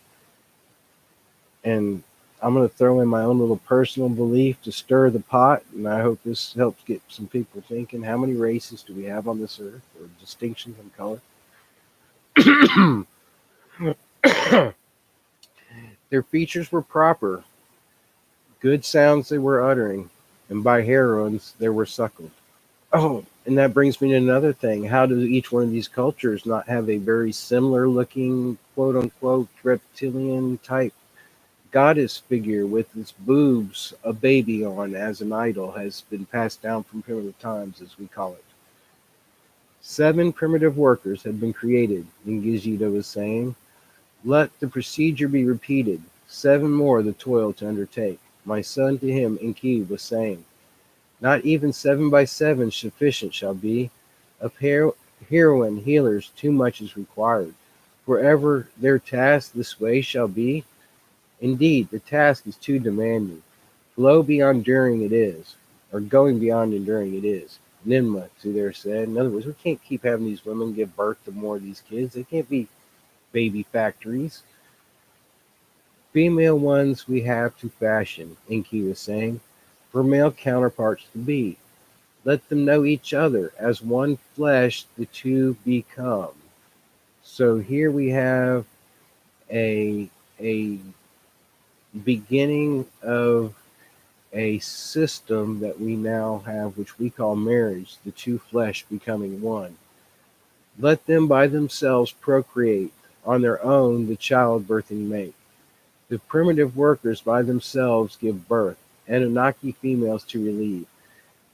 And I'm going to throw in my own little personal belief to stir the pot, and I hope this helps get some people thinking. How many races do we have on this earth, or distinctions in color? Their features were proper, good sounds they were uttering, and by heroines they were suckled. Oh, and that brings me to another thing. How do each one of these cultures not have a very similar looking, quote unquote, reptilian type goddess figure with its boobs a baby on as an idol has been passed down from primitive times, as we call it? 7 primitive workers had been created, Ningishida was saying. Let the procedure be repeated. 7 more the toil to undertake. My son to him Enki was saying. Not even 7 by 7 sufficient shall be. Of heroine healers too much is required. Wherever their task this way shall be, indeed the task is too demanding. Flow beyond enduring it is, or going beyond enduring it is. Ninma to their said. In other words, we can't keep having these women give birth to more of these kids. They can't be baby factories. Female ones we have to fashion, Enki was saying, for male counterparts to be. Let them know each other as one flesh the two become. So here we have a beginning of a system that we now have, which we call marriage, the two flesh becoming one. Let them by themselves procreate, on their own the childbirthing make. The primitive workers by themselves give birth, Anunnaki females to relieve.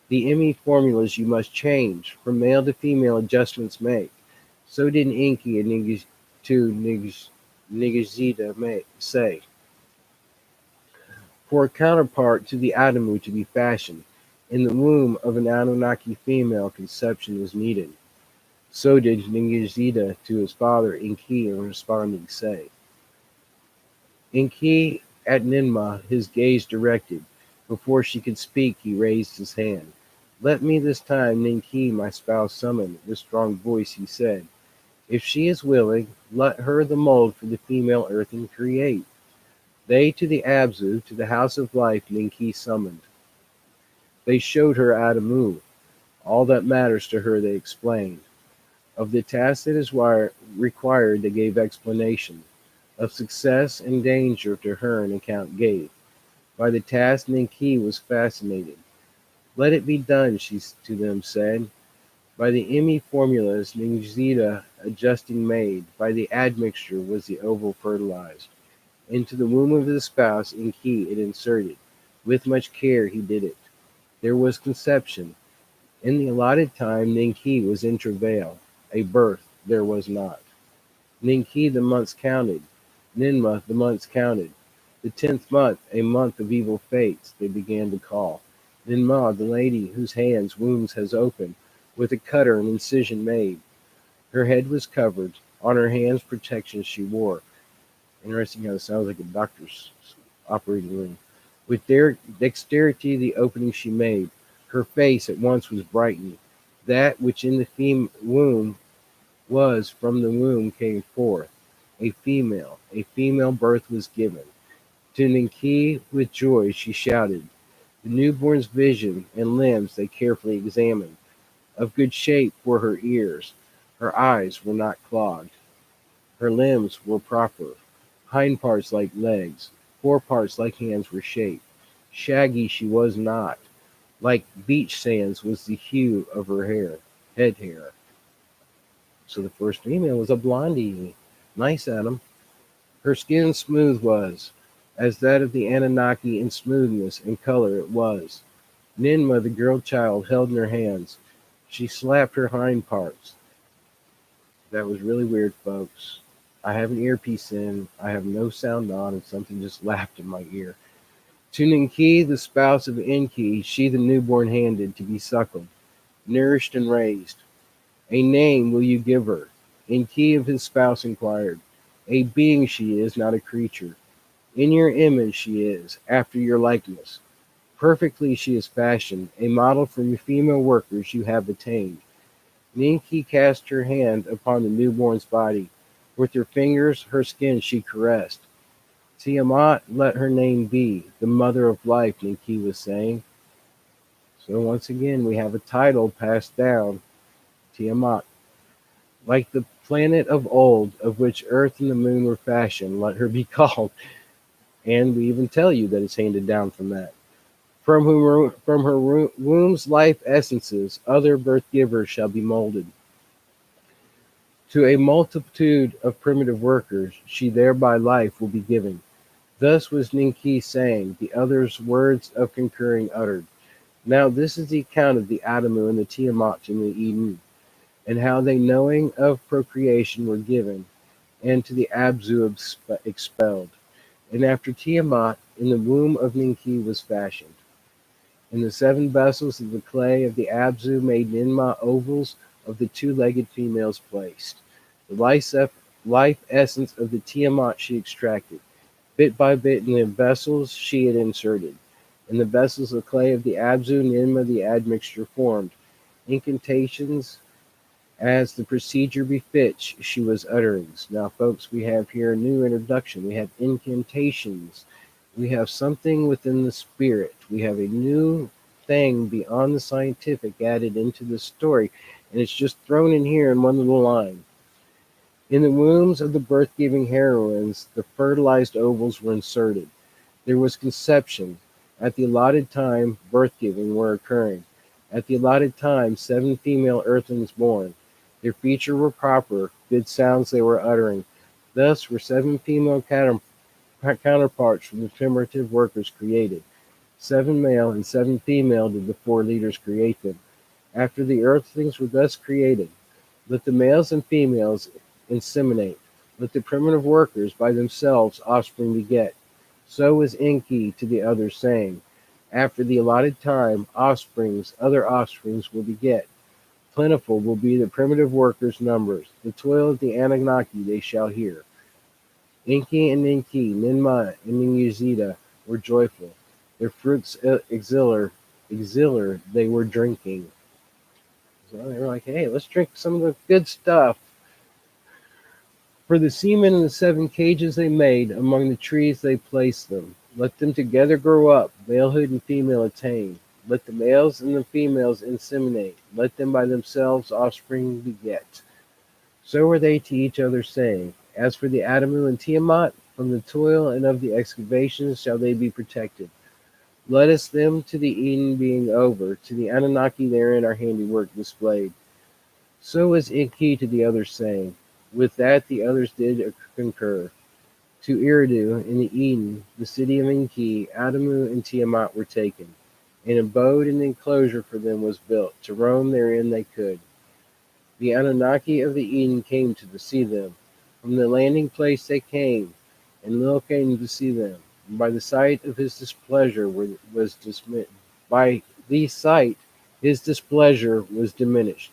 The ME formulas you must change, from male to female adjustments make. So did Enki and Nigizida say. For a counterpart to the Adamu to be fashioned, in the womb of an Anunnaki female conception was needed. So did Ningizida to his father Enki in responding say. Enki at Ninmah his gaze directed. Before she could speak, he raised his hand. Let me this time Ninki, my spouse, summon. With strong voice he said, if she is willing, let her the mold for the female earthing create. They to the Abzu, to the house of life, Ninki summoned. They showed her Adamu. All that matters to her they explained. Of the task that is required they gave explanation. Of success and danger to her an account gave. By the task Ninki was fascinated. Let it be done, she to them said. By the ME formulas Ningzida adjusting made, by the admixture was the ovule fertilized. Into the womb of his spouse Enki it inserted. With much care he did it. There was conception. In the allotted time Ninki was in travail. A birth there was not. Ninki the months counted. Ninmah the months counted. The 10th month, a month of evil fates, they began to call. Ninmah, the lady whose hands wounds has opened, with a cutter and incision made. Her head was covered. On her hands protection she wore. Interesting how it sounds like a doctor's operating room. With dexterity the opening she made. Her face at once was brightened. That which in the womb was from the womb came forth. A female birth was given. To Ninki with joy she shouted. The newborn's vision and limbs they carefully examined. Of good shape were her ears. Her eyes were not clogged. Her limbs were proper. Hind parts like legs, fore parts like hands were shaped. Shaggy she was not. Like beach sands was the hue of her head hair. So the first female was a blondie. Nice, Adam. Her skin smooth was, as that of the Anunnaki in smoothness and color it was. Ninmah, the girl child, held in her hands. She slapped her hind parts. That was really weird, folks. I have an earpiece in, I have no sound on, and something just laughed in my ear. To Ninki, the spouse of Enki, she the newborn handed to be suckled, nourished, and raised. A name will you give her? Enki of his spouse inquired. A being she is, not a creature. In your image she is, after your likeness. Perfectly she is fashioned, a model for female workers you have attained. Ninki cast her hand upon the newborn's body. With her fingers her skin she caressed. Tiamat let her name be, the mother of life, Ninki was saying. So once again we have a title passed down, Tiamat. Like the planet of old, of which earth and the moon were fashioned, let her be called. And we even tell you that it's handed down from that. From her womb's life essences, other birth givers shall be molded. To a multitude of primitive workers, she thereby life will be given. Thus was Ninki saying, the others' words of concurring uttered. Now this is the account of the Adamu and the Tiamat in the Eden, and how they knowing of procreation were given, and to the Abzu expelled. And after Tiamat in the womb of Ninki was fashioned. And the 7 vessels of the clay of the Abzu made Ninma ovals of the 2-legged females placed. The life essence of the Tiamat she extracted, bit by bit in the vessels she had inserted. In the vessels of clay of the Abzu, Ninma the admixture formed. Incantations as the procedure befits, she was utterings. Now, folks, we have here a new introduction. We have incantations. We have something within the spirit. We have a new thing beyond the scientific added into the story, and it's just thrown in here in one little line. In the wombs of the birth-giving heroines, the fertilized ovals were inserted. There was conception. At the allotted time, birth-giving were occurring. At the allotted time, 7 female earthlings born. Their features were proper, good sounds they were uttering. Thus were 7 female counterparts from the primitive workers created. 7 male and 7 female did the 4 leaders create them. After the earthlings were thus created, let the males and females inseminate. Let the primitive workers by themselves offspring beget. So was Enki to the others, saying, after the allotted time, other offsprings will beget. Plentiful will be the primitive workers' numbers. The toil of the Anunnaki they shall hear. Enki and Ninki, Ninma and Ninguzida were joyful. Their fruits exhilar they were drinking. So they were like, hey, let's drink some of the good stuff. For the semen in the 7 cages they made, among the trees they placed them. Let them together grow up, malehood and female attain. Let the males and the females inseminate. Let them by themselves offspring beget. So were they to each other, saying, as for the Adamu and Tiamat, from the toil and of the excavations shall they be protected. Let us them to the Eden being over, to the Anunnaki therein our handiwork displayed. So was Enki to the others, saying, with that the others did concur. To Eridu, in the Eden, the city of Enki, Adamu and Tiamat were taken. An abode and enclosure for them was built. To roam therein they could. The Anunnaki of the Eden came to see them. From the landing place they came, and Lil came to see them. And by the sight of his displeasure was dismissed. By the sight, his displeasure was diminished.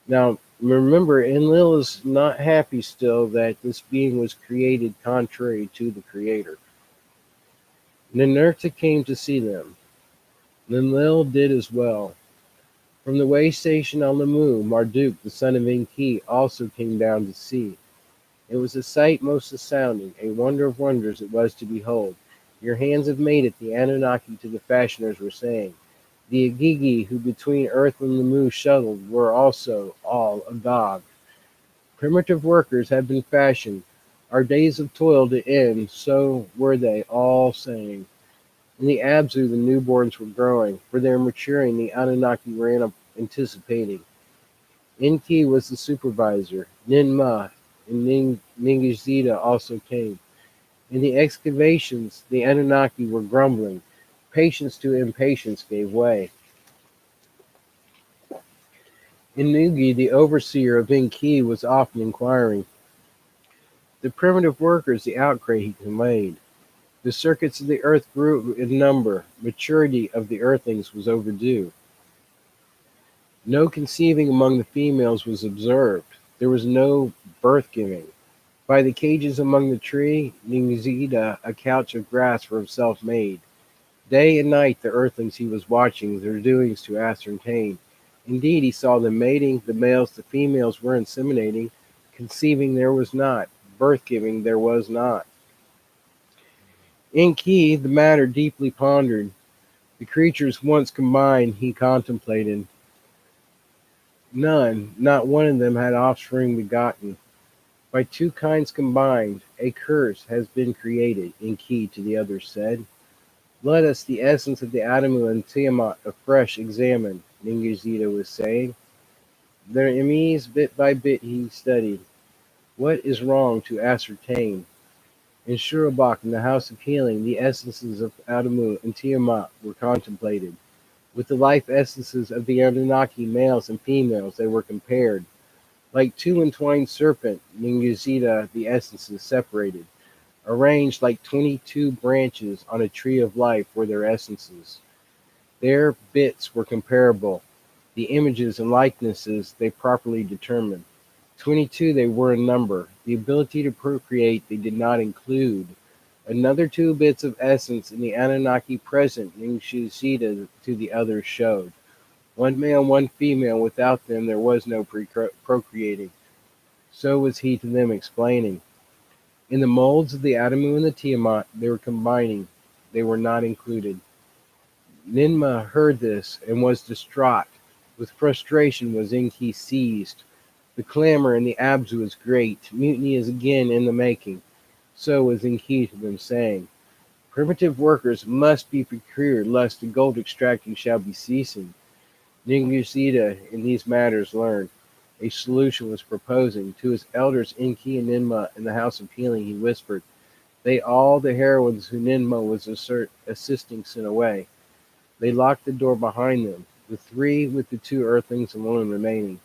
Now, remember, Enlil is not happy still that this being was created contrary to the Creator. Ninurta came to see them. Enlil did as well. From the way station on the moon, Marduk, the son of Enki, also came down to see. It was a sight most astounding, a wonder of wonders it was to behold. Your hands have made it, the Anunnaki to the fashioners were saying. The Agigi, who between earth and the moon shuttled, were also all agog. Primitive workers have been fashioned. Our days of toil to end, so were they all saying. In the Abzu, the newborns were growing. For their maturing, the Anunnaki were anticipating. Enki was the supervisor. Ninma and Ningishzida also came. In the excavations, the Anunnaki were grumbling. Patience to impatience gave way. Inugi, the overseer of Enki, was often inquiring. The primitive workers, the outcry he made. The circuits of the earth grew in number. Maturity of the earthlings was overdue. No conceiving among the females was observed. There was no birth giving. By the cages among the tree, Ningzida a couch of grass for himself made. Day and night the earthlings he was watching their doings to ascertain. Indeed, he saw them mating, the males, the females were inseminating. Conceiving there was not, birth giving there was not. Enki the matter deeply pondered. The creatures once combined he contemplated. None, not one of them had offspring begotten. By two kinds combined, a curse has been created, Enki to the others said. Let us the essence of the Adamu and Tiamat afresh examine, Ninguzida was saying. Their emise bit by bit he studied. What is wrong to ascertain? In Shurabak, in the House of Healing, the essences of Adamu and Tiamat were contemplated. With the life essences of the Anunnaki males and females, they were compared. Like two entwined serpent, Ninguzida, the essences separated. Arranged like 22 branches on a tree of life were their essences. Their bits were comparable. The images and likenesses they properly determined. 22 they were in number. The ability to procreate they did not include. Another two bits of essence in the Anunnaki present Ninguzida to the others showed. One male, one female. Without them there was no procreating. So was he to them explaining. In the molds of the Adamu and the Tiamat, they were combining. They were not included. Ninma heard this and was distraught. With frustration was Enki seized. The clamor in the Abzu is great. Mutiny is again in the making. So was Enki to them, saying, primitive workers must be procured, lest the gold extracting shall be ceasing. Ninguzida in these matters learned. A solution was proposing. To his elders Enki and Ninma in the House of Healing he whispered. They all the heroines who Ninma was assisting sent away. They locked the door behind them, the three with the two earthlings alone remaining.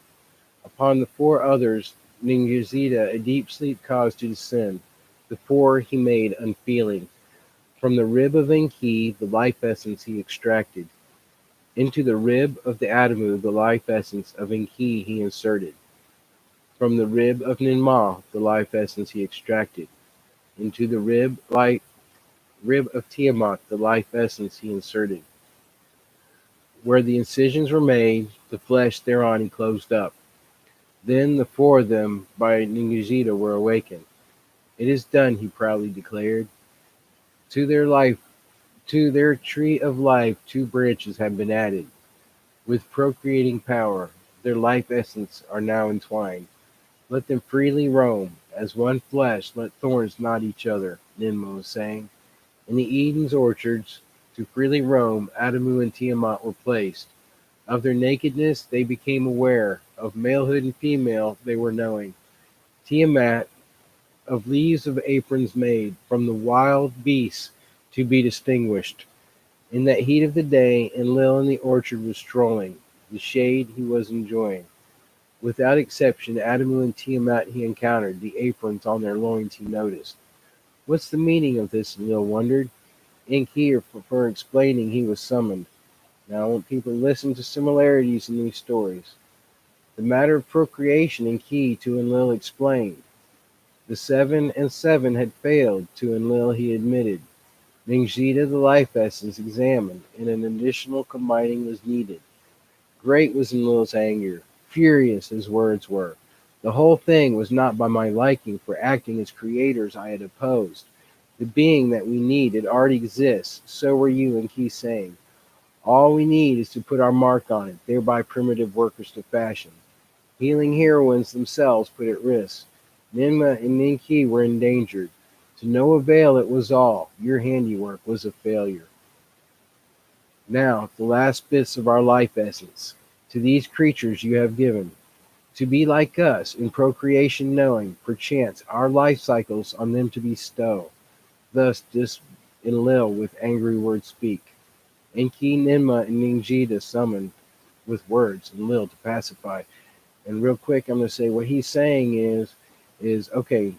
Upon the four others Ninguzida a deep sleep caused to descend. The four he made unfeeling. From the rib of Enki the life essence he extracted. Into the rib of the Adamu the life essence of Enki he inserted. From the rib of Ninma the life essence he extracted. Into the rib of Tiamat the life essence he inserted. Where the incisions were made, the flesh thereon he closed up. Then the four of them by Ninguzida were awakened. It is done, he proudly declared. To their tree of life, two branches have been added. With procreating power, their life essence are now entwined. Let them freely roam. As one flesh, let thorns knot each other, Ninma was saying. In the Eden's orchards, to freely roam, Adamu and Tiamat were placed. Of their nakedness they became aware. Of malehood and female they were knowing. Tiamat, of leaves of aprons made, from the wild beasts to be distinguished. In that heat of the day, Enlil in the orchard was strolling. The shade he was enjoying. Without exception, Adamu and Tiamat he encountered. The aprons on their loins he noticed. What's the meaning of this? Enlil wondered. Enki, for explaining, he was summoned. Now I want people to listen to similarities in these stories. The matter of procreation Enki to Enlil explained. The 7 and 7 had failed. To Enlil he admitted. Ningzida the life essence examined, and an additional combining was needed. Great was Enlil's anger. Furious his words were. The whole thing was not by my liking, for acting as creators I had opposed. The being that we need, it already exists. So were you, Enki saying. All we need is to put our mark on it, thereby primitive workers to fashion. Healing heroines themselves put at risk. Ninma and Enki were endangered. To no avail it was all. Your handiwork was a failure. Now, the last bits of our life essence. To these creatures you have given. To be like us, in procreation knowing, perchance, our life cycles on them to bestow. Thus did Enlil with angry words speak. Enki, Ninma, and Ningzida summoned with words Enlil to pacify. And real quick, I'm going to say what he's saying is okay,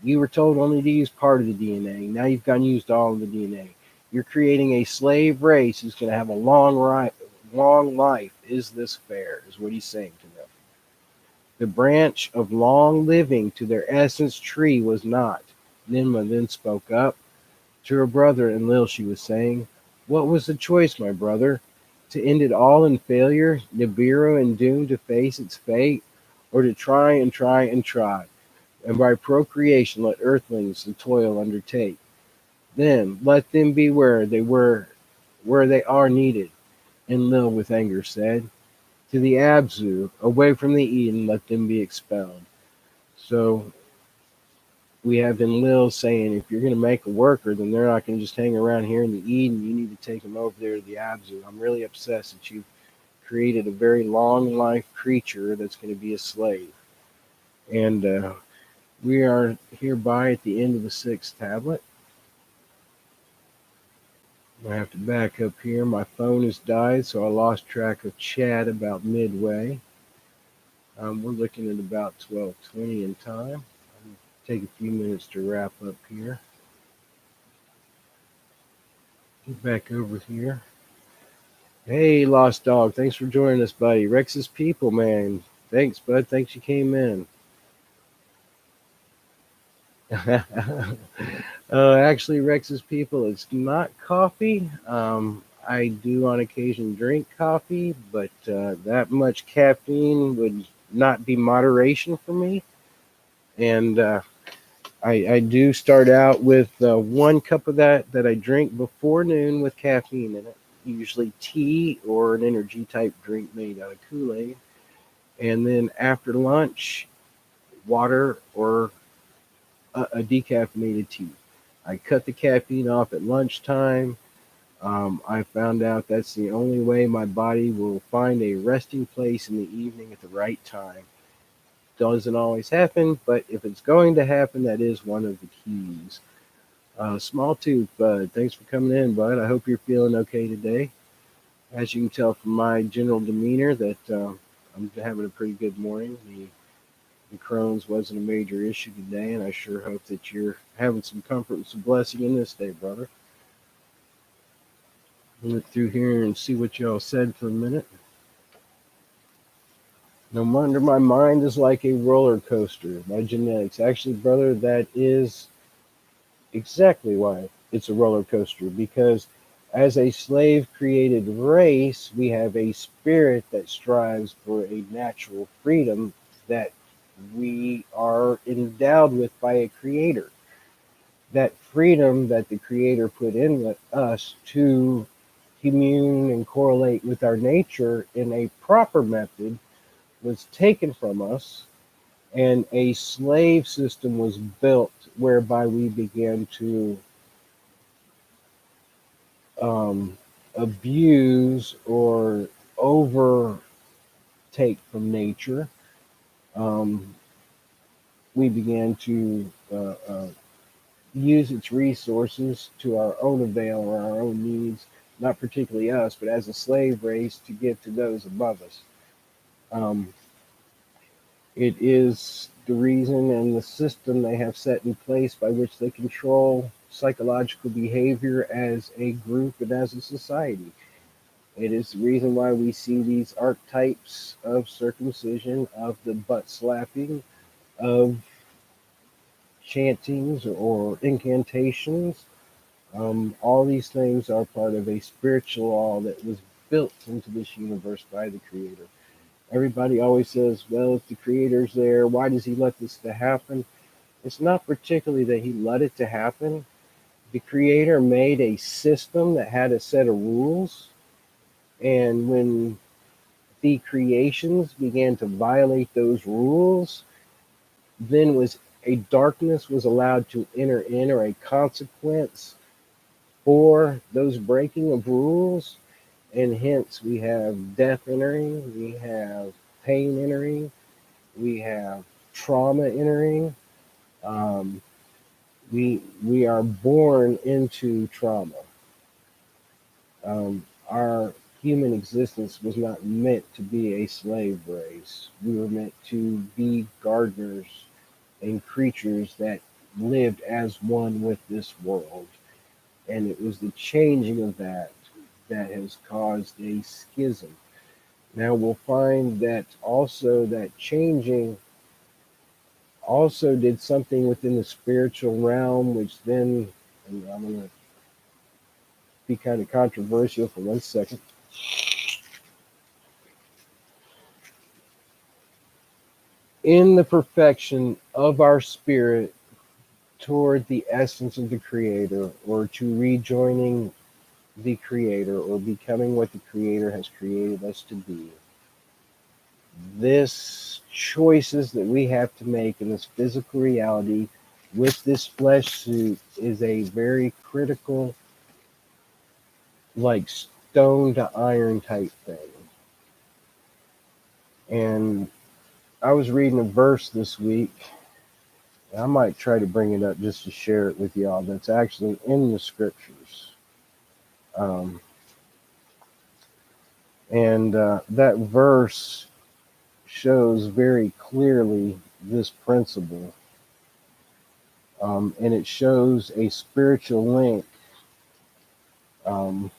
You were told only to use part of the DNA. Now you've gone and used all of the DNA. You're creating a slave race who's going to have a long life. Is this fair? Is what he's saying to them. The branch of long living to their essence tree was not. Ninmah then spoke up. To her brother Enlil she was saying, what was the choice, my brother? To end it all in failure, Nibiru and doomed to face its fate, or to try and try and try, and by procreation let earthlings the toil undertake. Then let them be where they are needed, Enlil with anger said. To the Abzu, away from the Eden, let them be expelled. So we have Enlil saying, if you're going to make a worker, then they're not going to just hang around here in the Eden. You need to take them over there to the Abzu. I'm really upset that you've created a very long life creature that's going to be a slave. And we are hereby at the end of the sixth tablet. I have to back up here. My phone has died, so I lost track of chat about midway. We're looking at about 12:20 in time. Take a few minutes to wrap up here. Get back over here. Hey, Lost Dog. Thanks for joining us, buddy. Rex's people, man. Thanks, bud. Thanks you came in. Actually, Rex's people, it's not coffee. I do on occasion drink coffee, but that much caffeine would not be moderation for me. And I do start out with 1 cup of that I drink before noon with caffeine in it. Usually tea or an energy type drink made out of Kool-Aid. And then after lunch, water or a decaffeinated tea. I cut the caffeine off at lunchtime. I found out that's the only way my body will find a resting place in the evening at the right time. Doesn't always happen, but if it's going to happen, that is one of the keys. Small Tooth, bud, thanks for coming in, bud. I hope you're feeling okay today. As you can tell from my general demeanor, that I'm having a pretty good morning. The Crohn's wasn't a major issue today, and I sure hope that you're having some comfort and some blessing in this day, brother. Look through here and see what y'all said for a minute. No wonder my mind is like a roller coaster. My genetics. Actually, brother, that is exactly why it's a roller coaster, because as a slave created race, we have a spirit that strives for a natural freedom that we are endowed with by a creator. That freedom that the creator put in us to commune and correlate with our nature in a proper method was taken from us, and a slave system was built whereby we began to abuse or overtake from nature. Um, we began to use its resources to our own avail or our own needs, not particularly us, but as a slave race to give to those above us. Um, it is the reason and the system they have set in place by which they control psychological behavior as a group and as a society. It is the reason why we see these archetypes of circumcision, of the butt slapping, of chantings or incantations. All these things are part of a spiritual law that was built into this universe by the Creator. Everybody always says, well, if the Creator's there, why does He let this to happen? It's not particularly that He let it to happen. The Creator made a system that had a set of rules, and when the creations began to violate those rules, then was a darkness was allowed to enter in, or a consequence for those breaking of rules, and hence we have death entering, we have pain entering, we have trauma entering. Um, we are born into trauma. Our human existence was not meant to be a slave race. We were meant to be gardeners and creatures that lived as one with this world. And it was the changing of that has caused a schism. Now we'll find that also that changing also did something within the spiritual realm, which then, and I'm going to be kind of controversial for 1 second. In the perfection of our spirit toward the essence of the Creator, or to rejoining the Creator, or becoming what the Creator has created us to be, this choices that we have to make in this physical reality with this flesh suit is a very critical, like stone to iron type thing. And I was reading a verse this week. I might try to bring it up just to share it with y'all. That's actually in the scriptures. Um, and that verse shows very clearly this principle. And it shows a spiritual link um,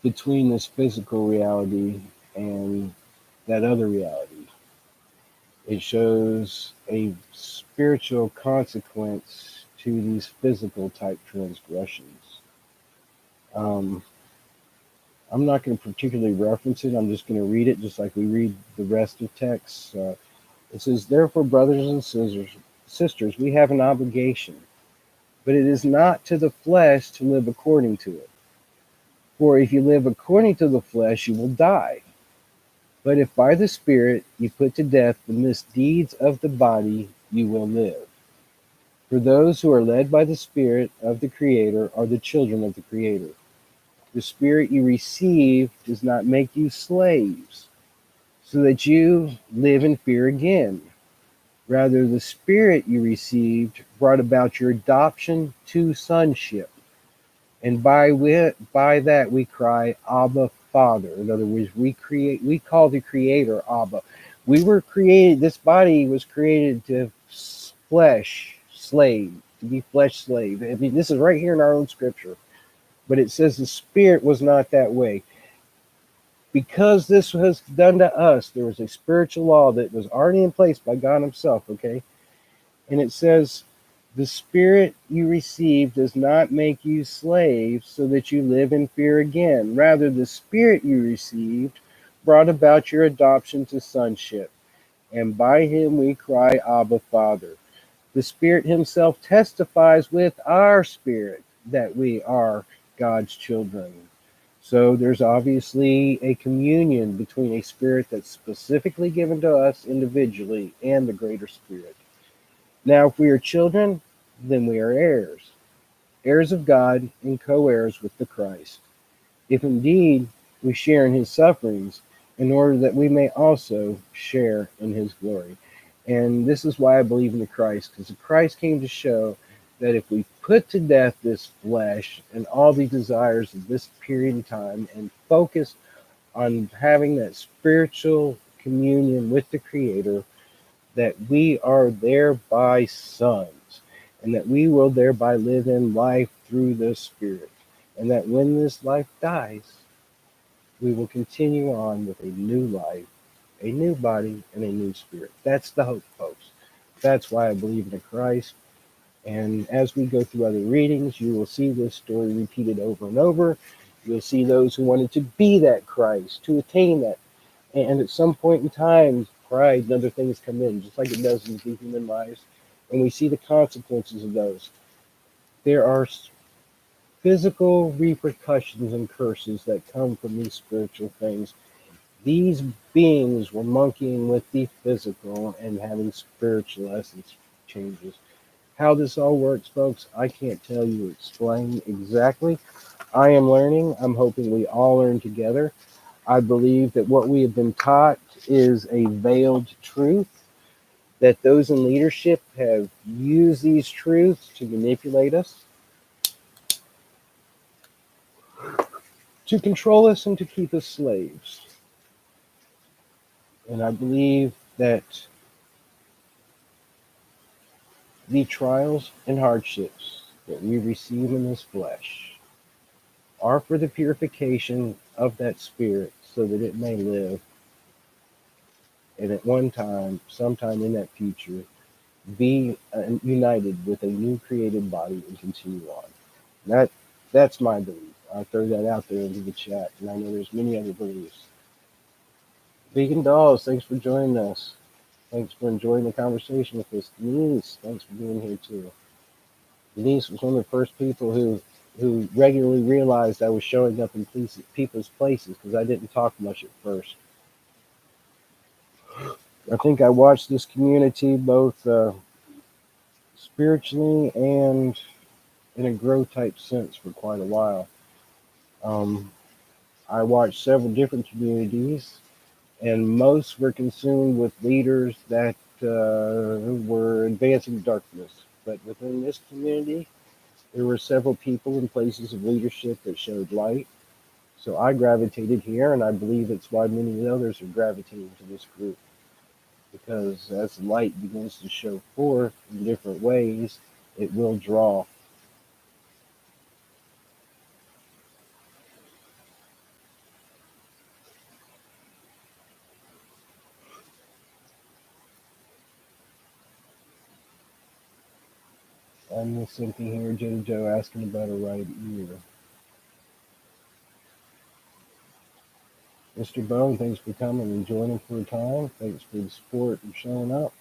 between this physical reality and that other reality. It shows a spiritual consequence to these physical type transgressions. Um, I'm not going to particularly reference it. I'm just going to read it just like we read the rest of texts. It says, "Therefore, brothers and sisters, we have an obligation, but it is not to the flesh to live according to it. For if you live according to the flesh, you will die. But if by the Spirit you put to death the misdeeds of the body, you will live. For those who are led by the Spirit of the Creator are the children of the Creator. The Spirit you receive does not make you slaves, so that you live in fear again. Rather, the Spirit you received brought about your adoption to sonship. And by that we cry, Abba, Father. In other words, we call the Creator Abba. We were created, this body was created to flesh slave, to be flesh slave. I mean, this is right here in our own scripture. But it says the Spirit was not that way. Because this was done to us, there was a spiritual law that was already in place by God Himself, okay? And it says, the Spirit you receive does not make you slaves so that you live in fear again. Rather, the Spirit you received brought about your adoption to sonship. And by Him we cry, Abba, Father. The Spirit Himself testifies with our spirit that we are God's children. So there's obviously a communion between a spirit that's specifically given to us individually and the greater spirit. Now, if we are children, then we are heirs, heirs of God and co-heirs with the Christ, if indeed we share in His sufferings, in order that we may also share in His glory. And this is why I believe in the Christ, because the Christ came to show that if we put to death this flesh and all the desires of this period in time and focus on having that spiritual communion with the Creator, that we are thereby sons, and that we will thereby live in life through the Spirit, and that when this life dies, we will continue on with a new life, a new body, and a new spirit. That's the hope, folks. That's why I believe in Christ. And as we go through other readings, you will see this story repeated over and over. You'll see those who wanted to be that Christ, to attain that. And at some point in time, pride and other things come in, just like it does in the human lives. And we see the consequences of those. There are physical repercussions and curses that come from these spiritual things. These beings were monkeying with the physical and having spiritual essence changes. How this all works, folks, I can't tell you, explain exactly. I am learning. I'm hoping we all learn together. I believe that what we have been taught is a veiled truth, that those in leadership have used these truths to manipulate us, to control us, and to keep us slaves. And I believe that The trials and hardships that we receive in this flesh are for the purification of that spirit so that it may live and at one time, sometime in that future, be united with a new created body and continue on. That that's my belief. I'll throw that out there into the chat, and I know there's many other beliefs. Vegan Dolls, thanks for joining us. Thanks for enjoying the conversation with us. Denise, thanks for being here too. Denise was one of the first people who regularly realized I was showing up in people's places because I didn't talk much at first. I think I watched this community both spiritually and in a grow type sense for quite a while. Um, I watched several different communities, and most were consumed with leaders that were advancing darkness. But within this community, there were several people in places of leadership that showed light. So I gravitated here, and I believe it's why many others are gravitating to this group. Because as the light begins to show forth in different ways, it will draw. I miss something here, Joe asking about a right ear. Mr. Bone, thanks for coming and joining for a time. Thanks for the support and showing up.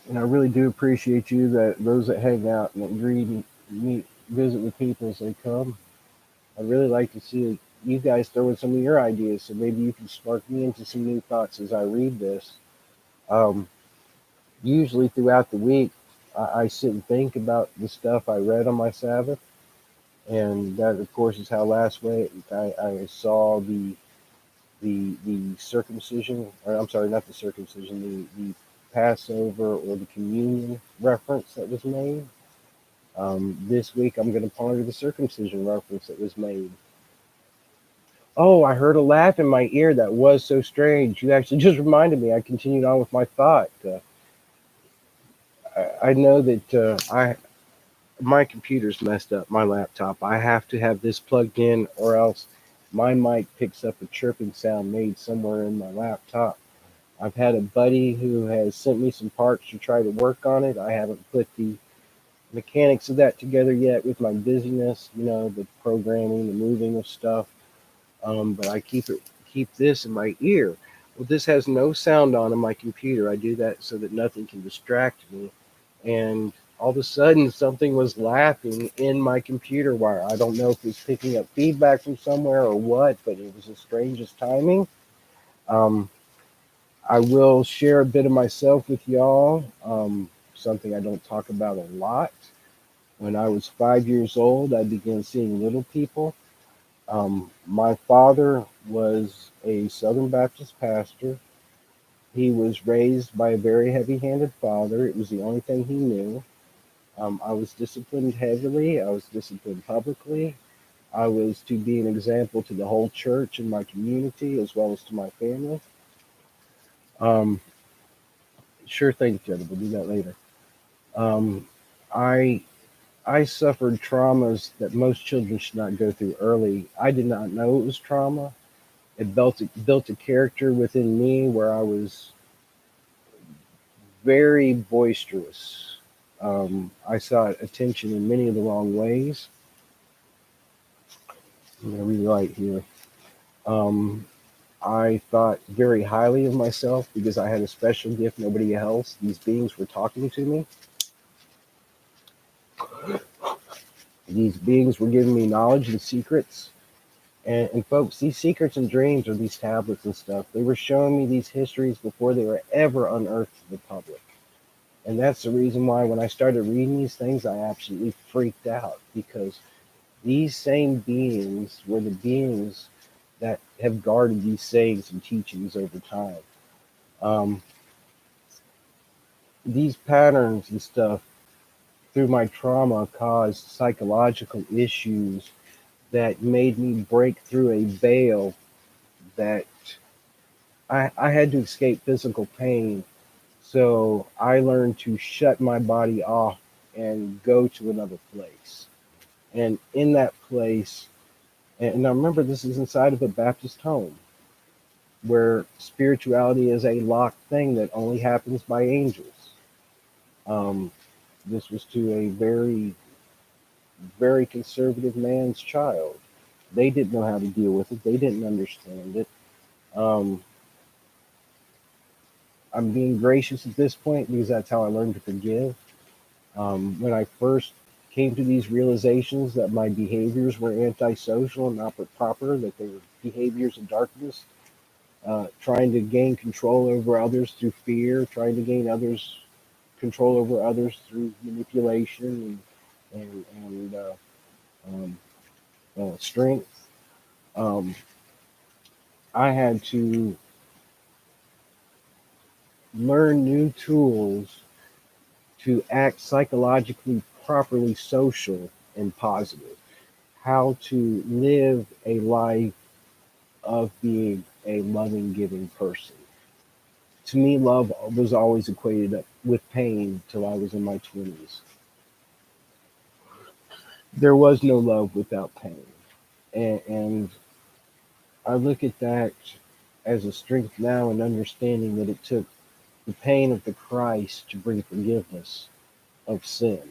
And I really do appreciate you, that those that hang out and that greet and meet, visit with people as they come. I'd really like to see you guys throw in some of your ideas, so maybe you can spark me into some new thoughts as I read this. Um, Usually throughout the week, I sit and think about the stuff I read on my Sabbath, and that, of course, is how last week I saw the circumcision, or I'm sorry, not the circumcision, the Passover or the communion reference that was made. This week I'm going to ponder the circumcision reference that was made. Oh, I heard a laugh in my ear. That was so strange. You actually just reminded me. I continued on with my thought. I know that my computer's messed up, my laptop. I have to have this plugged in, or else my mic picks up a chirping sound made somewhere in my laptop. I've had a buddy who has sent me some parts to try to work on it. I haven't put the mechanics of that together yet with my busyness, the programming, the moving of stuff. But I keep this in my ear. Well, this has no sound on my computer. I do that so that nothing can distract me. And all of a sudden, something was laughing in my computer wire. I don't know if it's picking up feedback from somewhere or what, but it was the strangest timing. Um, I will share a bit of myself with y'all, something I don't talk about a lot. When I was 5 years old, I began seeing little people. My father was a Southern Baptist pastor. He was raised by a very heavy handed father. It was the only thing he knew. I was disciplined heavily, I was disciplined publicly. I was to be an example to the whole church and my community as well as to my family. Um, sure thing, Jed. We'll do that later. Um, I I suffered traumas that most children should not go through early. I did not know it was trauma. It built a character within me where I was very boisterous. I sought attention in many of the wrong ways. I'm going to rewrite here. Um, I thought very highly of myself because I had a special gift nobody else. These beings were talking to me. These beings were giving me knowledge and secrets. And folks, these secrets and dreams, or these tablets and stuff, they were showing me these histories before they were ever unearthed to the public. And that's the reason why when I started reading these things, I absolutely freaked out, because these same beings were the beings that have guarded these sayings and teachings over time. Um, these patterns and stuff, through my trauma, caused psychological issues that made me break through a veil that I had to escape physical pain. So I learned to shut my body off and go to another place. And in that place, and now remember, this is inside of a Baptist home where spirituality is a locked thing that only happens by angels. Um, this was to a very, very conservative man's child. They didn't know how to deal with it, they didn't understand it. Um, I'm being gracious at this point because that's how I learned to forgive. When I first came to these realizations that my behaviors were antisocial and not proper, that they were behaviors of darkness, trying to gain control over others through fear, trying to gain others control over others through manipulation and um, strength. Um, I had to learn new tools to act psychologically properly social and positive, how to live a life of being a loving, giving person. To me, love was always equated up with pain till I was in my 20s. There was no love without pain. And I look at that as a strength now and understanding that it took the pain of the Christ to bring forgiveness of sin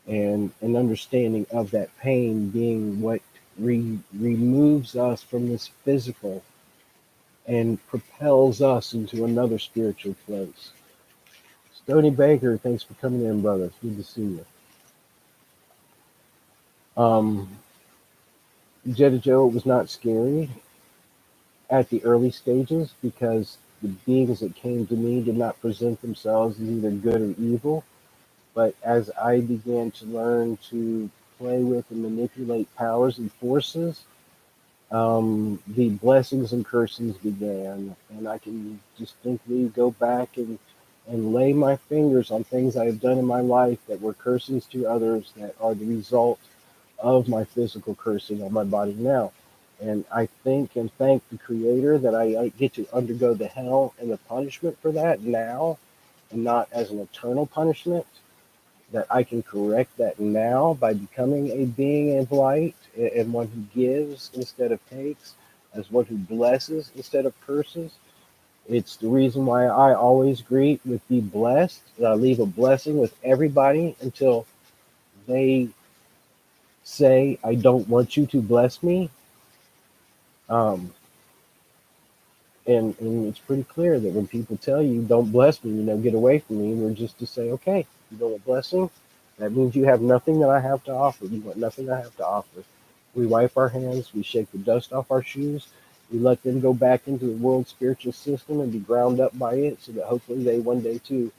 and an understanding of that pain being what removes us from this physical and propels us into another spiritual place. Stony Baker, thanks for coming in, brother. It's good to see you. Um, Jetta Joe, it was not scary at the early stages because the beings that came to me did not present themselves as either good or evil. But as I began to learn to play with and manipulate powers and forces, the blessings and cursings began, and I can distinctly go back and lay my fingers on things I have done in my life that were cursings to others that are the result of my physical cursing on my body now. And I think and thank the Creator that I get to undergo the hell and the punishment for that now, and not as an eternal punishment, that I can correct that now by becoming a being of light and one who gives instead of takes, as one who blesses instead of curses. It's the reason why I always greet with be blessed. That I leave a blessing with everybody until they say, I don't want you to bless me. Um, and it's pretty clear that when people tell you, don't bless me, get away from me, we're just to say, okay, you don't want blessing. That means you have nothing that I have to offer. You want nothing I have to offer. We wipe our hands, we shake the dust off our shoes, we let them go back into the world spiritual system and be ground up by it so that hopefully they one day too,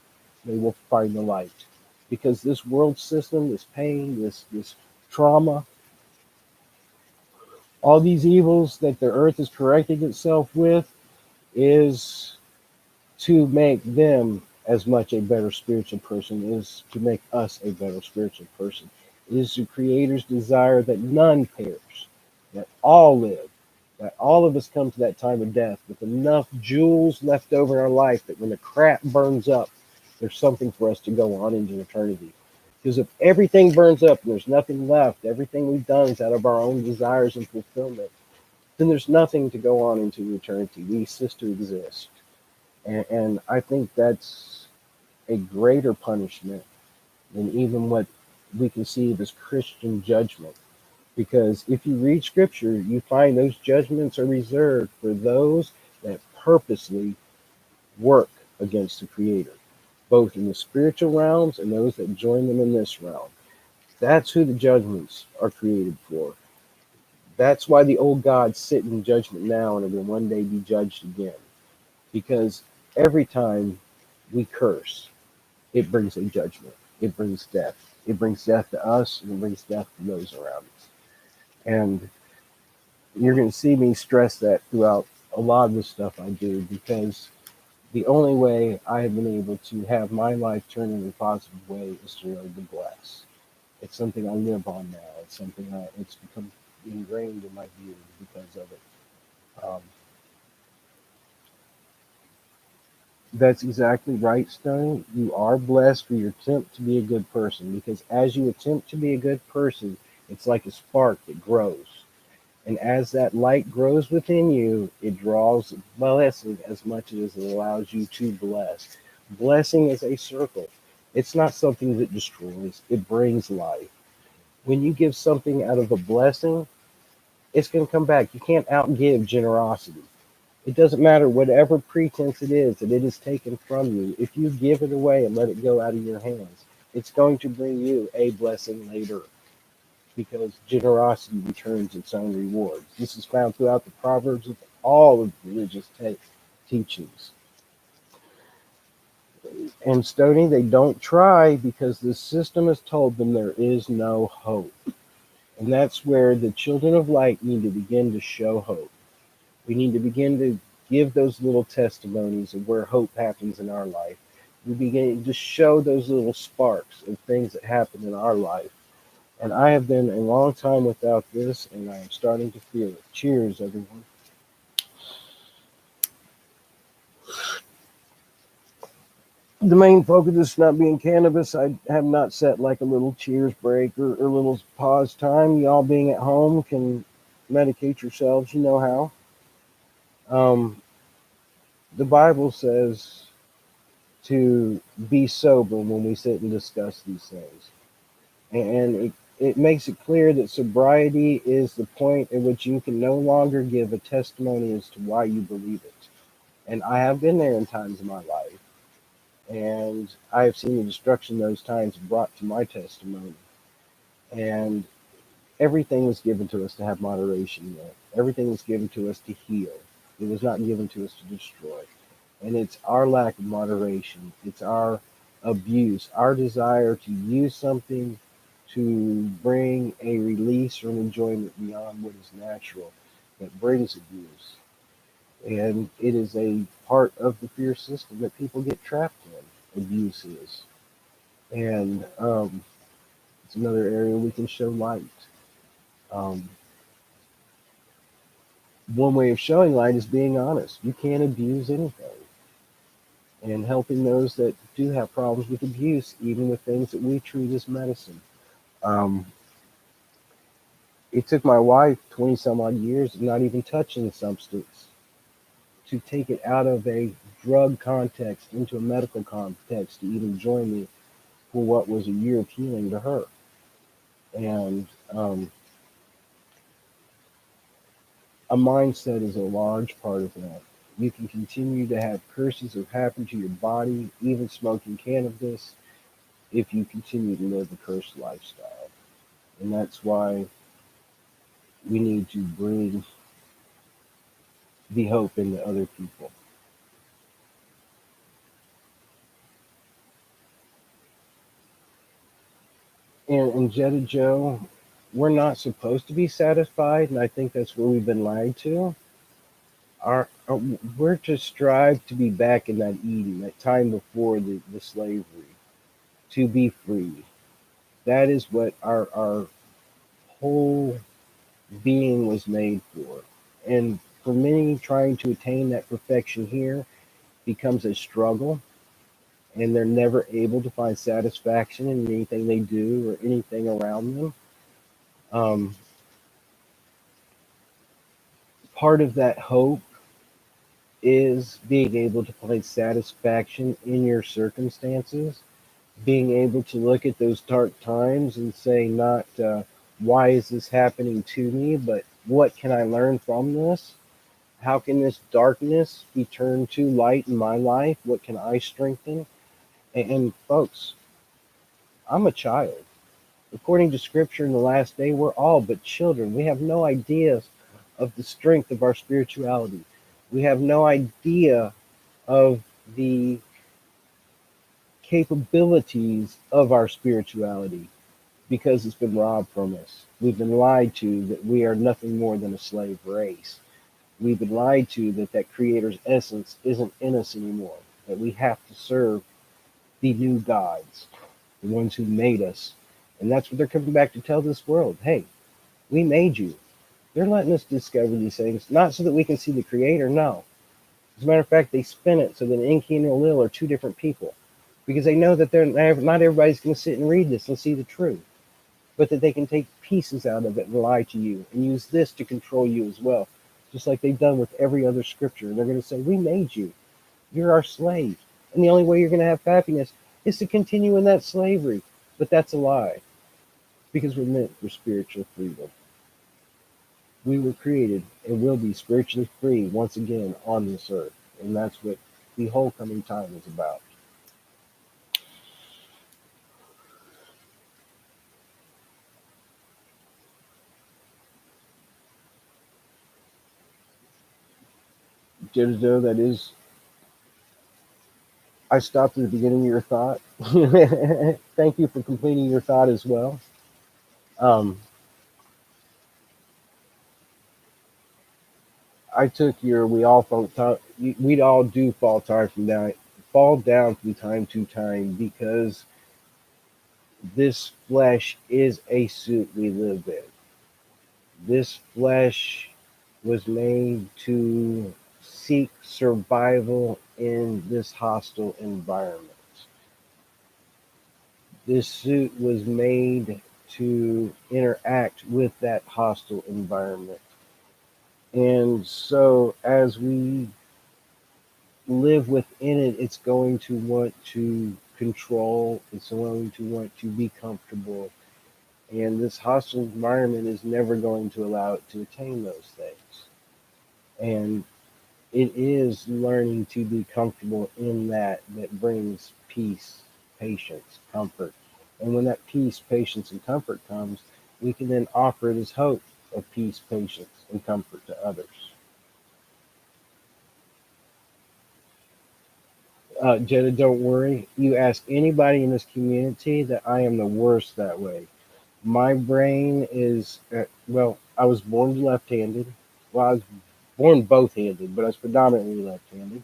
they will find the light. Because this world system, this pain, this trauma, all these evils that the earth is correcting itself with is to make them as much a better spiritual person is to make us a better spiritual person. It is the Creator's desire that none perish, that all live, that all of us come to that time of death with enough jewels left over in our life that when the crap burns up, there's something for us to go on into eternity. Because if everything burns up and there's nothing left, everything we've done is out of our own desires and fulfillment, then there's nothing to go on into eternity. We cease to exist. And I think that's a greater punishment than even what we conceive as Christian judgment. Because if you read scripture, you find those judgments are reserved for those that purposely work against the Creator, both in the spiritual realms and those that join them in this realm. That's who the judgments are created for. That's why the old gods sit in judgment now and will one day be judged again. Because every time we curse, it brings a judgment. It brings death. It brings death to us and it brings death to those around us. And you're going to see me stress that throughout a lot of the stuff I do because the only way I have been able to have my life turn in a positive way is to learn to bless. It's something I live on now. It's become ingrained in my being because of it. Um, That's exactly right, Stone. You are blessed for your attempt to be a good person because as you attempt to be a good person, it's like a spark that grows. And as that light grows within you, it draws blessing as much as it allows you to bless. Blessing is a circle. It's not something that destroys, it brings life. When you give something out of a blessing, it's going to come back. You can't outgive generosity. It doesn't matter whatever pretense it is that it is taken from you. If you give it away and let it go out of your hands, it's going to bring you a blessing later because generosity returns its own rewards. This is found throughout the Proverbs of all of the religious teachings. And Stony, they don't try because the system has told them there is no hope. And that's where the children of light need to begin to show hope. We need to begin to give those little testimonies of where hope happens in our life. We begin to show those little sparks of things that happen in our life. And I have been a long time without this, and I am starting to feel it. Cheers, everyone. The main focus is not being cannabis. I have not set like a little cheers break or a little pause time. Y'all being at home can medicate yourselves. You know how. The Bible says to be sober when we sit and discuss these things. And it makes it clear that sobriety is the point at which you can no longer give a testimony as to why you believe it. And I have been there in times of my life. And I have seen the destruction those times brought to my testimony. And everything was given to us to have moderation with. Everything was given to us to heal. It was not given to us to destroy. And it's our lack of moderation. It's our abuse, our desire to use something to bring a release or an enjoyment beyond what is natural that brings abuse. And it is a part of the fear system that people get trapped in. Abuse is. And it's another area we can show light. Um, one way of showing light is being honest. You can't abuse anything. And helping those that do have problems with abuse, even with things that we treat as medicine. Um, it took my wife 20 some odd years of not even touching the substance to take it out of a drug context into a medical context to even join me for what was a year of healing to her. And a mindset is a large part of that. You can continue to have curses that happen to your body, even smoking cannabis, if you continue to live a cursed lifestyle. And that's why we need to bring the hope into other people. And Jetta Joe, we're not supposed to be satisfied, and I think that's where we've been lied to. We're to strive to be back in that Eden, that time before the slavery, to be free. That is what our whole being was made for. And for many, trying to attain that perfection here becomes a struggle, and they're never able to find satisfaction in anything they do or anything around them. Um, Part of that hope is being able to find satisfaction in your circumstances, being able to look at those dark times and say, not why is this happening to me, but what can I learn from this? How can this darkness be turned to light in my life? What can I strengthen? And folks, I'm a child. According to scripture in the last day, we're all but children. We have no idea of the strength of our spirituality. We have no idea of the capabilities of our spirituality because it's been robbed from us. We've been lied to that we are nothing more than a slave race. We've been lied to that that creator's essence isn't in us anymore, that we have to serve the new gods, the ones who made us. And that's what they're coming back to tell this world. Hey, we made you. They're letting us discover these things, not so that we can see the creator, no, As a matter of fact, they spin it so that Enki and Lil are two different people because they know that not everybody's going to sit and read this and see the truth, but that they can take pieces out of it and lie to you and use this to control you as well, just like they've done with every other scripture. And they're going to say, "We made you. You're our slave, and the only way you're going to have happiness is to continue in that slavery." But that's a lie because we're meant for spiritual freedom. We were created and will be spiritually free once again on this earth. And that's what the whole coming time is about. Jojo, that is, I stopped at the beginning of your thought. Thank you for completing your thought as well. Um, I took your we all fall time, we'd all do fall down from time to time because this flesh is a suit we live in. This flesh was made to seek survival in this hostile environment. This suit was made to interact with that hostile environment. And so, as we live within it, it's going to want to control, it's going to want to be comfortable. And this hostile environment is never going to allow it to attain those things. And it is learning to be comfortable in that that brings peace, patience, comfort. And when that peace, patience, and comfort comes, we can then offer it as hope of peace, patience, and comfort to others. Jetta, don't worry. You ask anybody in this community that I am the worst that way. My brain is, well, I was born left handed. Well, I was born both handed, but I was predominantly left handed.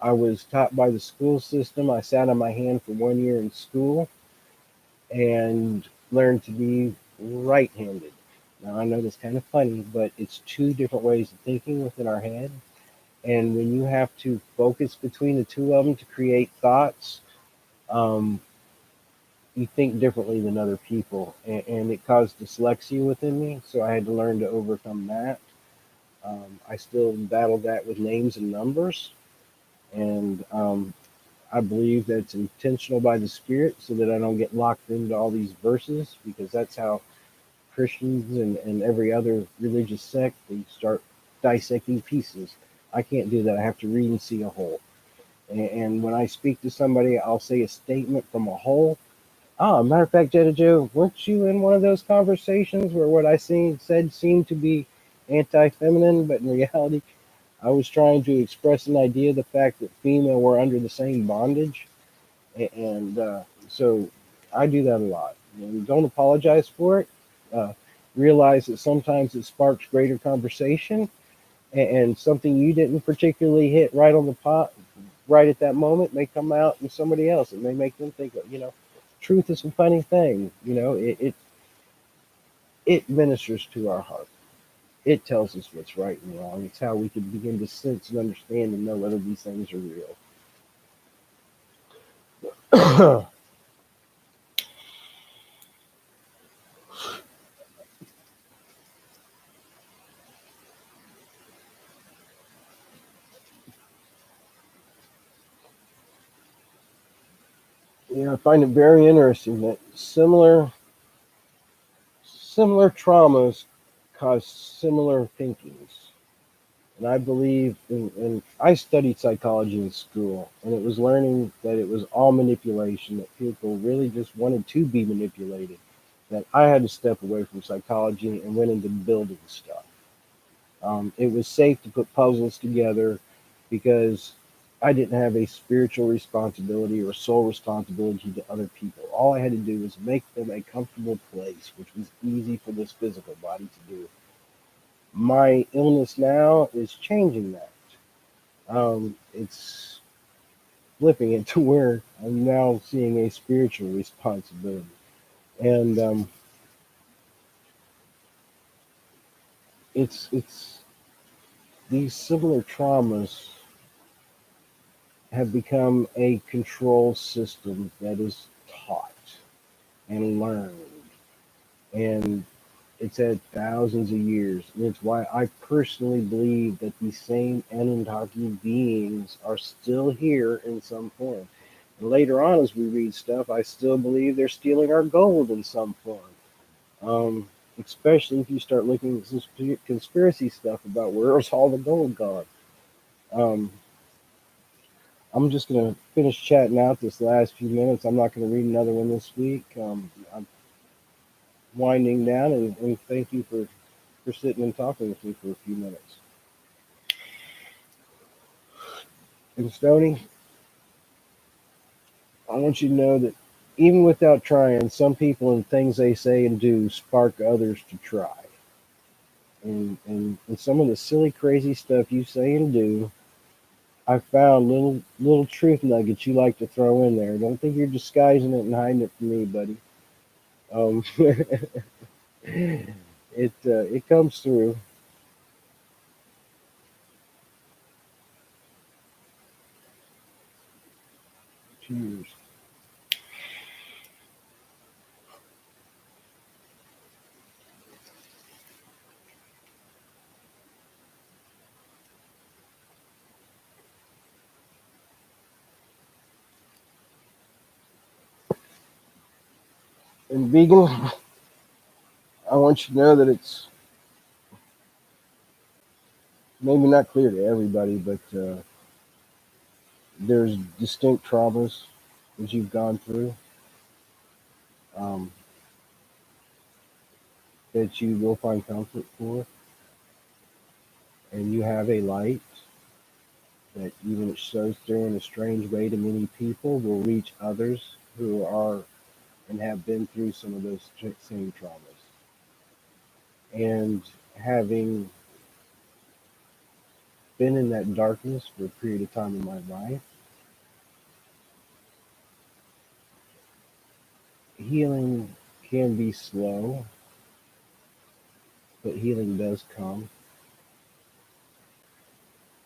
I was taught by the school system. I sat on my hand for 1 year in school and learned to be right handed. Now, I know that's kind of funny, but it's two different ways of thinking within our head. And when you have to focus between the two of them to create thoughts, um, you think differently than other people. And it caused dyslexia within me. So I had to learn to overcome that. I still battle that with names and numbers. And I believe that it's intentional by the Spirit so that I don't get locked into all these verses because that's how Christians and every other religious sect, they start dissecting pieces. I can't do that. I have to read and see a whole. And when I speak to somebody, I'll say a statement from a whole. Oh, matter of fact, Jetta Joe, weren't you in one of those conversations where what said seemed to be anti-feminine, but in reality, I was trying to express an idea, the fact that female were under the same bondage, and so I do that a lot. And don't apologize for it. Uh, Realize that sometimes it sparks greater conversation, and something you didn't particularly hit right on the pot, right at that moment, may come out in somebody else. It may make them think, truth is a funny thing. It ministers to our heart. It tells us what's right and wrong. It's how we can begin to sense and understand and know whether these things are real. I find it very interesting that similar traumas cause similar thinkings. And I believe and I studied psychology in school, and it was learning that it was all manipulation, that people really just wanted to be manipulated. That I had to step away from psychology and went into building stuff. It was safe to put puzzles together because I didn't have a spiritual responsibility or soul responsibility to other people. All I had to do was make them a comfortable place, which was easy for this physical body to do. My illness now is changing that. It's flipping it to where I'm now seeing a spiritual responsibility. And it's these similar traumas. have become a control system that is taught and learned. And it's had thousands of years. And it's why I personally believe that these same Anunnaki beings are still here in some form. And later on, as we read stuff, I still believe they're stealing our gold in some form. Especially if you start looking at some conspiracy stuff about where's all the gold gone. Um, I'm just going to finish chatting out this last few minutes. I'm not going to read another one this week. I'm winding down, and thank you for sitting and talking with me for a few minutes. And Stoney, I want you to know that even without trying, some people and things they say and do spark others to try. And some of the silly, crazy stuff you say and do, I found little truth nuggets you like to throw in there. Don't think you're disguising it and hiding it from me, buddy. Um, it comes through. Cheers. And vegan, I want you to know that it's maybe not clear to everybody, but there's distinct traumas that you've gone through, um, that you will find comfort for, and you have a light that, even if it shows through in a strange way to many people, will reach others who are and have been through some of those same traumas. And having been in that darkness for a period of time in my life, healing can be slow, but healing does come.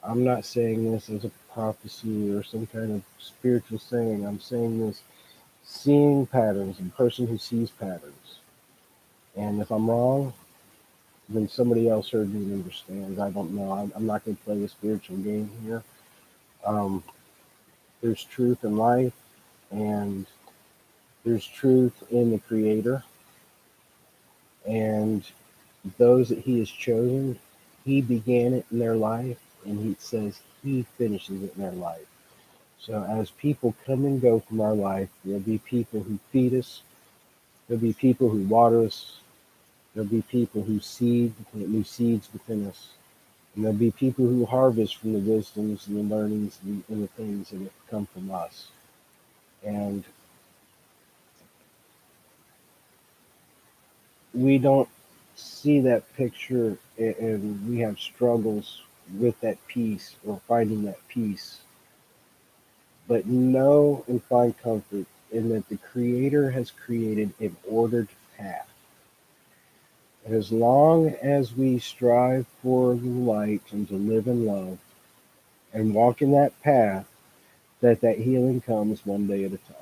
I'm not saying this as a prophecy or some kind of spiritual saying. I'm saying this seeing patterns, a person who sees patterns. And if I'm wrong, then somebody else heard me and understands. I don't know. I'm not going to play a spiritual game here. Um, there's truth in life, and there's truth in the Creator, and those that He has chosen, He began it in their life, and He says He finishes it in their life. So as people come and go from our life, there'll be people who feed us, there'll be people who water us, there'll be people who seed, plant new seeds within us, and there'll be people who harvest from the wisdoms and the learnings and the things that have come from us. And we don't see that picture, and we have struggles with that peace or finding that peace. But know and find comfort in that the Creator has created an ordered path. And as long as we strive for the light and to live in love and walk in that path, that healing comes one day at a time.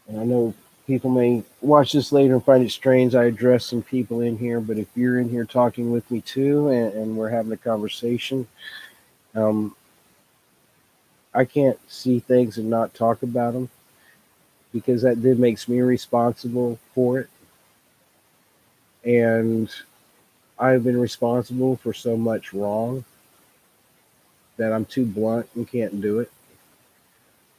And I know people may watch this later and find it strange I address some people in here, but if you're in here talking with me too, and we're having a conversation, um, I can't see things and not talk about them, because that then makes me responsible for it. And I've been responsible for so much wrong that I'm too blunt and can't do it.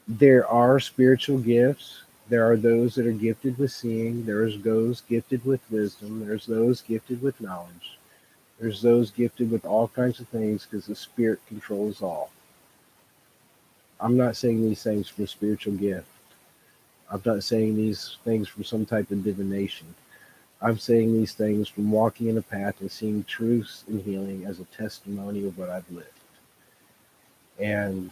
There are spiritual gifts. There are those that are gifted with seeing. There's those gifted with wisdom. There's those gifted with knowledge. There's those gifted with all kinds of things, because the Spirit controls all. I'm not saying these things for spiritual gift. I'm not saying these things for some type of divination. I'm saying these things from walking in a path and seeing truths and healing as a testimony of what I've lived. And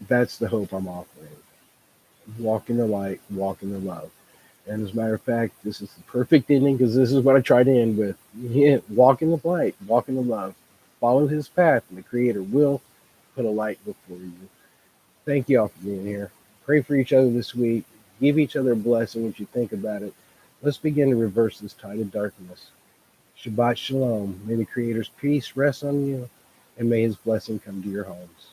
that's the hope I'm offering. Walk in the light, walk in the love. And as a matter of fact, this is the perfect ending because this is what I try to end with. Yeah, walk in the light, walk in the love, follow his path, and the Creator will put a light before you. Thank you all for being here. Pray for each other this week. Give each other a blessing as you think about it. Let's begin to reverse this tide of darkness. Shabbat Shalom. May the Creator's peace rest on you, and may his blessing come to your homes.